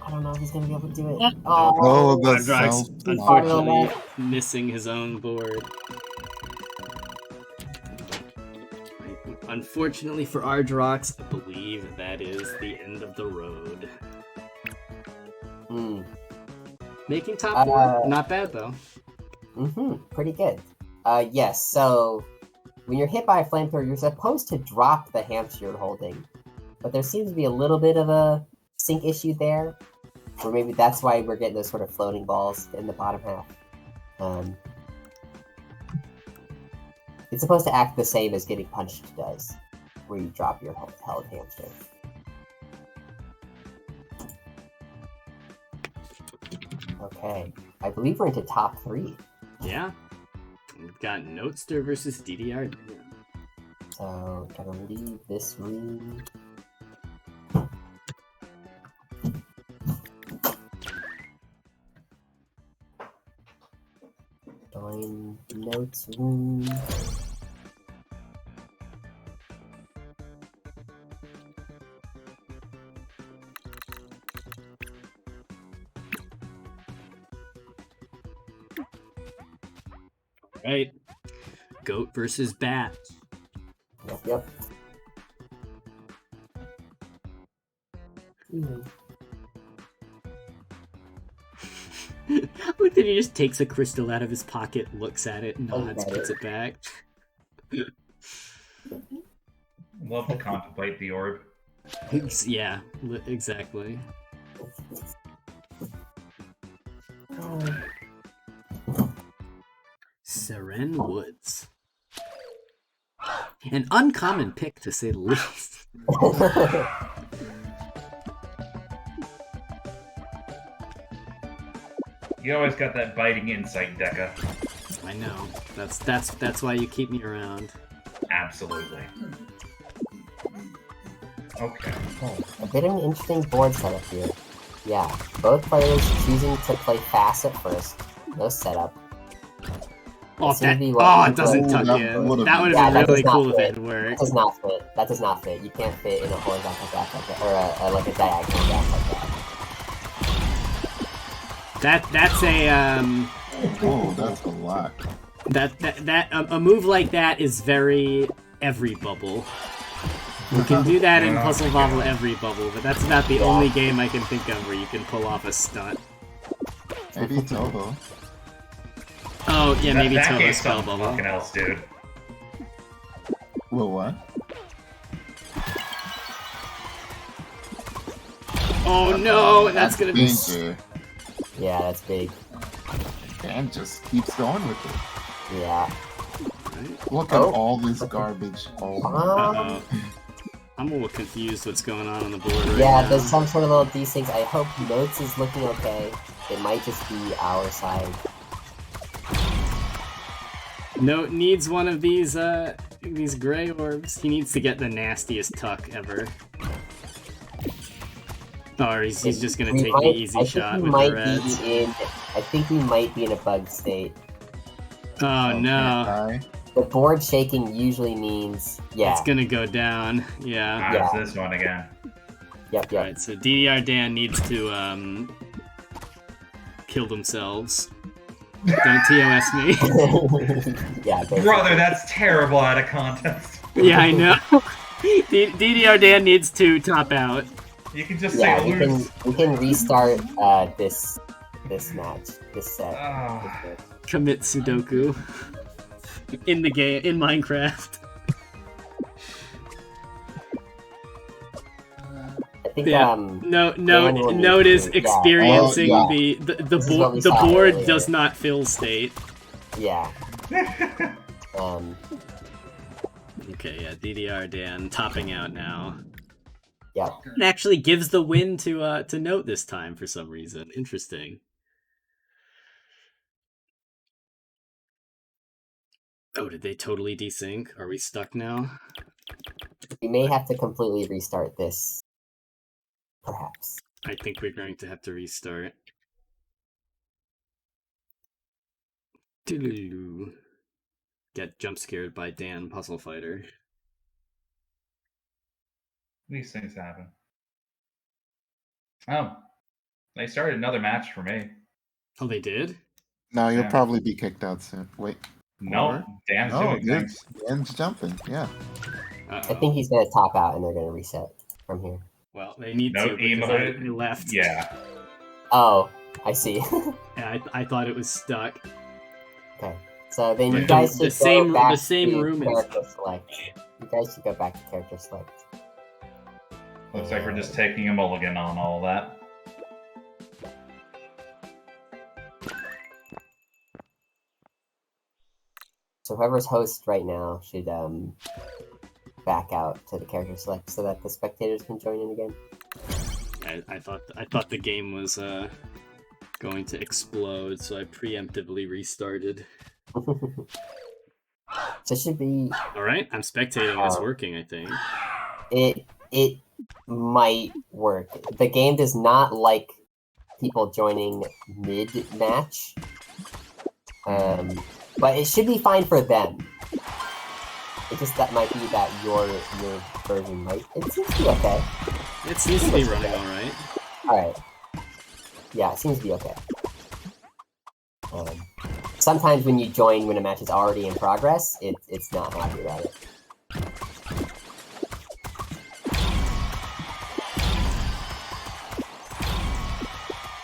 I don't know if he's gonna be able to do it. Oh, the Ardrox, self- unfortunately, missing his own board. Unfortunately for Ardrox, I believe that is the end of the road. Making top 4, not bad though. Pretty good. Yes, so when you're hit by a flamethrower, you're supposed to drop the hamster you're holding. But there seems to be a little bit of a sync issue there, or maybe that's why we're getting those sort of floating balls in the bottom half. It's supposed to act the same as getting punched does, where you drop your held hamster. Okay, I believe we're into top 3. Yeah. We've got Notester versus DDR. So, gotta leave this room. Join notes room. Right. Goat versus Bat. Yep. Look at he just takes a crystal out of his pocket, looks at it, nods, puts it back. Love to contemplate the orb. Yeah, exactly. Seren Woods. An uncommon pick, to say the least. You always got that biting insight, Deka. I know. That's why you keep me around. Absolutely. Okay. A bit of an interesting board setup here. Yeah, both players choosing to play fast at first. No setup. Oh, Seems to be it what doesn't people- tuck that in. would've That would Yeah, have that been really does not cool if fit. it worked. That does not fit. That does not fit. You can't fit in a horizontal graph like that, or like a diagonal graph like that. That's a Oh, that's a lot. a move like that is very every bubble. We can do that in Oh Puzzle my Bobble God. every bubble, but that's about the only game I can think of where you can pull off a stunt. Maybe Tobo. Oh, yeah, maybe that Toho game's Spell something Bubble. fucking else, dude. Well, what? Oh no, that's gonna be... danger. Yeah, that's big. Dan just keeps going with it. Yeah. Look at all this garbage. Oh my Uh-oh. I'm a little confused what's going on the board right Yeah, now. there's some sort of little these things. I hope Notes is looking okay. It might just be our side. Note needs one of these gray orbs. He needs to get the nastiest tuck ever. Or he's just gonna take the easy shot with the reds. I think we might be in a bug state. Oh no. die. The board shaking usually means It's gonna go down. Yeah. Ah, it's this one again. Yep. Alright, so DDR Dan needs to kill themselves. Don't TOS me. Yeah, basically. Brother, that's terrible out of context. Yeah, I know. DDR Dan needs to top out. You can just Yeah, say lose. we can restart this match, this set. Ah. Commit Sudoku. In the game, in Minecraft. I think Yeah. Note is experiencing Oh, the board does not fill state. Yeah. Okay, yeah, DDR Dan topping out now. Yeah. It actually gives the win to Note this time for some reason. Interesting. Oh, did they totally desync? Are we stuck now? We may have to completely restart this. Perhaps. I think we're going to have to restart. Doo-doo-doo. Get jump scared by Dan Puzzle Fighter. These things happen. Oh. They started another match for me. Oh, they did? No, you'll Yeah. probably be kicked out soon. Wait. No, Or- Dan's No, doing things. Dan's jumping. Yeah. I think he's gonna top out and they're gonna reset from here. Well, they need No to because emote. they left. Yeah. Oh, I see. Yeah, I thought it was stuck. Okay. So then you But guys the should same- go back the same to room is- character select. You guys should go back to character select. Looks like we're just taking a mulligan on all that. So whoever's host right now should back out to the character select so that the spectators can join in again. I thought the game was going to explode, so I preemptively restarted. So it should be All right, I'm spectating. It's working, I think. it might work. The game does not like people joining mid-match. But it should be fine for them. It just that might be that your version might. It seems to be okay. It seems to be running all right. Alright. Yeah, it seems to be okay. Sometimes when you join when a match is already in progress, it's not happy about it.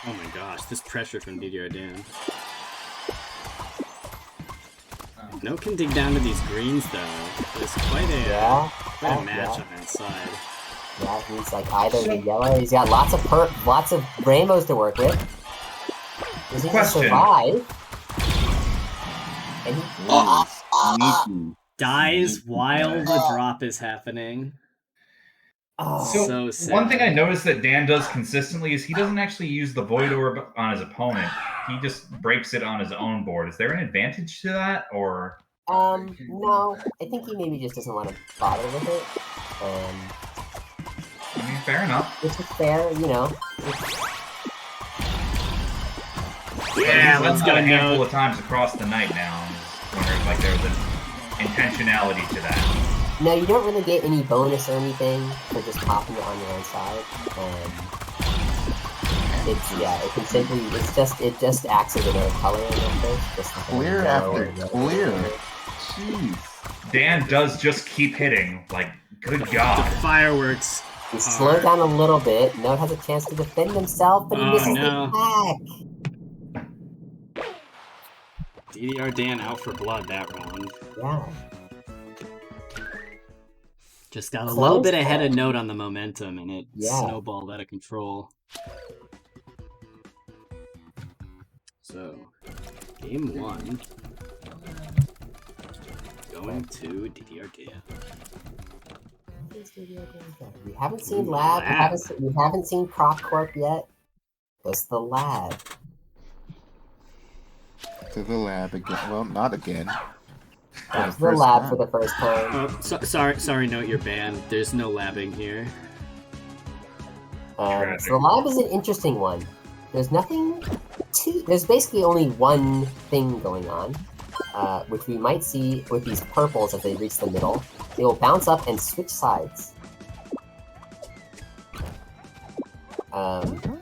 Oh my gosh, this pressure from DDR Dan. No can dig down to these greens though. There's quite a match on that side. Yeah, he's like either the yellow. He's got lots of rainbows to work with. Is he gonna Question. survive? And he, Sneaky. Dies while the drop is happening. So sad. One thing I noticed that Dan does consistently is he doesn't actually use the Void Orb on his opponent. He just breaks it on his own board. Is there an advantage to that, or? no. I think he maybe just doesn't want to bother with it. I mean, fair enough. Which is fair, you know. Yeah, He's let's done go that a handful Note. of times across the night now. I'm just wondering, like, there's an intentionality to that. No, you don't really get any bonus or anything for just popping it on your own side. It just acts as another color in that first. Just like Clear yellow after or red. clear. Jeez. Dan does just keep hitting, like, Good The God. fireworks. He's slowed down a little bit. Note has a chance to defend himself, but he Oh, misses no. the attack. DDR Dan out for blood that round. Yeah. Just got a Close little bit ahead call. of Note on the momentum, and it Yeah. snowballed out of control. So, game 1. Going to DDR Dan. We haven't seen Ooh, Lab. Lab. We haven't seen Croc Corp yet. It's the Lab. To the lab again. Well, not again. Back to the first Lab time. for the first time. Oh, sorry, Note, you're banned. There's no labbing here. So the Lab is an interesting one. There's nothing too. There's basically only one thing going on, which we might see with these purples as they reach the middle. They will bounce up and switch sides.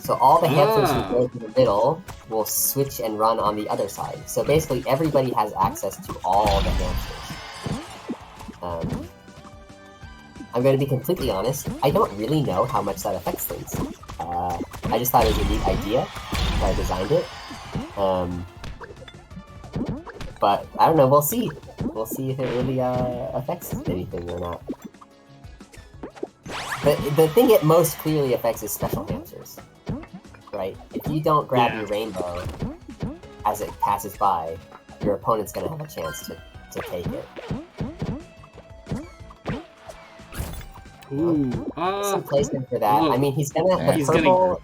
So all the hamsters who go to the middle will switch and run on the other side. So basically everybody has access to all the hamsters. I'm going to be completely honest, I don't really know how much that affects things. I just thought it was a neat idea, so I designed it. But I don't know, we'll see. We'll see if it really affects anything or not. The thing it most clearly affects is special hamsters. Right? If you don't grab your rainbow as it passes by, your opponent's going to have a chance to take it. Ooh. Some placement for that. Look. I mean, he's gonna the He's purple.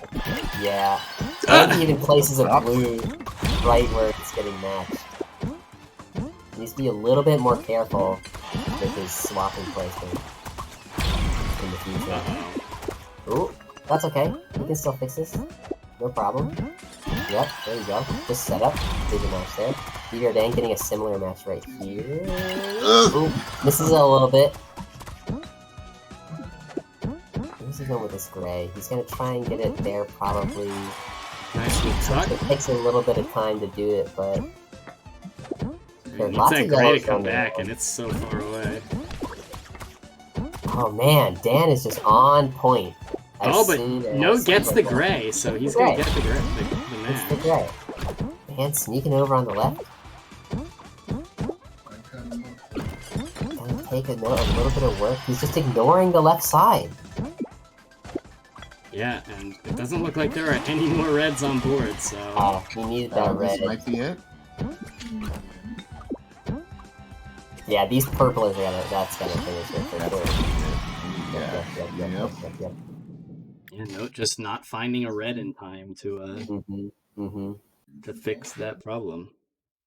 Yeah, and he even places a blue right where it's getting matched. He needs to be a little bit more careful with his swapping placement in the future. Ooh, that's okay. We can still fix this. No problem. Yep, there you go. Just set up. There's a match there. DDR Dan getting a similar match right here. Ooh, misses a little bit. He's going with this gray. He's gonna try and get it there probably. Nice little tuck. It takes a little bit of time to do it, but He there's needs lots that of gray yellows to come on there. back, and it's so far away. Oh man, Dan is just on point. Oh, but No gets the gray, so he's gonna get the gray. The It's the match. gray. Dan sneaking over on the left. Gonna take a little bit of work. He's just ignoring the left side. Yeah, and it doesn't look like there are any more reds on board, so... He needed that This red. might be it. Yeah, these purple is that's gonna finish it for sure. Yeah. Yep. Yeah, Note just not finding a red in time to to fix that problem.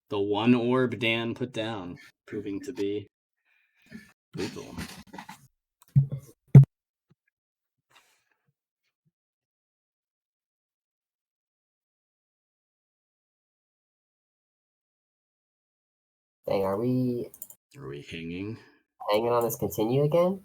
The one orb Dan put down, proving to be lethal. Dang, are we Are we hanging? hanging on this continue again?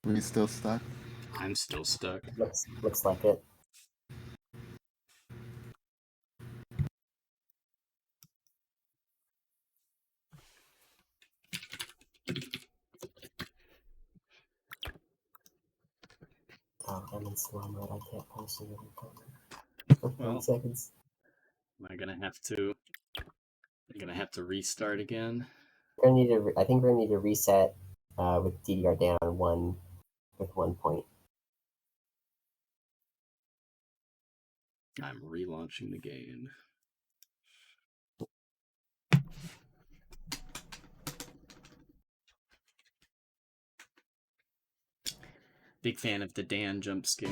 Are we still stuck? I'm still stuck. Looks like it. Oh, I'm in slow mode. I can't post it every time. Well. 10 seconds. Am I gonna have to... I'm gonna have to restart again? We're gonna need to. I think we're gonna need to reset with DDR down with 1 point. I'm relaunching the game. Big fan of the Dan jump scare.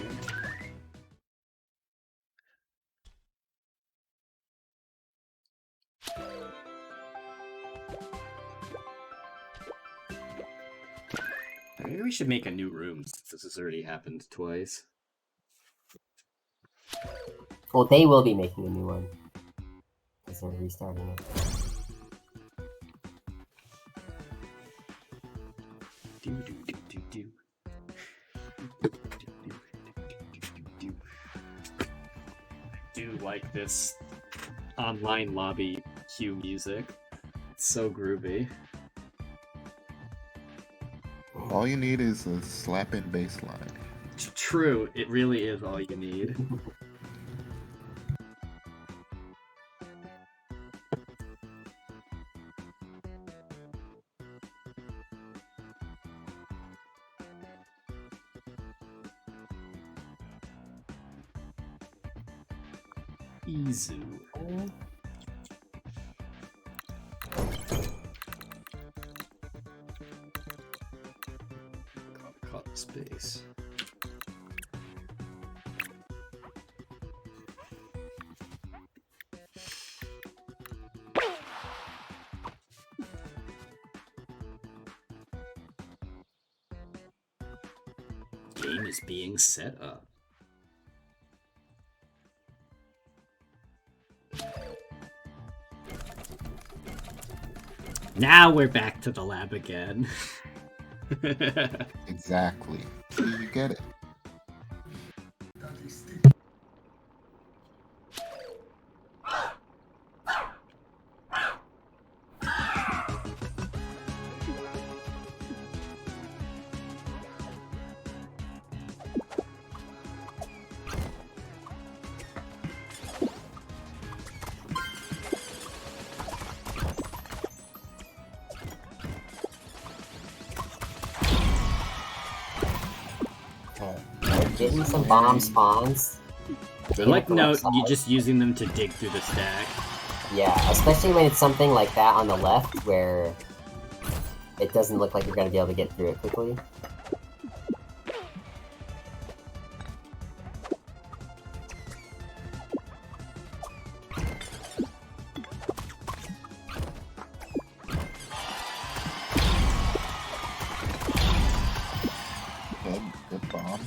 Maybe we should make a new room since this has already happened twice. Well, they will be making a new one. Because they're restarting it. I do like this online lobby queue music. It's so groovy. All you need is a slapping bass line. True, it really is all you need. Izu. Caught space. Game is being set up. Now we're back to the lab again. Exactly. See, you get it. Getting some bomb spawns. I like Note, you're just using them to dig through the stack. Yeah, especially when it's something like that on the left where it doesn't look like you're gonna be able to get through it quickly. Good bomb.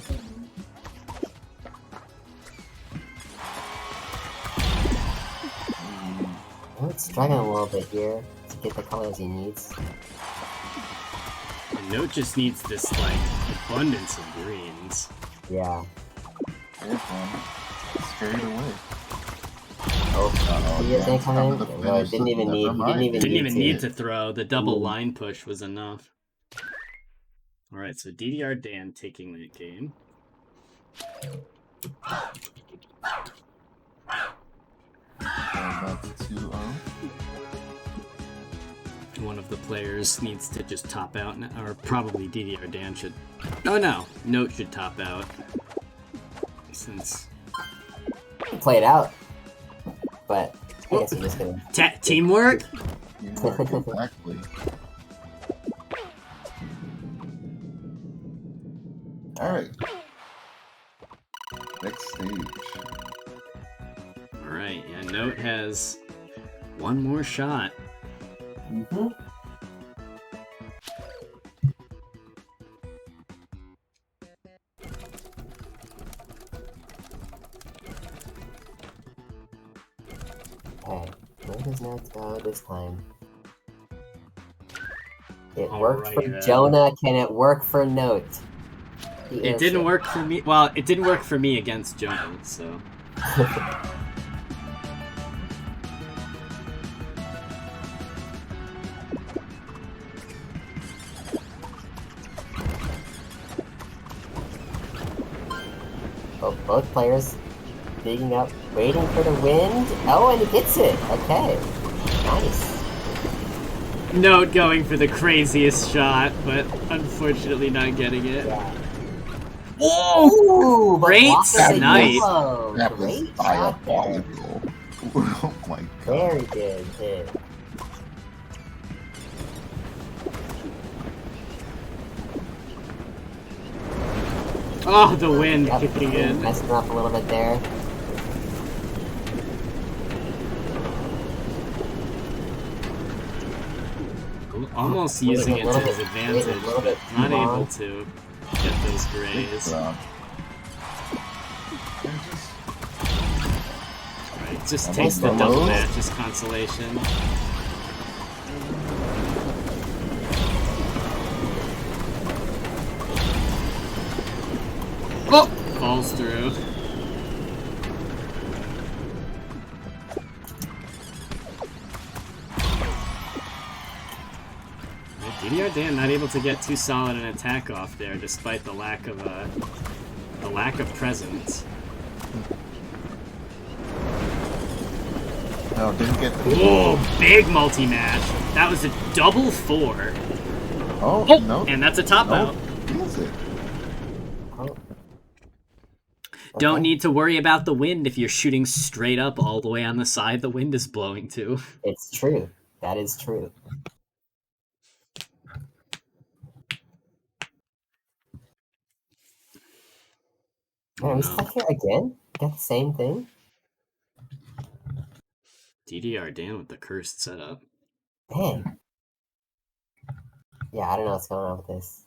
It's struggling a little bit here to get the colors he needs. And Note just needs this, like, abundance of greens. Yeah. There's one. Straight away. Oh, he is incoming? No, it didn't even need. He Didn't even to. need to throw. The double line push was enough. Alright, so DDR Dan taking that game. That's 2-0. One of the players needs to just top out, or probably DDR Dan should. Oh no, Note should top out. Since. Play it out. But I guess I'm just gonna. Teamwork? Exactly. Alright. Next stage. Alright, yeah, Note has one more shot. Mm-hmm. Okay, where does Note go this time? It worked for then. Jonah, can it work for Note? It didn't work for me. Well, it didn't work for me against Jonah, so. Oh, both players digging up, waiting for the wind. Oh, and he gets it. Okay. Nice. Note going for the craziest shot, but unfortunately not getting it. Yeah. Oh! Ooh, but Great blocks the snipe! yellow. That was Great shot there. diabolical. Oh my god. Very good hit. Oh, the wind Yep, kicking in. messing up a little bit there. Almost Wait, using a it little to his bit- advantage, wait, a little but bit too not long. able to get those grays. Right, just takes the Nice double low. match as consolation. Oh! Falls through. DDR Dan not able to get too solid an attack off there, despite the lack of presence. No, didn't get the. Oh, big multi-match. That was a double 4. Oh, Oh, no. and that's a top No. out. Is it? Oh. Don't Okay. need to worry about the wind if you're shooting straight up all the way on the side the wind is blowing to. It's true. That is true. Man, are we stuck here again? Got the same thing? DDR Dan with the cursed setup. Man. Yeah, I don't know what's going on with this.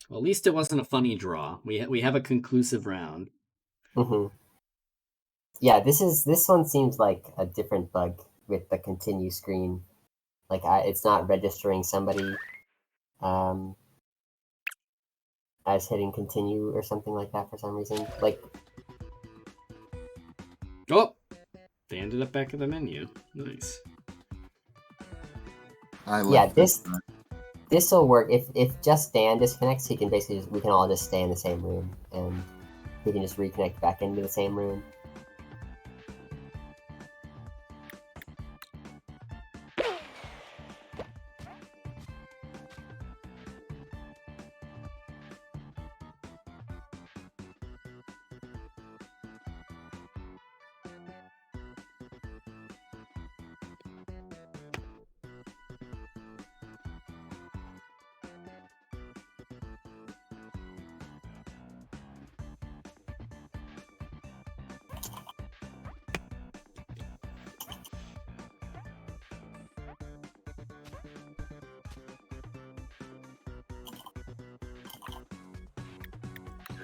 Well, at least it wasn't a funny draw. We have a conclusive round. Yeah, this one seems like a different bug with the continue screen. Like it's not registering somebody as hitting continue or something like that for some reason. Like, Oh! They ended up back at the menu. Nice. yeah, this will work if just Dan disconnects. He can basically we can all just stay in the same room and we can just reconnect back into the same room.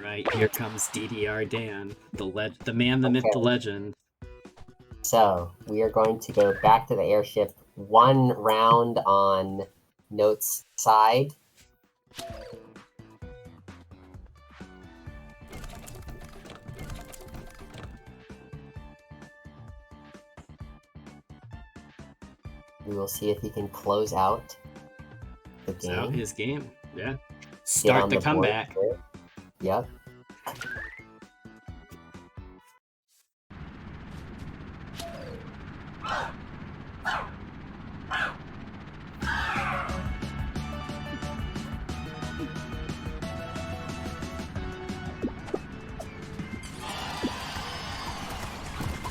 Right, here comes DDR Dan, the man, the myth, the legend. So we are going to go back to the airship. 1 round on Note's side. We will see if he can close out the It's out game. his game, yeah. Get Start on the board comeback. here. Yep.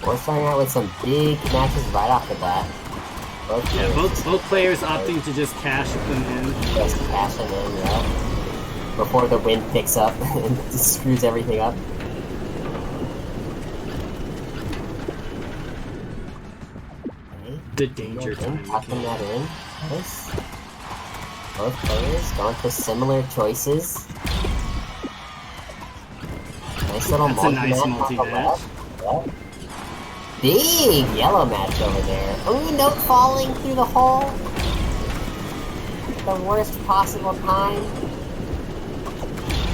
We're starting out with some big matches right off the bat. Both players opting to just cash them in. Just cash them in, yeah. Before the wind picks up and just screws everything up. Okay. The danger time. Tucking that in. Nice. Both players going for similar choices. Nice little That's a nice multi-match on the multi-match. left. Yep. Big yellow match over there. Ooh, Note falling through the hole. The worst possible time.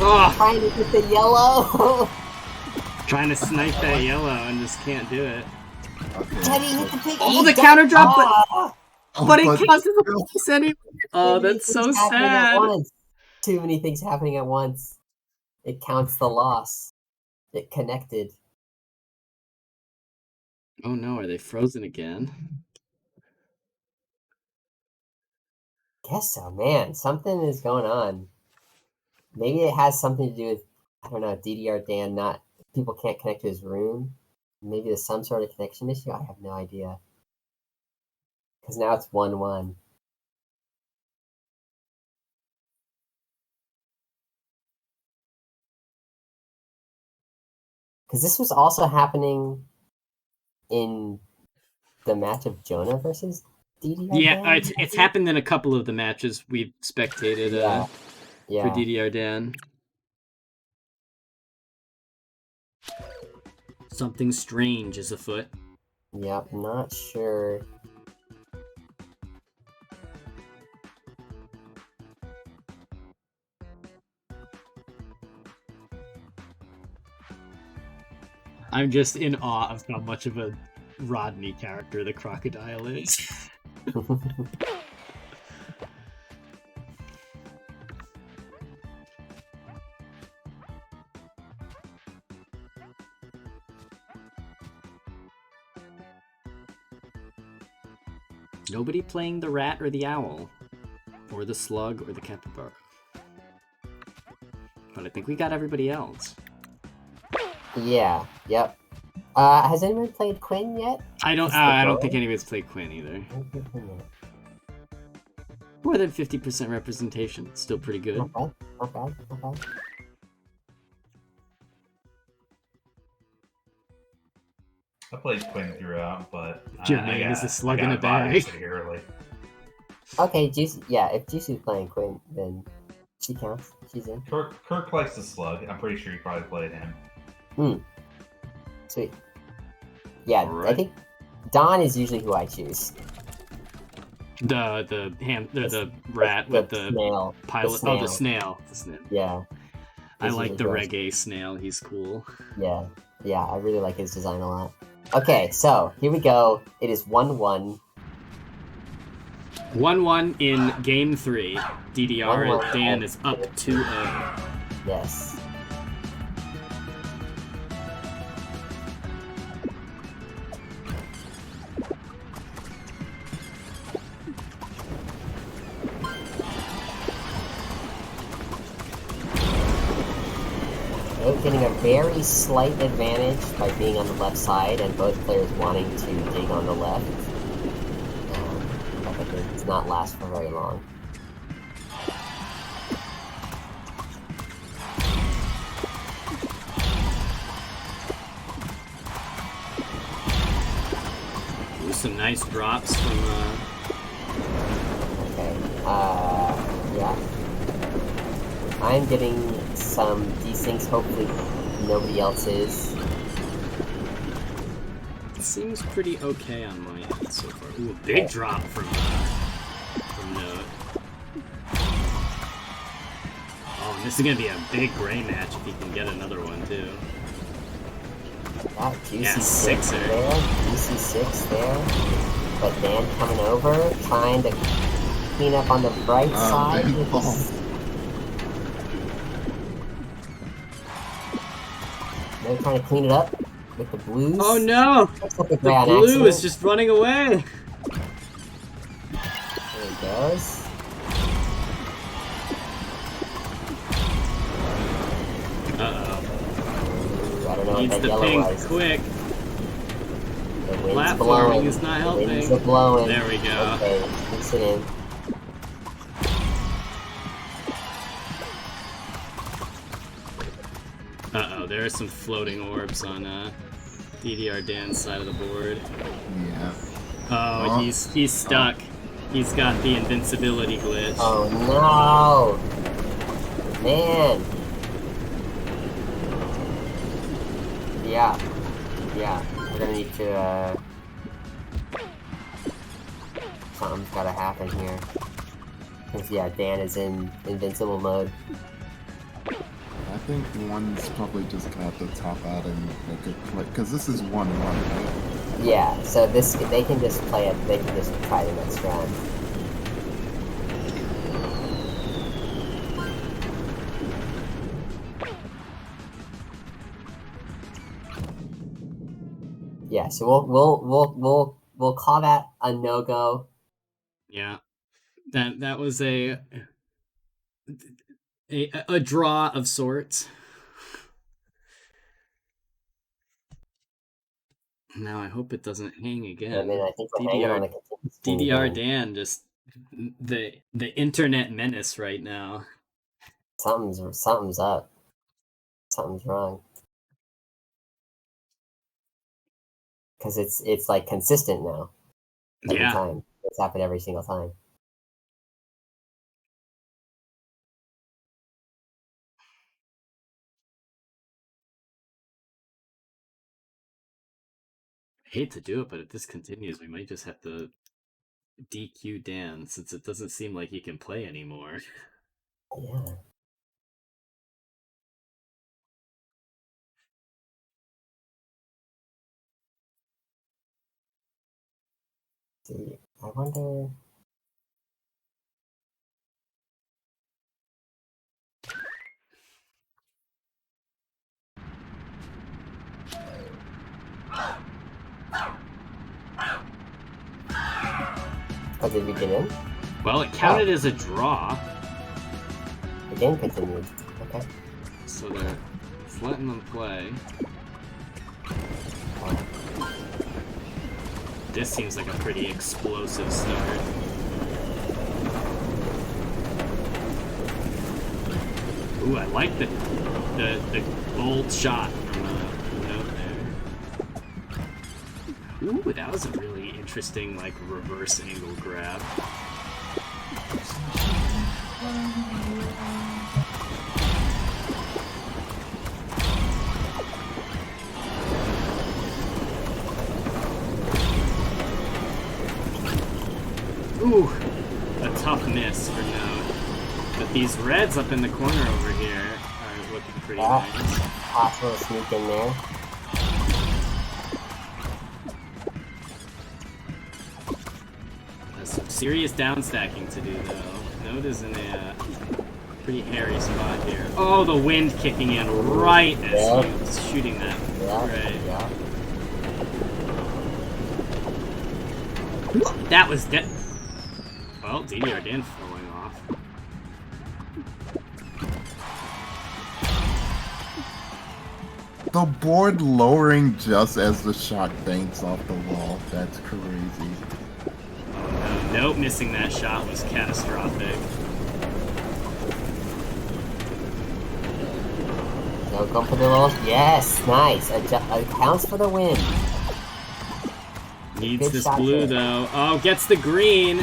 Oh, Trying to get the yellow. trying to snipe that yellow and just can't do it. Teddy hit the big. Oh, the counter drop, but it but- counts as a bonus anyway. Oh, Too many that's so things happening at sad. once. Too many things happening at once. It counts the loss. It connected. Oh no, are they frozen again? Guess so, man. Something is going on. Maybe it has something to do with, I don't know, DDR Dan not, people can't connect to his room. Maybe there's some sort of connection issue. I have no idea. Because now it's 1-1. Because this was also happening in the match of Jonah versus DDR. Yeah, it's happened in a couple of the matches we've spectated Yeah. for DDR Dan. Something strange is afoot. Yep, not sure. I'm just in awe of how much of a Rodney character the crocodile is. Nobody playing the rat or the owl, or the slug or the capybara. But I think we got everybody else. Yeah, yep. Has anyone played Quinn yet? I don't think anybody's played Quinn either. More than 50% representation, still pretty good. Not bad. I played Quinn throughout, but Your name is a slug in a bag. Okay, Juicey. Yeah, if Juicey's playing Quinn, then she counts. She's in. Kirk likes the slug. I'm pretty sure you probably played him. Sweet. Yeah, Alright. I think Don is usually who I choose. The rat with the snail. pilot. The Oh, the snail. Yeah. I He's like the usually reggae snail. He's cool. Yeah, I really like his design a lot. Okay, so here we go. It is 1-1. 1-1 in Game 3. DDR 1-1. Dan is up 2-0. Yes. Both getting a very slight advantage by being on the left side, and both players wanting to dig on the left. But it does not last for very long. Ooh, some nice drops from. Okay. Yeah. I'm getting some desyncs. Hopefully, nobody else is. It seems pretty okay on my end so far. Ooh, a big drop from Note. Oh, and this is gonna be a big gray match if he can get another one too. That Juicey Yeah, 6 sixer. there. Juicey 6 there. But Dan coming over, trying to clean up on the bright side. big With ball. this... They're trying to clean it up with the blues. Oh no! Looks like a The gray on blue accident. is just running away! There he goes. Uh-oh. I don't know Needs what that the yellow pink was. quick. The wind's Platforming blowing. is not The winds helping. are blowing. There we go. Okay, mix it in. Uh-oh, there are some floating orbs on DDR Dan's side of the board. Yeah. Oh, he's stuck. He's got the invincibility glitch. Oh no! Man! Yeah. We're gonna need to, something's gotta happen here. Cause yeah, Dan is in invincible mode. I think one's probably just gonna have to top out and make it play, because this is 1-1, right? Yeah, so they can just play it, they can just try the next round. Yeah, so we'll call that a no-go. Yeah. That was a draw of sorts. Now I hope it doesn't hang again. I mean, I think we're hanging on a continuous stream DDR again. Dan just the internet menace right now. Something's up. Something's wrong. Because it's like consistent now. Every Yeah. time. It's happened every single time. I hate to do it, but if this continues, we might just have to DQ Dan since it doesn't seem like he can play anymore. Yeah. See, I wonder. Oh, did we get in? Well, it counted as a draw. The game continued. Okay. So they're letting them play. This seems like a pretty explosive start. Ooh, I like the bold shot from the note there. Ooh, that was a really interesting, like, reverse angle grab. Ooh, a tough miss for Note. But these reds up in the corner over here are looking pretty nice. Possible to sneak in there. Has some serious downstacking to do, though. Note is in a pretty hairy spot here. Oh, the wind kicking in right as he was shooting that. Yeah. That was dead. Well, DDR Dan falling off. The board lowering just as the shot banks off the wall. That's crazy. Nope, missing that shot was catastrophic. No, go for the little. Yes, nice. Accounts for the win. Needs Good this shot blue, there. though. Oh, gets the green.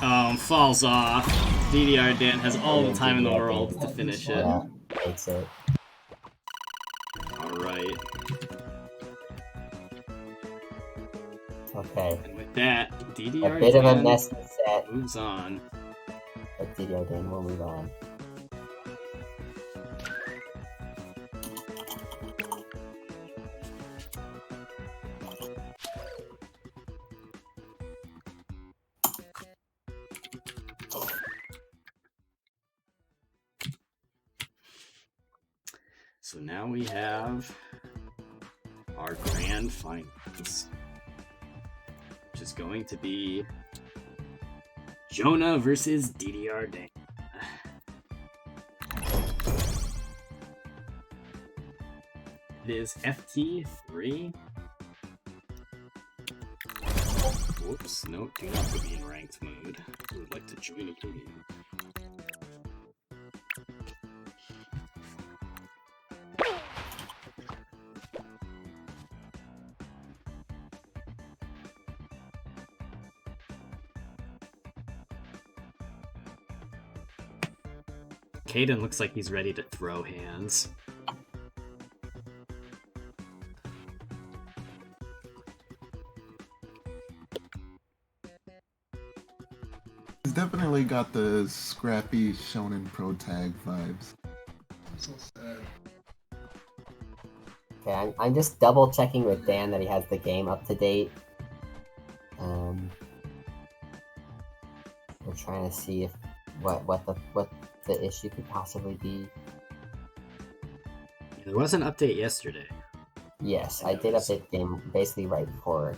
Oh, falls off. DDR Dan has all the time in the world to finish it. Yeah, takes it. Alright. Okay. And with that, DDR A bit of a Dan messy set, moves on. but DDR Dan will move on. So now we have our grand finals, which is going to be Jonah versus DDR Dan. It is FT3. Whoops, no, do not put me in ranked mode. I would like to join a game. Caden looks like he's ready to throw hands. He's definitely got the scrappy Shonen Pro Tag vibes. I'm so sad. Okay, I'm just double checking with Dan that he has the game up to date. We're trying to see if what the issue could possibly be. There was an update yesterday. Yes, I did update the game basically right before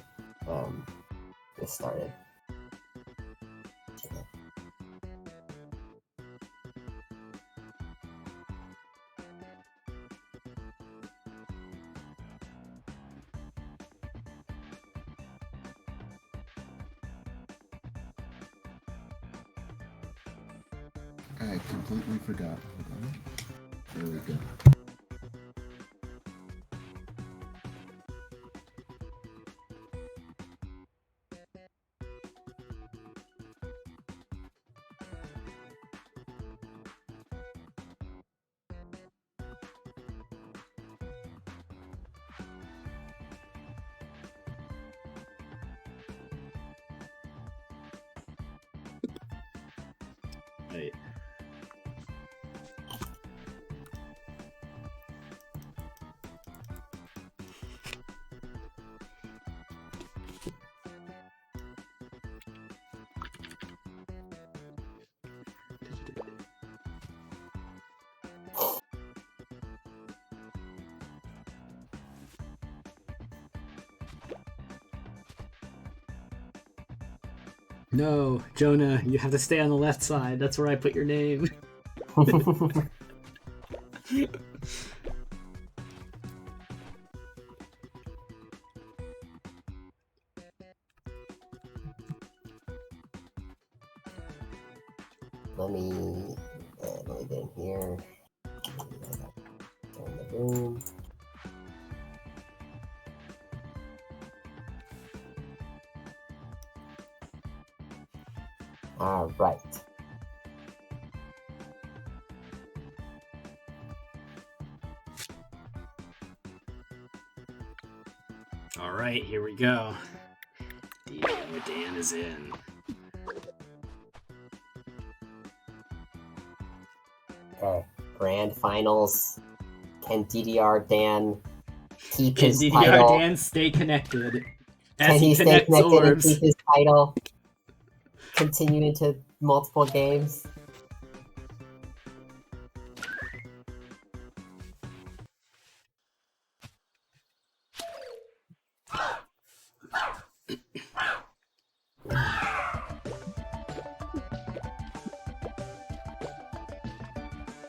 this started. I completely forgot. There we go. Right. No, Jonah, you have to stay on the left side. That's where I put your name. Let me get in here. Turn the room. All right. All right, here we go. Dan is in. Okay. Grand finals. Can DDR Dan keep Can his DDR title? Dan stay connected as Can he stay connects connected and orbs? keep his title? Continue into multiple games.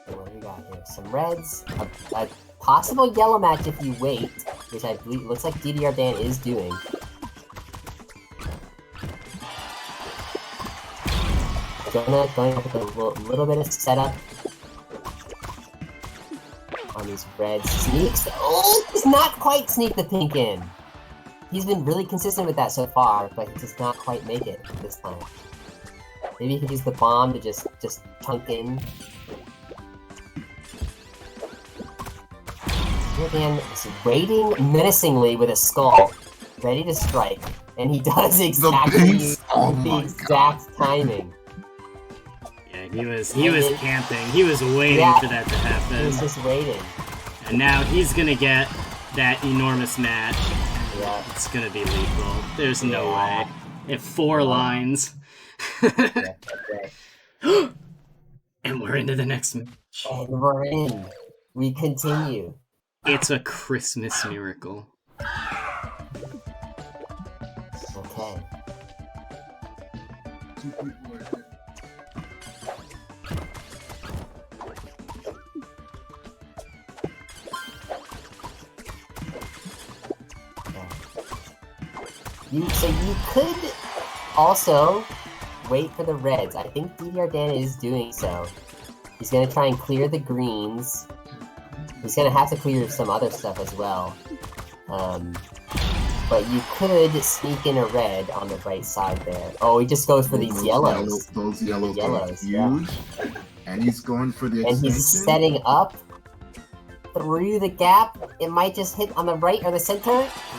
What do we got here? Some reds, a possible yellow match if you wait, which I believe looks like DDR Dan is doing. Jonah going up with a little bit of setup on these reds. Sneaks. Oh, does not quite sneak the pink in. He's been really consistent with that so far, but he does not quite make it this time. Maybe he could use the bomb to just chunk in. Dan is waiting menacingly with a skull, ready to strike, and he does exactly the exact timing. Yeah, he was camping. He was waiting for that to happen. He was just waiting. And now he's gonna get that enormous match. Yeah. It's gonna be lethal. There's no way. If 4 lines. Yeah, okay. And we're into the next match. And we're in. We continue. It's a Christmas miracle. Okay. So you could also wait for the reds. I think DDR Dan is doing so. He's gonna try and clear the greens. He's gonna have to clear some other stuff as well. But you could sneak in a red on the right side there. Oh, he just goes for these yellows. Those yellows are huge. Yeah. And he's going for the And extension. he's setting up through the gap. It might just hit on the right or the center.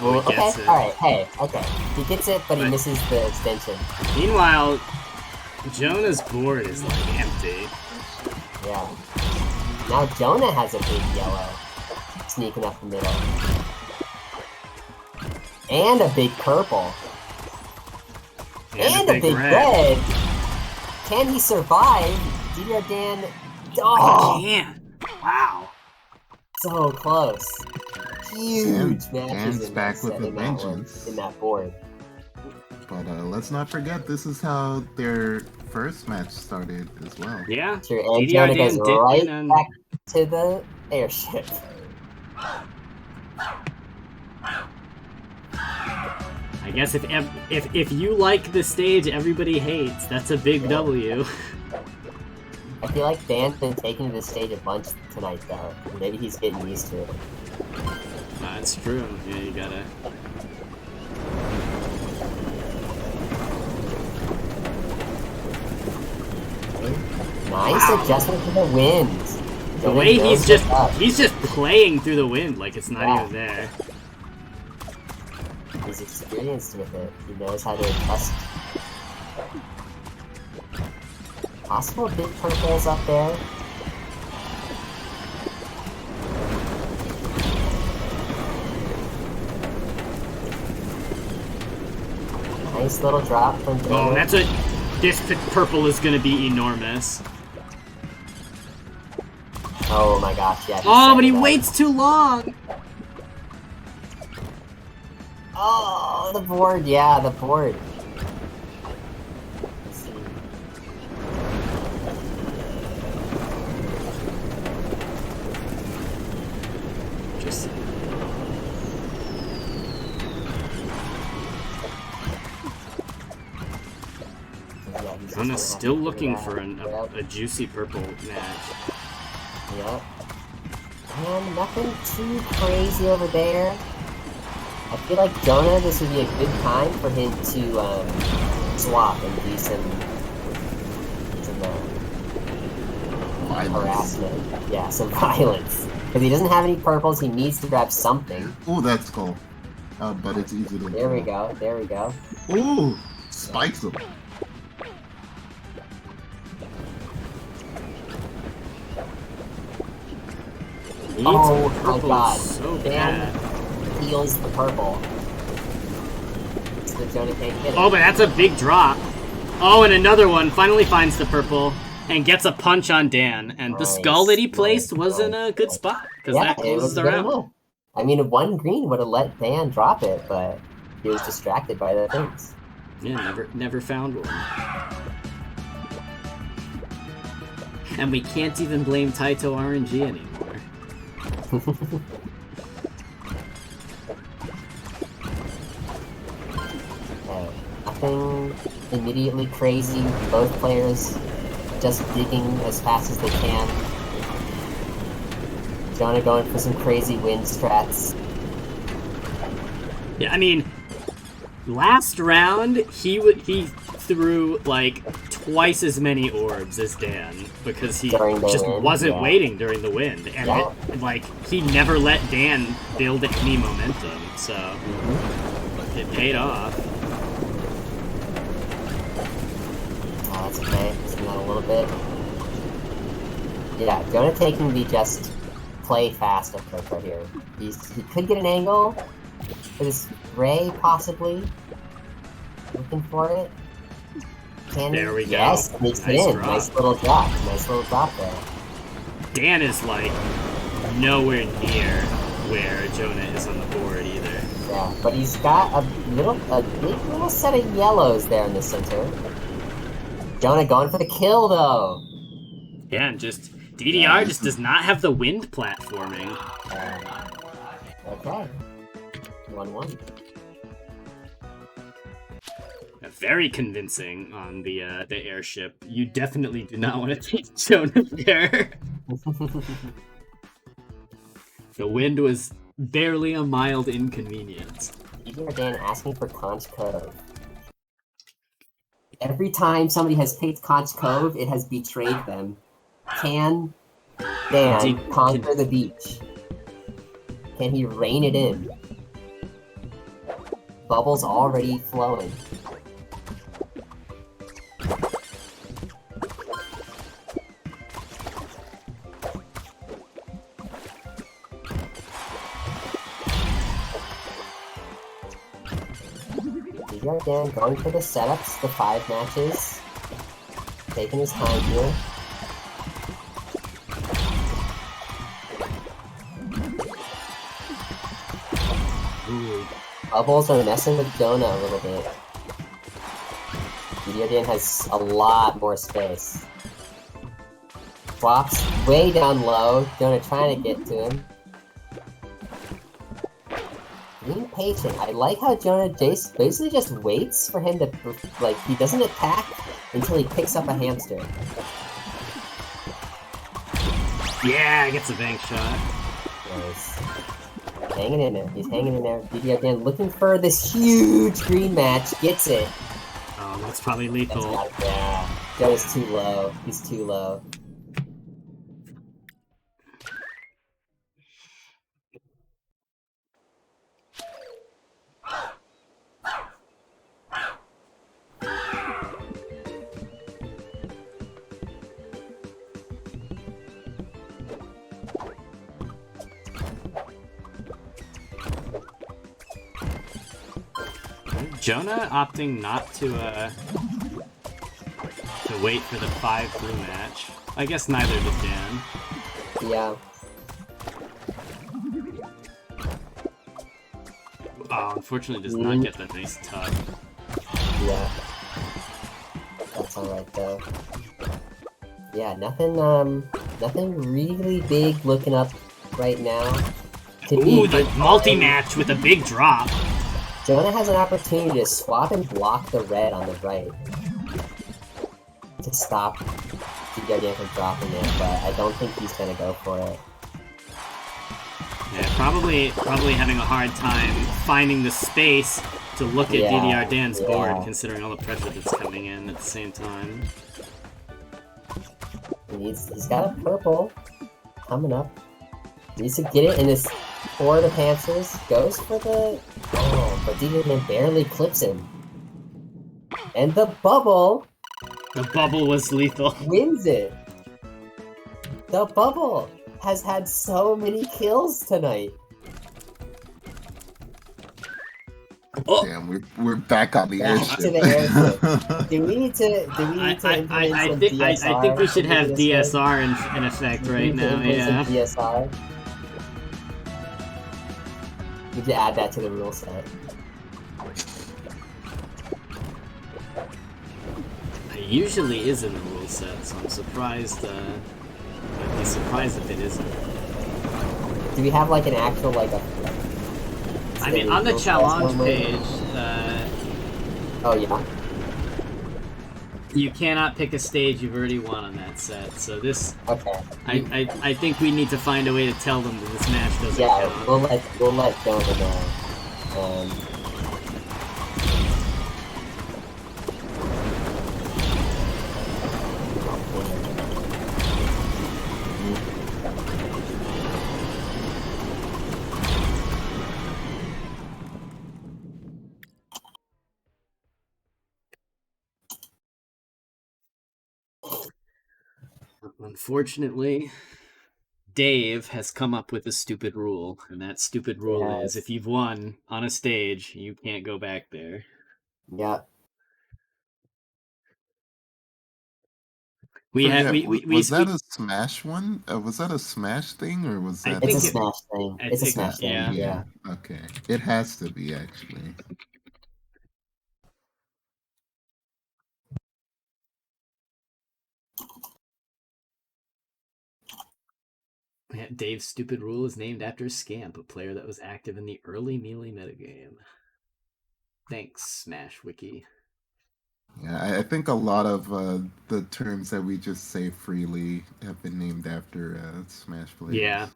Oh, he Okay, gets it. alright, hey, okay. He gets it, but he But- misses the extension. Meanwhile, Jonah's board is like empty. Yeah. Now Jonah has a big yellow sneaking up the middle. And a big purple. And a big red. Can he survive? DDR Dan. Oh, Oh, he can. Wow. so close. Huge matches Dan's in back that with set, a in that one, vengeance. in that board. But let's not forget, this is how their first match started as well. Yeah. Sure, and DDR Jonah Dan goes did right win on- back to the airship. I guess if you like the stage everybody hates, that's a big W. I feel like Dan's been taking to the stage a bunch tonight, though. Maybe he's getting used to it. That's true. Yeah, you gotta. Nice adjustment to the wind. The way he's just playing through the wind like it's not even there. He's experienced with it. He knows how to adjust. Possible big purples up there. Oh, Nice little drop from Deka. Oh, that's a... This purple is gonna be enormous. Oh my gosh, yeah. Oh, but he waits too long! Oh, the board, yeah, the board. Let's see. Just... Jona's still looking for a juicy purple match. Yep. And nothing too crazy over there. I feel like Jonah, this would be a good time for him to swap and do some harassment. Yeah, some violence. Because he doesn't have any purples, he needs to grab something. Oh, that's cool. But it's easy to There we go, there we go. Ooh, spikes him. Oh my god, so Dan bad. heals the purple. So Jonah can't get it. Oh, but that's a big drop. Oh, and another one finally finds the purple and gets a punch on Dan. And the skull that he placed was in a good spot because that closes the round. I mean, one green would have let Dan drop it, but he was distracted by the things. Yeah, never found one. And we can't even blame Taito RNG anymore. Nothing immediately crazy. Both players just digging as fast as they can. Jonah going for some crazy wind strats. Yeah, I mean, last round he threw like twice as many orbs as Dan because he just wasn't waiting during the wind, and he never let Dan build any momentum, so it paid off. Oh, that's okay. Just that a little bit. Yeah, Jonah taking the just play fast approach right here. He could get an angle for this Ray, possibly. Looking for it. There we go. Yes, sneaks it in. Nice little drop. Nice little drop there. Dan is like nowhere near where Jonah is on the board either. Yeah, but he's got a big little set of yellows there in the center. Jonah going for the kill though. Yeah, and just DDR just does not have the wind platforming. Okay. 1-1. Very convincing on the airship. You definitely do not want to take Jonah there. The wind was barely a mild inconvenience. Even Dan asking for Conch Cove. Every time somebody has picked Conch Cove, it has betrayed them. Can Dan conquer the beach? Can he rein it in? Bubbles already flowing. Dan going for the setups, the 5 matches. Taking his time here. Ooh. Bubbles are messing with Jonah a little bit. Dan has a lot more space. Flops way down low. Jonah trying to get to him. Being patient. I like how Jonah basically just waits for him to, like, he doesn't attack until he picks up a hamster. Yeah, gets a bank shot. Nice. Hanging in there. He's hanging in there. DD again, looking for this huge green match. Gets it. Oh, that's probably That's lethal. not, yeah. Joe's too low. He's too low. Jonah opting not to wait for the 5 blue match. I guess neither did Dan. Yeah. Oh, unfortunately does not get that nice tug. Yeah. That's alright though. Yeah, nothing really big looking up right now. Could be Ooh, a the good multi-match with a big drop. Jonah has an opportunity to swap and block the red on the right to stop DD from dropping it, but I don't think he's gonna go for it. Yeah, probably having a hard time finding the space to look at DDR Dan's board, considering all the pressure that's coming in at the same time. He's got a purple coming up. Needs to get it in his Horde of Hamsters. Goes for the... Oh, but DD barely clips him. And the bubble The bubble was lethal. wins it. The bubble has had so many kills tonight. Oh. Damn, we're back on the Back airship. to the airship. Do we need to implement some DSR? I think we should have into this game? DSR in effect We right need to now, implement yeah. some DSR. We need to add that to the rule set. It usually is in the rule set, so I'm surprised, I'd be surprised if it isn't. Do we have like an actual like a? I mean, on the rule challenge set page, Oh yeah. you cannot pick a stage you've already won on that set, so this... Okay. I think we need to find a way to tell them that this match doesn't Yeah, count. we'll let Jonah know. Unfortunately, Dave has come up with a stupid rule, and that stupid rule is if you've won on a stage, you can't go back there. Yeah. Was that a Smash one? Was that a Smash thing, or was that? It's a Smash thing. It's a Smash thing. Yeah. Okay, it has to be actually. Yeah, Dave's stupid rule is named after Scamp, a player that was active in the early Melee metagame. Thanks, Smash Wiki. Yeah, I think a lot of the terms that we just say freely have been named after Smash players. Yeah.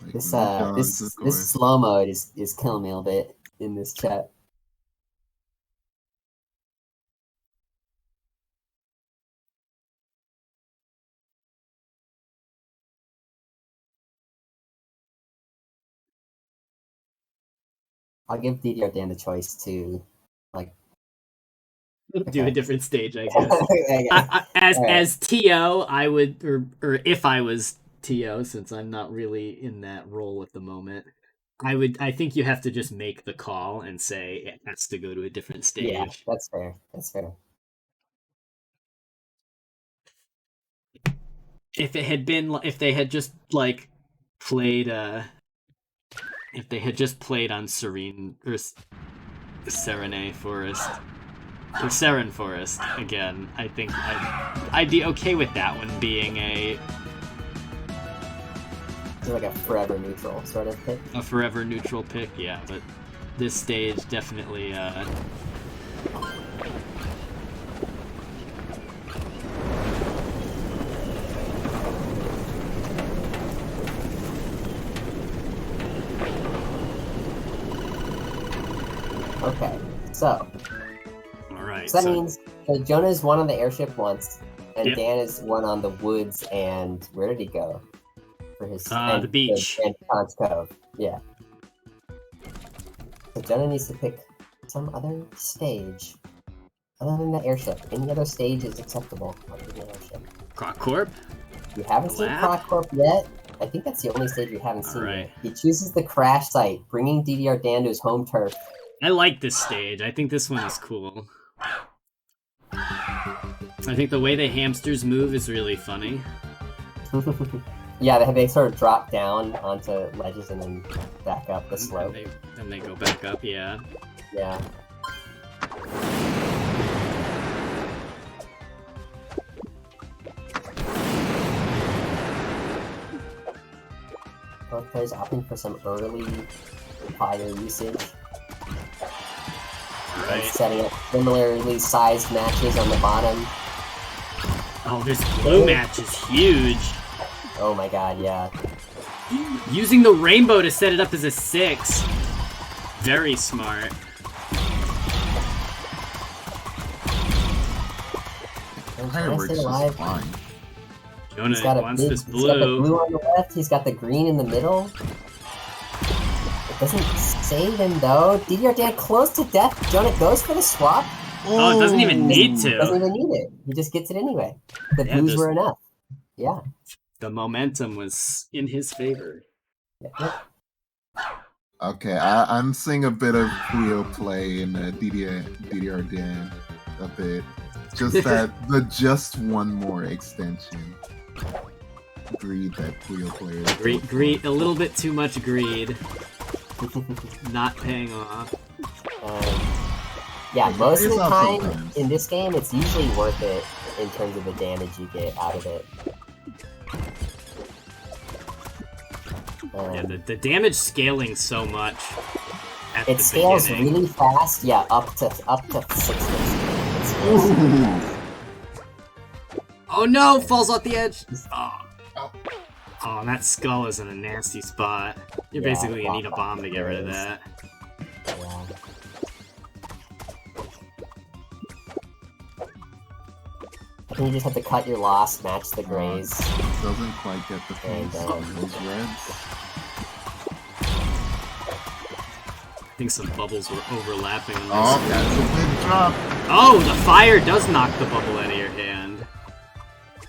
Like This slow mode is killing me a little bit in this chat. I'll give DDR Dan the choice to, like, do a different stage, I guess. As TO, I would, or if I was TO, since I'm not really in that role at the moment, I think you have to just make the call and say it has to go to a different stage. Yeah, that's fair. That's fair. If they had just like played if they had just played on Serene or Serene Forest or Seren Forest again, I think I'd be okay with that one being It's like a forever neutral sort of pick. A forever neutral pick, yeah, but this stage definitely Okay, so Alright, that means Jonah's won on the airship once, and Yep. Dan has won on the woods, and where did he go? For his the beach. And Conch Cove. Yeah. So Jonah needs to pick some other stage. Other than the airship. Any other stage is acceptable other than the airship. Croc Corp? You haven't seen Lab? Croc Corp yet? I think that's the only stage you haven't seen Alright. yet. He chooses the crash site, bringing DDR Dan to his home turf. I like this stage. I think this one is cool. I think the way the hamsters move is really funny. Yeah, they sort of drop down onto ledges and then back up the slope. Then they go back up, yeah. Yeah. Both players opting for some early fire usage. And Right. setting up similarly sized matches on the bottom. Oh, this blue match is huge. Oh my god, yeah. Using the rainbow to set it up as a 6. Very smart. And Fireworks stay is alive. fine. Jonah He's got wants this He's got the blue. blue on the left, he's got the green in the middle. It doesn't save him though. DDR Dan close to death. Jonah goes for the swap. Oh, it doesn't even need Doesn't to. even need it. He just gets it anyway. The Yeah, blues just- were enough. Yeah. The momentum was in his favor. Yeah. Okay, I'm seeing a bit of Puyo play in DDR Dan a bit. Just that the just one more extension. Greed that Puyo players. Greed, a little bit too much greed. Not paying off. Yeah, most of the It's time sometimes. in this game, it's usually worth it in terms of the damage you get out of it. Yeah, the damage scaling so much at It the scales beginning. really fast. Yeah, up to 6. It scales Ooh. really fast. Oh no! Falls off the edge! Oh. Oh, and that skull is in a nasty spot. You're Yeah, basically gonna need a block bomb to get rid of those. that. Yeah. I think you just have to cut your loss, match the grays. Doesn't quite get the And, face on those reds. I think some bubbles were overlapping on Oh, this. that's a big drop. Oh, the fire does knock the bubble out of your hand.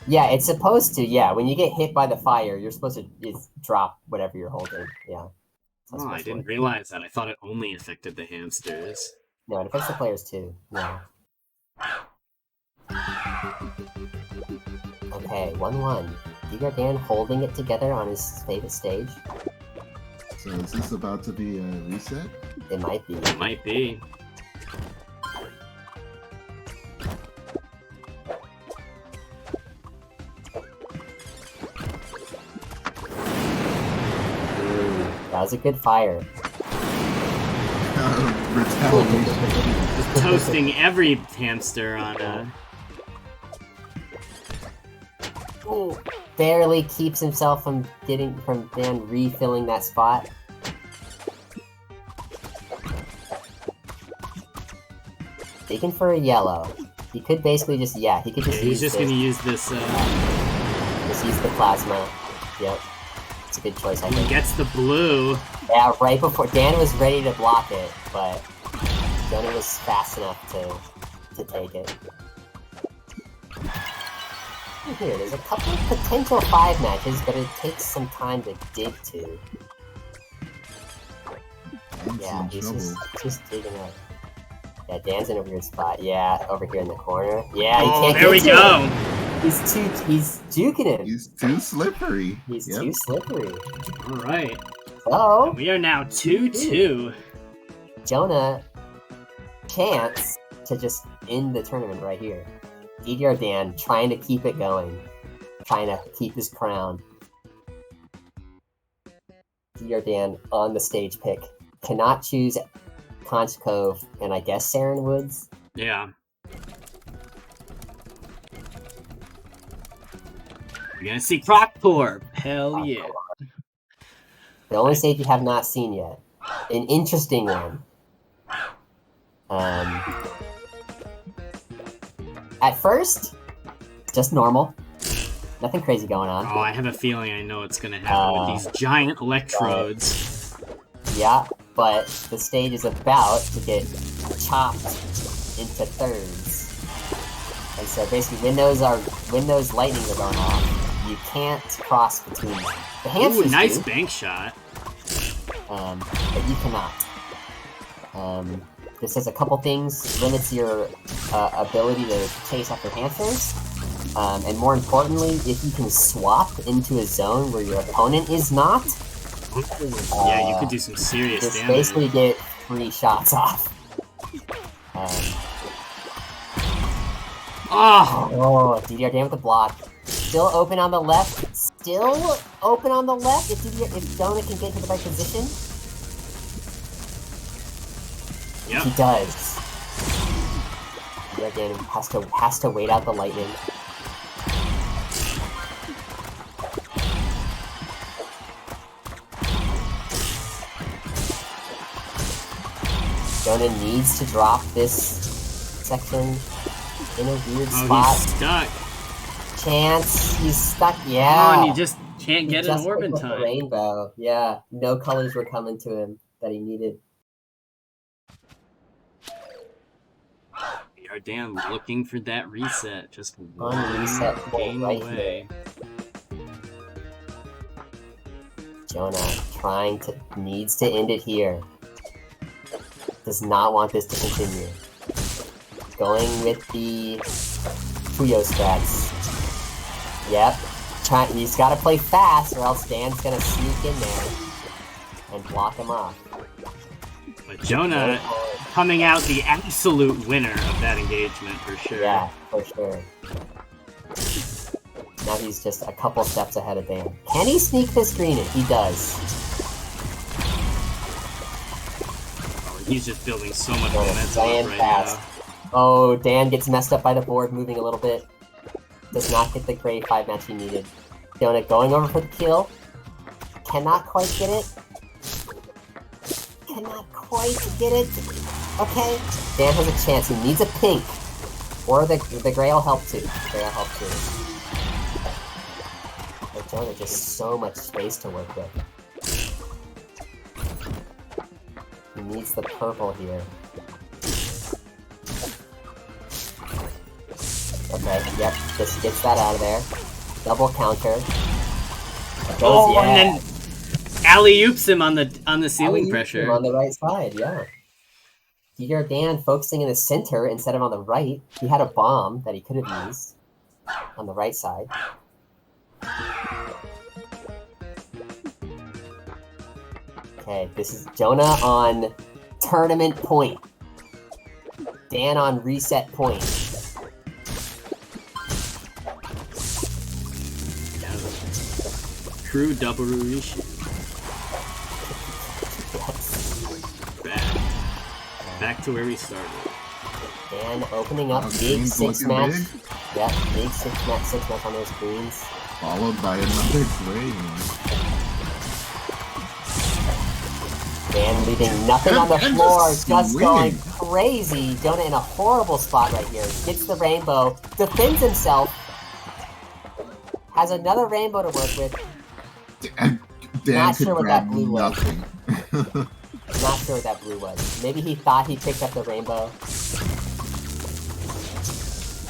Yeah, it's supposed to. Yeah, when you get hit by the fire, you're supposed to just drop whatever you're holding. Yeah. That's Oh, I supposed to didn't work. realize that. I thought it only affected the hamsters. No, it affects the players too. Yeah. Okay, 1-1. DDR Dan holding it together on his favorite stage. So is this about to be a reset? It might be. It might be. Ooh, that was a good fire. Retaliation. Just toasting every hamster on a... Ooh, barely keeps himself from Dan refilling that spot. Taking for a yellow. He could basically just he could just He's use just this. gonna use this, Just use the plasma. Yep. It's a good choice, I he think. gets the blue. Yeah, right before Dan was ready to block it, but Jonah was fast enough to take it. Here, there's a couple of potential 5 matches, but it takes some time to dig to. Dan's Yeah, in he's trouble. just digging up. Yeah, Dan's in a weird spot. Yeah, over here in the corner. Yeah, he Oh, can't there get we to go. him. He's juking him. He's too slippery. He's Yep. too slippery. All right. So, We are now 2-2. Jonah, chance to just end the tournament right here. DDR Dan trying to keep it going, trying to keep his crown. DDR Dan on the stage pick. Cannot choose Conch Cove and I guess Saren Woods. Yeah. We're gonna see Croc Corp. Hell yeah. The only stage you have not seen yet. An interesting one. At first, just normal. Nothing crazy going on. Oh, I have a feeling I know what's gonna happen with these giant electrodes. Yeah, but the stage is about to get chopped into thirds. And so basically, when those lightnings are going off, you can't cross between them. The hamsters Ooh, nice do, bank shot. but you cannot. This does a couple things. Limits your ability to chase after hamsters. And more importantly, if you can swap into a zone where your opponent is not, Yeah, you could do some serious just damage. basically get 3 shots off. Oh! DDR down with the block. Still open on the left. Still open on the left if Donut can get to the right position. Yep. He does. DDR Dan has to wait out the lightning. Donut needs to drop this section in a weird spot. He's stuck. Chance, he's stuck. Oh, Yeah. and he just can't get an orb in picked up the time. rainbow. Yeah, no colors were coming to him that he needed. Yardan looking for that reset. Just On one reset game right away. Jonah needs to end it here. Does not want this to continue. Going with the Fuyo strats. Yep. He's got to play fast or else Dan's going to sneak in there and block him off. But Jonah coming out the absolute winner of that engagement for sure. Yeah, for sure. Now he's just a couple steps ahead of Dan. Can he sneak this green in? He does. Oh, he's just building so much Jonah momentum playing right fast. now. Oh, Dan gets messed up by the board, moving a little bit. Does not get the grade 5 match he needed. Donut going over for the kill. Cannot quite get it. Cannot quite get it. Okay. Dan has a chance. He needs a pink. Or the gray will help too. Gray will help too. But Donut just so much space to work with. He needs the purple here. Okay, yep, just gets that out of there. Double counter. Oh, and then alley-oops him on the ceiling pressure. On the right side, yeah. DDR Dan focusing in the center instead of on the right. He had a bomb that he could have used on the right side. Okay, this is Jonah on tournament point. Dan on reset point. True double Rishi. Back to where we started. And opening up big Green's 6 looking match. big. Yep, big 6 match on those greens. Followed by another gray one. Dan leaving nothing on the Dan floor, just just going swinging. crazy. Jonah in a horrible spot right here. Gets the rainbow, defends himself. Has another rainbow to work with. Dan Not could sure what grab that blue was. nothing. Not sure what that blue was. Maybe he thought he picked up the rainbow.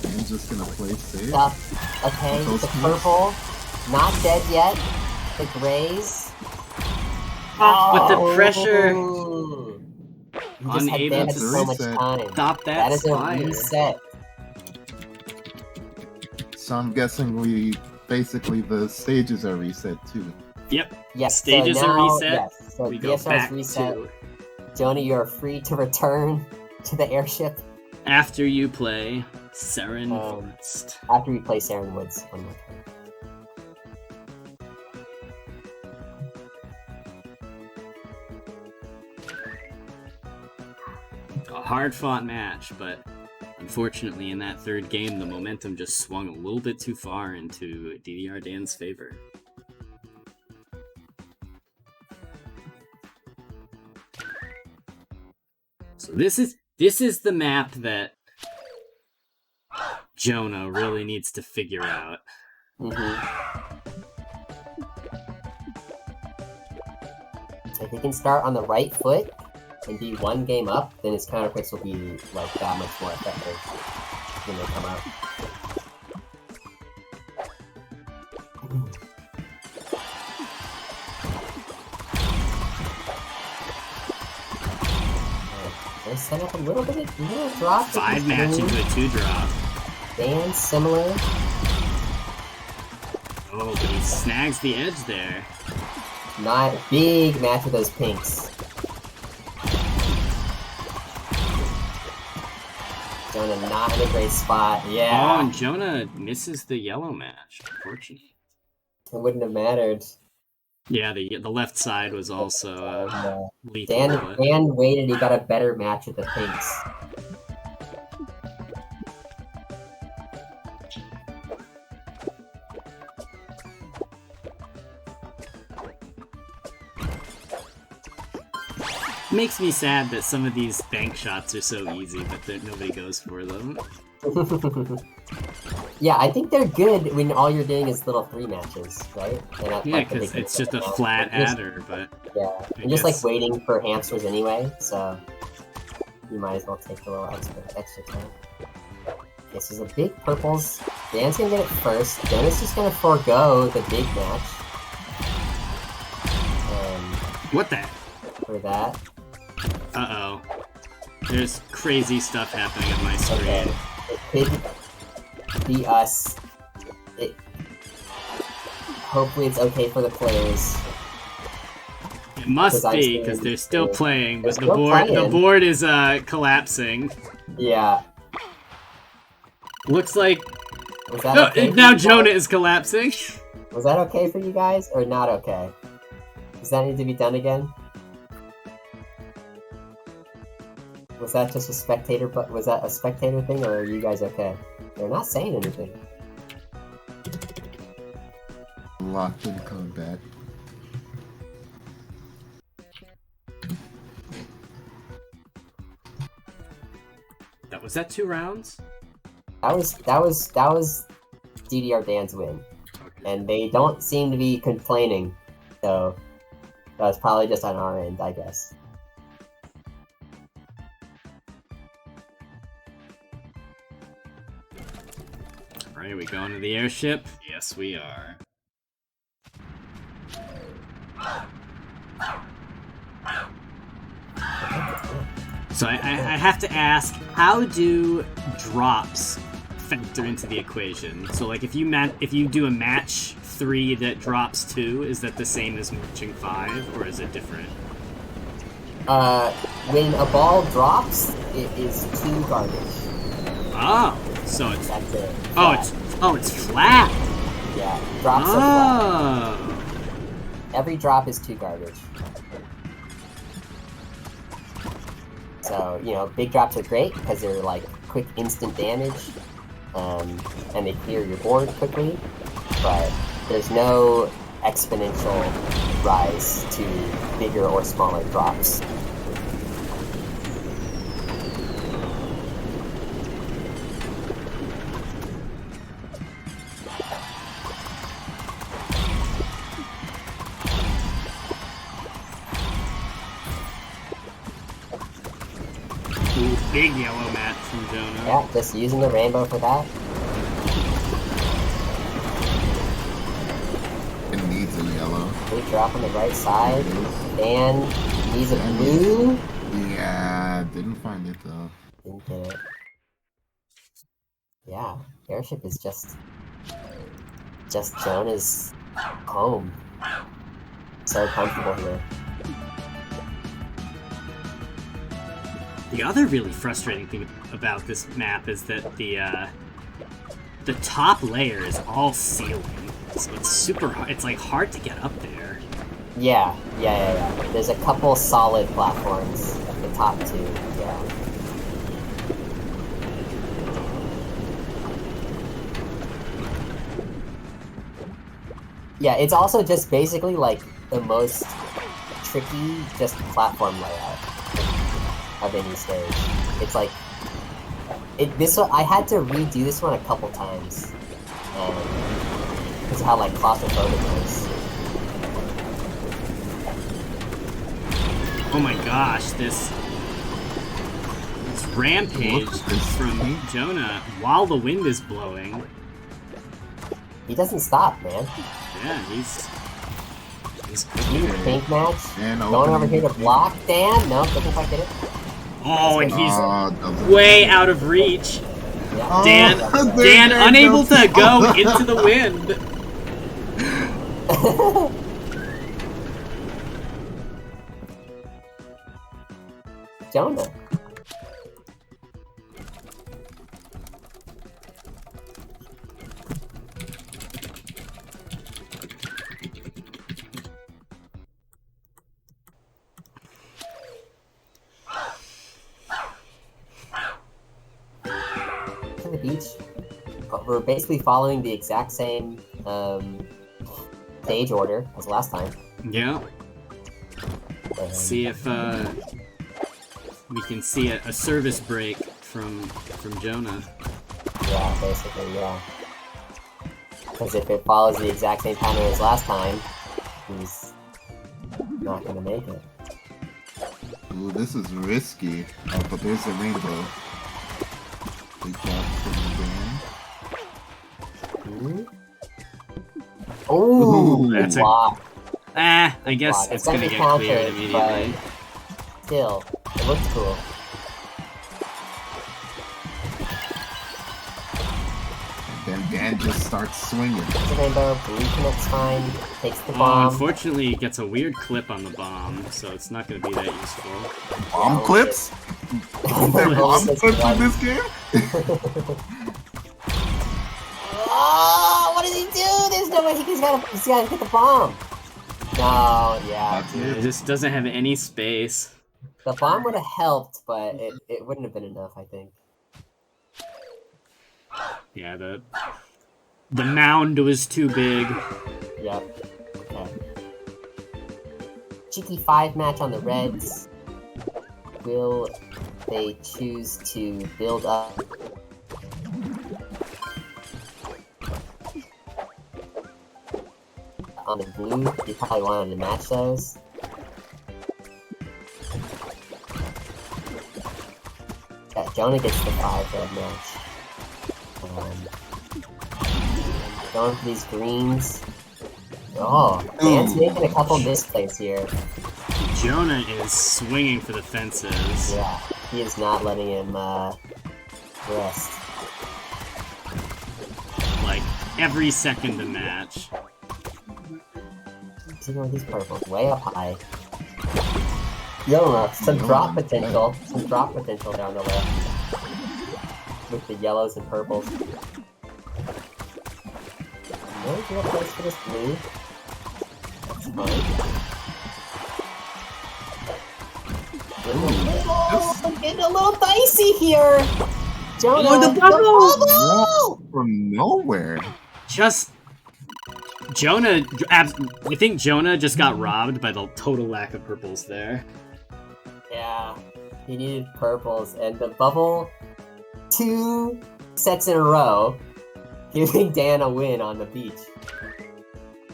Dan's just gonna play safe. Okay, Those the keys. purple. Not dead yet. The grays. With the pressure. Ooh. He just had Unable had to so much reset. time. Stop that That is a fire. reset. So I'm guessing basically the stages are reset too. Yep. Yes, Stages so are now, reset. Yes, so We go DSR back is reset. to Jonah, you are free to return to the airship after you play Seren Um, Forest. after we play Saren Woods one more time. A hard-fought match, but unfortunately in that third game, the momentum just swung a little bit too far into DDR Dan's favor. So this is This is the map that Jonah really needs to figure out. If he can start on the right foot and be one game up, then his counter picks will be like that much more effective when they come out. They set up a little bit of little drop. 5 match into a 2-drop. And similar. Oh, but he snags the edge there. Not big match with those pinks. Jonah not in a great spot. Oh, Yeah. and Jonah misses the yellow match. Unfortunate. It wouldn't have mattered. Yeah, the left side was also lethal. Dan but- waited, he got a better match with the pinks. Makes me sad that some of these bank shots are so easy, but nobody goes for them. Yeah, I think they're good when all you're doing is little 3 matches, right? Yeah, because it's just a flat adder, but... Yeah, I and just like guess- waiting for hamsters anyway, so you might as well take a little extra time. This is a big purples. Dan's gonna get it first. Jonah's just gonna forego the big match. What the? For that. Uh-oh. There's crazy stuff happening on my screen. Okay. It could be us. Hopefully it's okay for the players. It must Because be, because they're still playing, but They're the still board playing. board is collapsing. Yeah. Looks like Was that no, okay for now you Jonah guys? is collapsing. Was that okay for you guys, or not okay? Does that need to be done again? Was that just a spectator? But was that a spectator thing, or are you guys okay? They're not saying anything. Locked in combat. Was that 2 rounds? That was DDR Dan's win, and they don't seem to be complaining. So that was probably just on our end, I guess. Alright, are we going to the airship? Yes, we are. So I have to ask, how do drops factor into the equation? So like if you do a match 3 that drops 2, is that the same as matching 5, or is it different? When a ball drops, it is 2 garbage. Oh, so it's That's it. it's flat. Yeah, drops are flat. Oh. Every drop is 2 garbage. So, you know, big drops are great because they're like quick instant damage, and they clear your board quickly, but there's no exponential rise to bigger or smaller drops. Ooh, big yellow mat from Jonah. Yeah, just using the rainbow for that. It needs a yellow. Big drop on the right side, and needs a blue. Yeah, didn't find it though. Didn't get it. Yeah, airship is just Jonah's home. So comfortable here. The other really frustrating thing about this map is that the top layer is all ceiling, so it's super hard. It's like hard to get up there. Yeah. There's a couple solid platforms at the top 2, yeah. Yeah, it's also just basically like the most tricky just platform layout. of any stage. It's like this one. I had to redo this one a couple times because of how like claustrophobic it is. Oh my gosh, this rampage from Jonah while the wind is blowing. He doesn't stop, man. Yeah, he's Huge pink match. And Going over here to block. Dan, no, doesn't quite get it. Oh, and he's doesn't way get it. out of reach. Yeah. Dan, Dan unable to go into the wind. Jonah. To the beach. We're basically following the exact same stage order as last time. Yeah. See if we can see a service break from Jonah. Yeah, basically, yeah. Because if it follows the exact same pattern as last time, he's not gonna make it. Ooh, this is risky. Oh, but there's a rainbow. Big job from the band. Oh, That's a- block. I guess Block. it's gonna gonna be get cleared countered, immediately. but still, it looks cool. Then Dan just starts swinging. It's a rainbow, blue connects fine, takes the Oh, bomb. unfortunately, it gets a weird clip on the bomb, so it's not gonna be that useful. Bomb clips? There bomb clips in this game? Oh, what does he do? There's no way he's gotta hit the bomb. No, yeah. That's It it. just doesn't have any space. The bomb would have helped, but it wouldn't have been enough, I think. Yeah, the mound was too big. Yep. Okay. Cheeky 5 match on the Reds. Will they choose to build up? On the blue, you probably wanted to match those. Yeah, Jonah gets the 5 red match. Going for these greens. Oh, Dan's making a couple misplays here. Jonah is swinging for the fences. Yeah, he is not letting him rest. Like, every second a match. Taking with these purples way up high. Jonah, some drop potential. Some drop potential down the left. With the yellows and purples. No real place for this blue. That's fine. Getting a little dicey here! Jonah! Oh, the bubble! Whoa, from nowhere. Just... Jonah... I think Jonah just got robbed by the total lack of purples there. Yeah, he needed purples, and the bubble 2 sets in a row, giving Dan a win on the beach.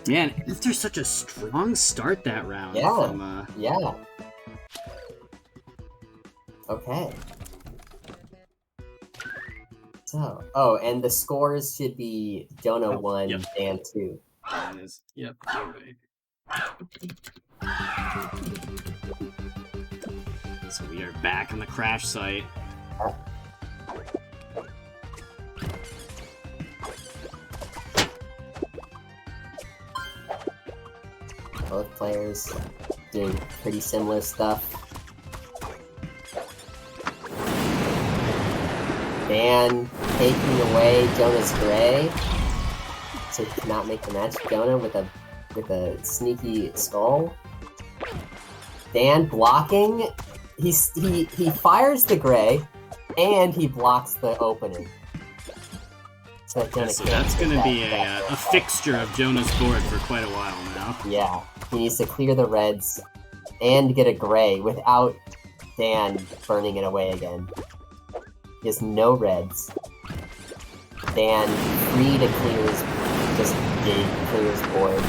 Man, after such a strong start that round Yeah. from, Yeah. Okay. So, oh, and the scores should be Jonah 1, yep. Dan 2. That is, yep, you're right. So we are back on the crash site. Both players doing pretty similar stuff. Dan taking away Jonah's gray, so he cannot make the match. Jonah with a sneaky skull. Dan blocking. He fires the gray, and he blocks the opening. So that Jonah So can't that's get going to that- be that a fixture of Jonah's board for quite a while now. Yeah, he needs to clear the reds and get a gray without Dan burning it away again. He has no reds. Dan free to clear his board.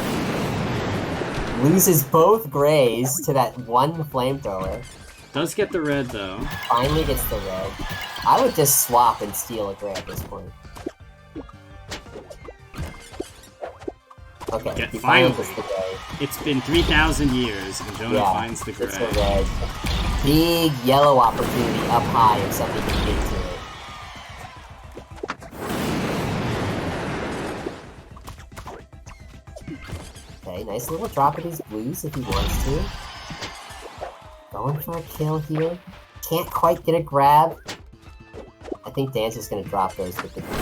Loses both grays to that one flamethrower. Does get the red though. Finally gets the red. I would just swap and steal a gray at this point. Okay, he finally gets the gray. It's been 3,000 years, and Jonah finds the gray. It's the red. Big yellow opportunity up high if somebody can get to it. Okay, nice little drop of these blues if he wants to. Going for a kill here. Can't quite get a grab. I think Dan's just gonna drop those with the green.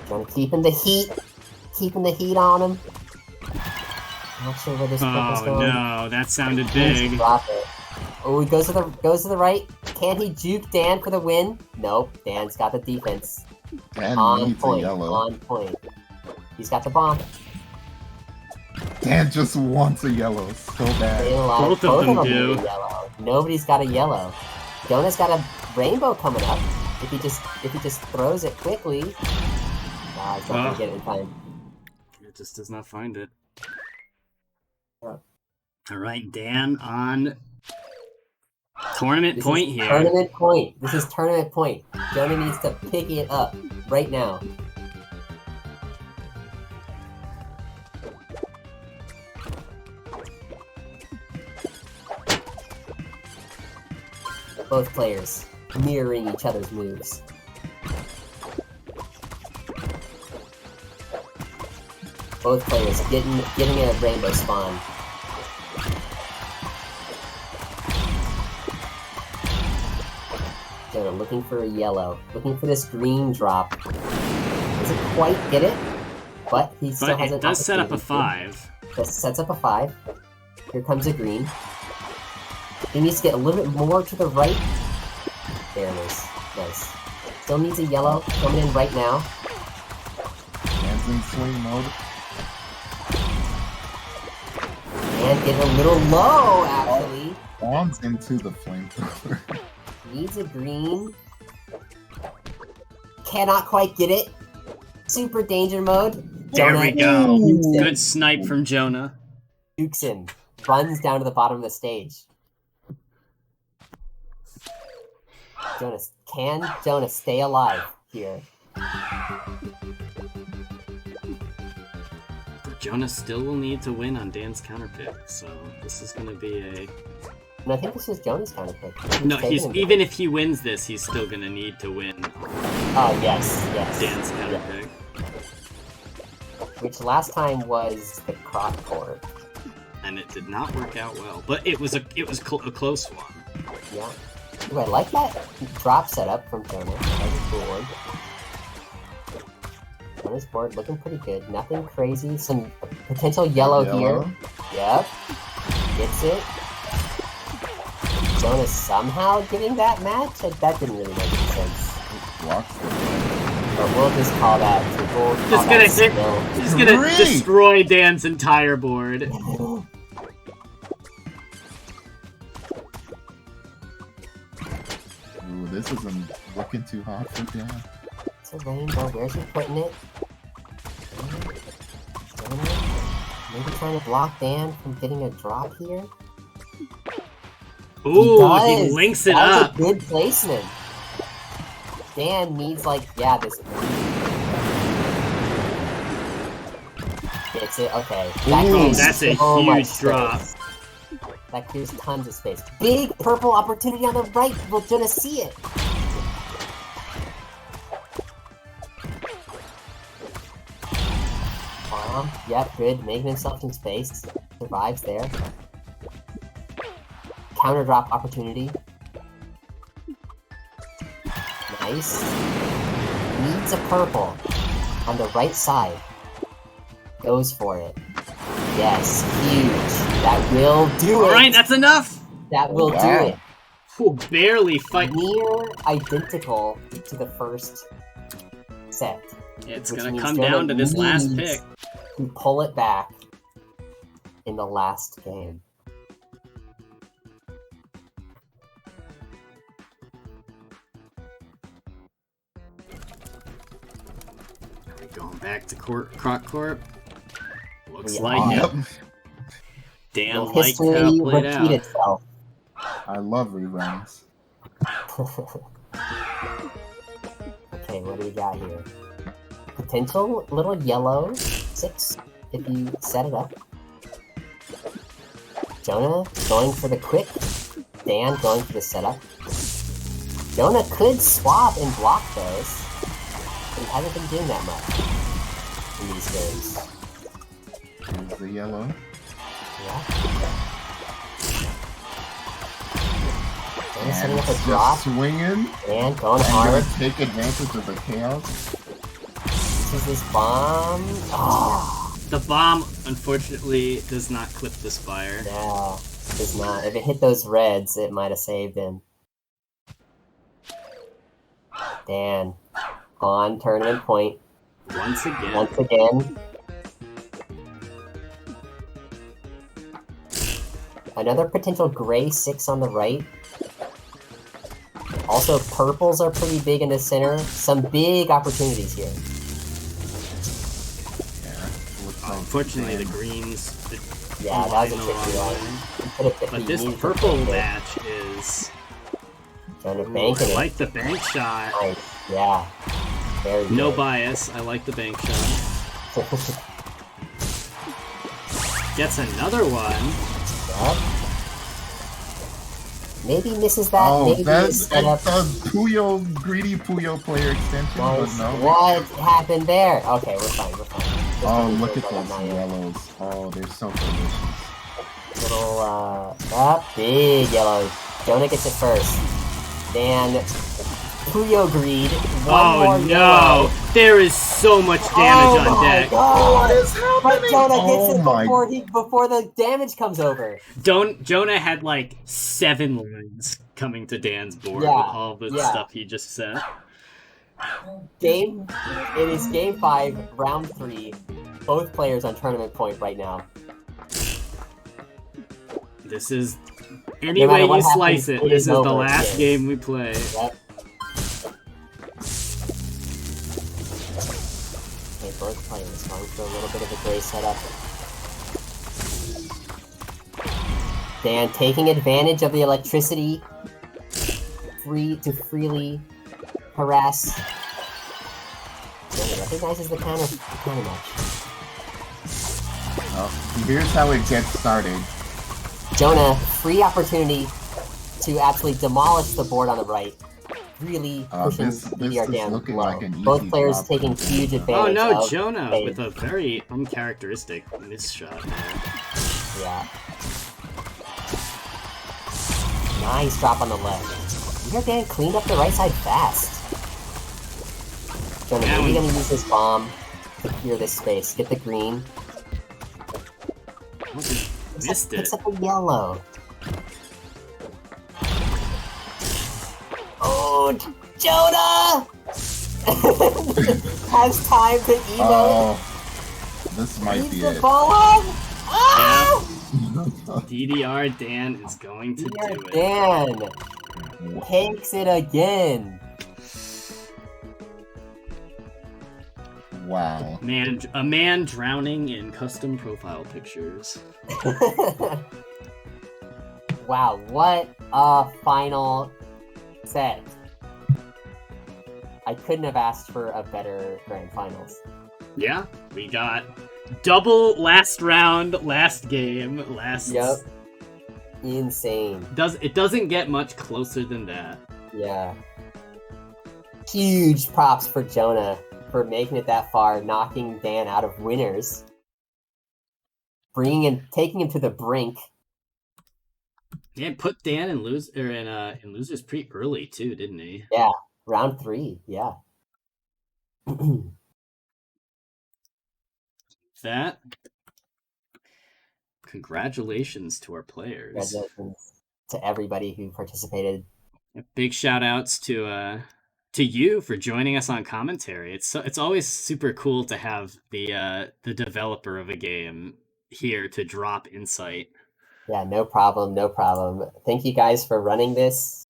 Trying to keep him the heat. Keeping the heat on him. Not sure where this purple's going. Oh no, that sounded big. Drop it. Oh, he goes to the right. Can he juke Dan for the win? Nope. Dan's got the defense. Dan On needs point. a yellow. On point. He's got the bomb. Dan just wants a yellow so bad. Both of them do. need a yellow. Nobody's got a yellow. Jonah's got a rainbow coming up. If he just throws it quickly. Nah, he's not gonna get it in time. It just does not find it. Yeah. Alright, Dan on tournament point here. Tournament point. This is tournament point. Jonah needs to pick it up right now. Both players mirroring each other's moves. Both players getting a rainbow spawn. Jonah looking for a yellow. Looking for this green drop. Doesn't quite get it, but he still has an opportunity. It does set up a 5. This sets up a 5. Here comes a green. He needs to get a little bit more to the right. There it is. Nice. Still needs a yellow coming in right now. Dan's in swing mode. And getting a little low, actually. Bonds into the flamethrower. Needs a green. Cannot quite get it. Super danger mode. There we go. Jukes him. Good snipe from Jonah. Jukes him. Runs down to the bottom of the stage. Can Jonah stay alive here? Jonah still will need to win on Dan's counterpick, so this is going to be a... And I think this is Jonah's counterpick. No, even if he wins this, he's still going to need to win Oh, yes. Dan's counterpick. Which last time was the croc board. And it did not work out well, but it was a close one. Yeah. Ooh, I like that drop setup from Jonah. That was a cool one. Jonah's board looking pretty good. Nothing crazy. Some potential yellow here. Yep. Gets it. Jonah somehow getting that match? That didn't really make any sense. Blocks the But we'll just call that. Just gonna destroy Dan's entire board. Ooh, this isn't looking too hot for Dan. It's a rainbow. Where's he putting it? Maybe trying to block Dan from getting a drop here? Ooh, he links it up. That's a good placement. Dan needs, this. Gets it. Okay. That's a huge drop. That clears tons of space. Big purple opportunity on the right. We're gonna see it. Bomb. Yep, good. Making himself some space. Survives there. Counter drop opportunity. Nice. Needs a purple on the right side. Goes for it. Yes, huge. That will do it. Alright, that's enough. That will do it. We'll barely fight. Near identical to the first set. It's gonna come down to this last pick. To pull it back in the last game. Going back to Croc Corp. Looks We like are. it. Dan Will liked how history it played repeat out. itself? I love reruns. Okay, what do we got here? Potential little yellow 6 if you set it up. Jonah going for the quick. Dan going for the setup. Jonah could swap and block those, but he hasn't been doing that much in these games. Here's the yellow. Yeah. Jonah And setting up a just drop swinging. and going And hard. gonna take advantage of the chaos. Uses this bomb. Oh, The bomb, unfortunately, does not clip the spire. no, does not. If it hit those reds, it might have saved him. Dan on tournament point Once again. once again. Another potential gray 6 on the right. Also, purples are pretty big in the center. Some big opportunities here. Yeah. Looks like Unfortunately, the Dan- greens. Yeah, that was a tricky one. He could have But he this needed to purple bank it. match is. Jonah Ooh, banking I it. like the bank shot. Nice. Yeah. Very No good. bias. I like the bank shot. Gets another one. Yep. Maybe misses that. Oh, Maybe that's it's set up. a Puyo, greedy Puyo player extension, Nice. but no. What happened there? Okay, we're fine. We're fine. Just Oh, gonna look go at for those that, not yet. yellows. Oh, they're so delicious. Little, big yellow. Jonah gets it first. Dan, Puyo greed. One Oh more no! yellow. There is so much damage on deck. God. What is But happening? Jonah Oh gets it my before the damage comes over. Jonah had like 7 lines coming to Dan's board Yeah, with all the yeah. stuff he just said. It is game 5, round 3. Both players on tournament point right now. This is No any matter way what you slice happens, it. it This is is the over. last Yes. game we play. Yep. Okay, both players going for a little bit of a gray setup. Dan taking advantage of the electricity to freely harass. Dan recognizes the counter match. Oh, here's how it gets started. Jonah, free opportunity to absolutely demolish the board on the right. Really pushing This DDR is down looking low. like an Both easy players drop taking for huge Dan. Oh advantage no, of Jonah phase. with a very uncharacteristic miss shot there. Yeah. Nice drop on the left. DDR Dan cleaned up the right side fast. Jonah, Yeah, maybe when- gonna use this bomb to clear this space. Get the green. Missed it. Picks up a yellow. Oh, Jonah! Has time to emote. Oh, this might Leaves be the it. ball on. Ah! DDR Dan is going to do it. Dan takes it again. Wow. A man drowning in custom profile pictures. Wow, what a final set. I couldn't have asked for a better grand finals. Yeah, we got double last round, last game, last. Yep. Insane. It doesn't get much closer than that. Yeah. Huge props for Jonah for making it that far, knocking Dan out of winners. Taking him to the brink. Yeah, put Dan in losers pretty early too, didn't he? Yeah, round 3, yeah. That. Congratulations to our players. Congratulations to everybody who participated. Big shout outs to you for joining us on commentary. It's always super cool to have the developer of a game here to drop insight. Yeah, no problem, no problem. Thank you guys for running this.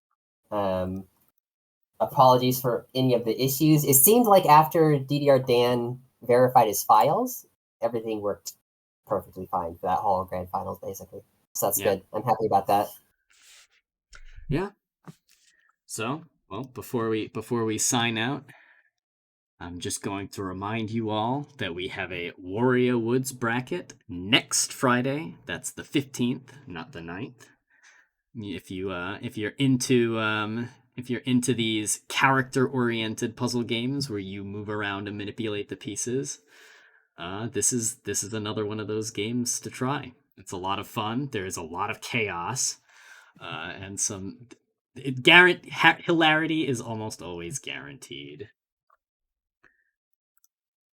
apologies for any of the issues. It seemed like after DDR Dan verified his files, everything worked perfectly fine for that whole grand finals, basically. So that's good. I'm happy about that. Yeah. So, well, before we sign out, I'm just going to remind you all that we have a Wario Woods bracket next Friday. That's the 15th, not the 9th. If you're into these character-oriented puzzle games where you move around and manipulate the pieces, this is another one of those games to try. It's a lot of fun. There is a lot of chaos, and some hilarity is almost always guaranteed.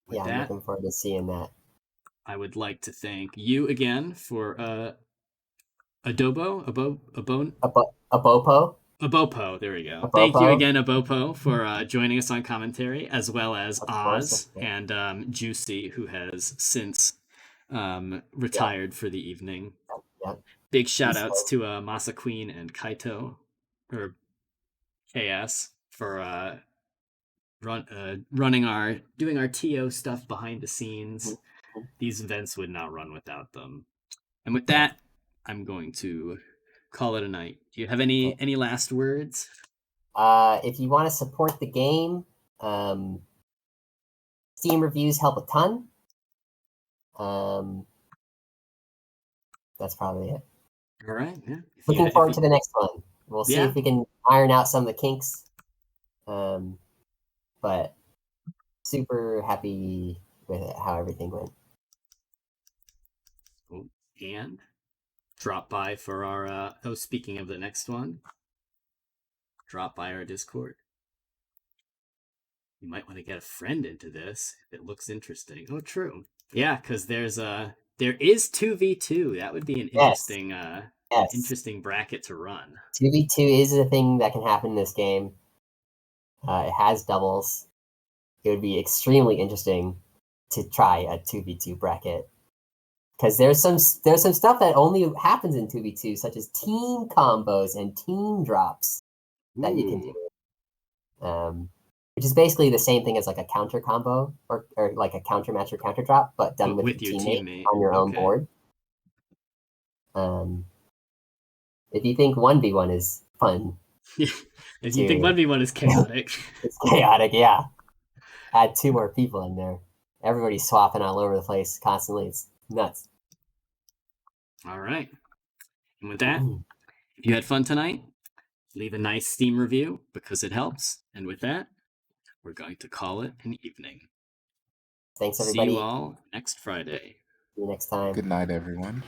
With I'm that, looking forward to seeing that. I would like to thank you again for Abopo. Abopo, there we go. Abopo. Thank you again, Abopo, for joining us on commentary, as well as Of course, Oz and Juicey, who has since retired for the evening. Yep. Big shout outs to Masa Queen and Kaito, or KS, for doing our TO stuff behind the scenes. These events would not run without them. And with that, I'm going to call it a night. Do you have any last words? If you want to support the game, Steam reviews help a ton. That's probably it. All right. Yeah. Looking forward to the next one. We'll see if we can iron out some of the kinks. But super happy with how everything went. Cool. And drop by for our speaking of the next one, drop by our Discord. You might want to get a friend into this if it looks interesting. Oh, true. Yeah, because there is 2v2. That would be an interesting interesting bracket to run. 2v2 is a thing that can happen in this game. It has doubles. It would be extremely interesting to try a 2v2 bracket. Because there's some stuff that only happens in 2v2, such as team combos and team drops that you can do. Which is basically the same thing as like a counter combo or like a counter match or counter drop, but done with your teammate on your own board. If you think 1v1 is fun. If you think 1v1 is chaotic. It's chaotic, yeah. Add 2 more people in there. Everybody's swapping all over the place constantly. It's nuts. All right. And with that, if you had fun tonight, leave a nice Steam review because it helps. And with that, we're going to call it an evening. Thanks, everybody. See you all next Friday. See you next time. Good night, everyone.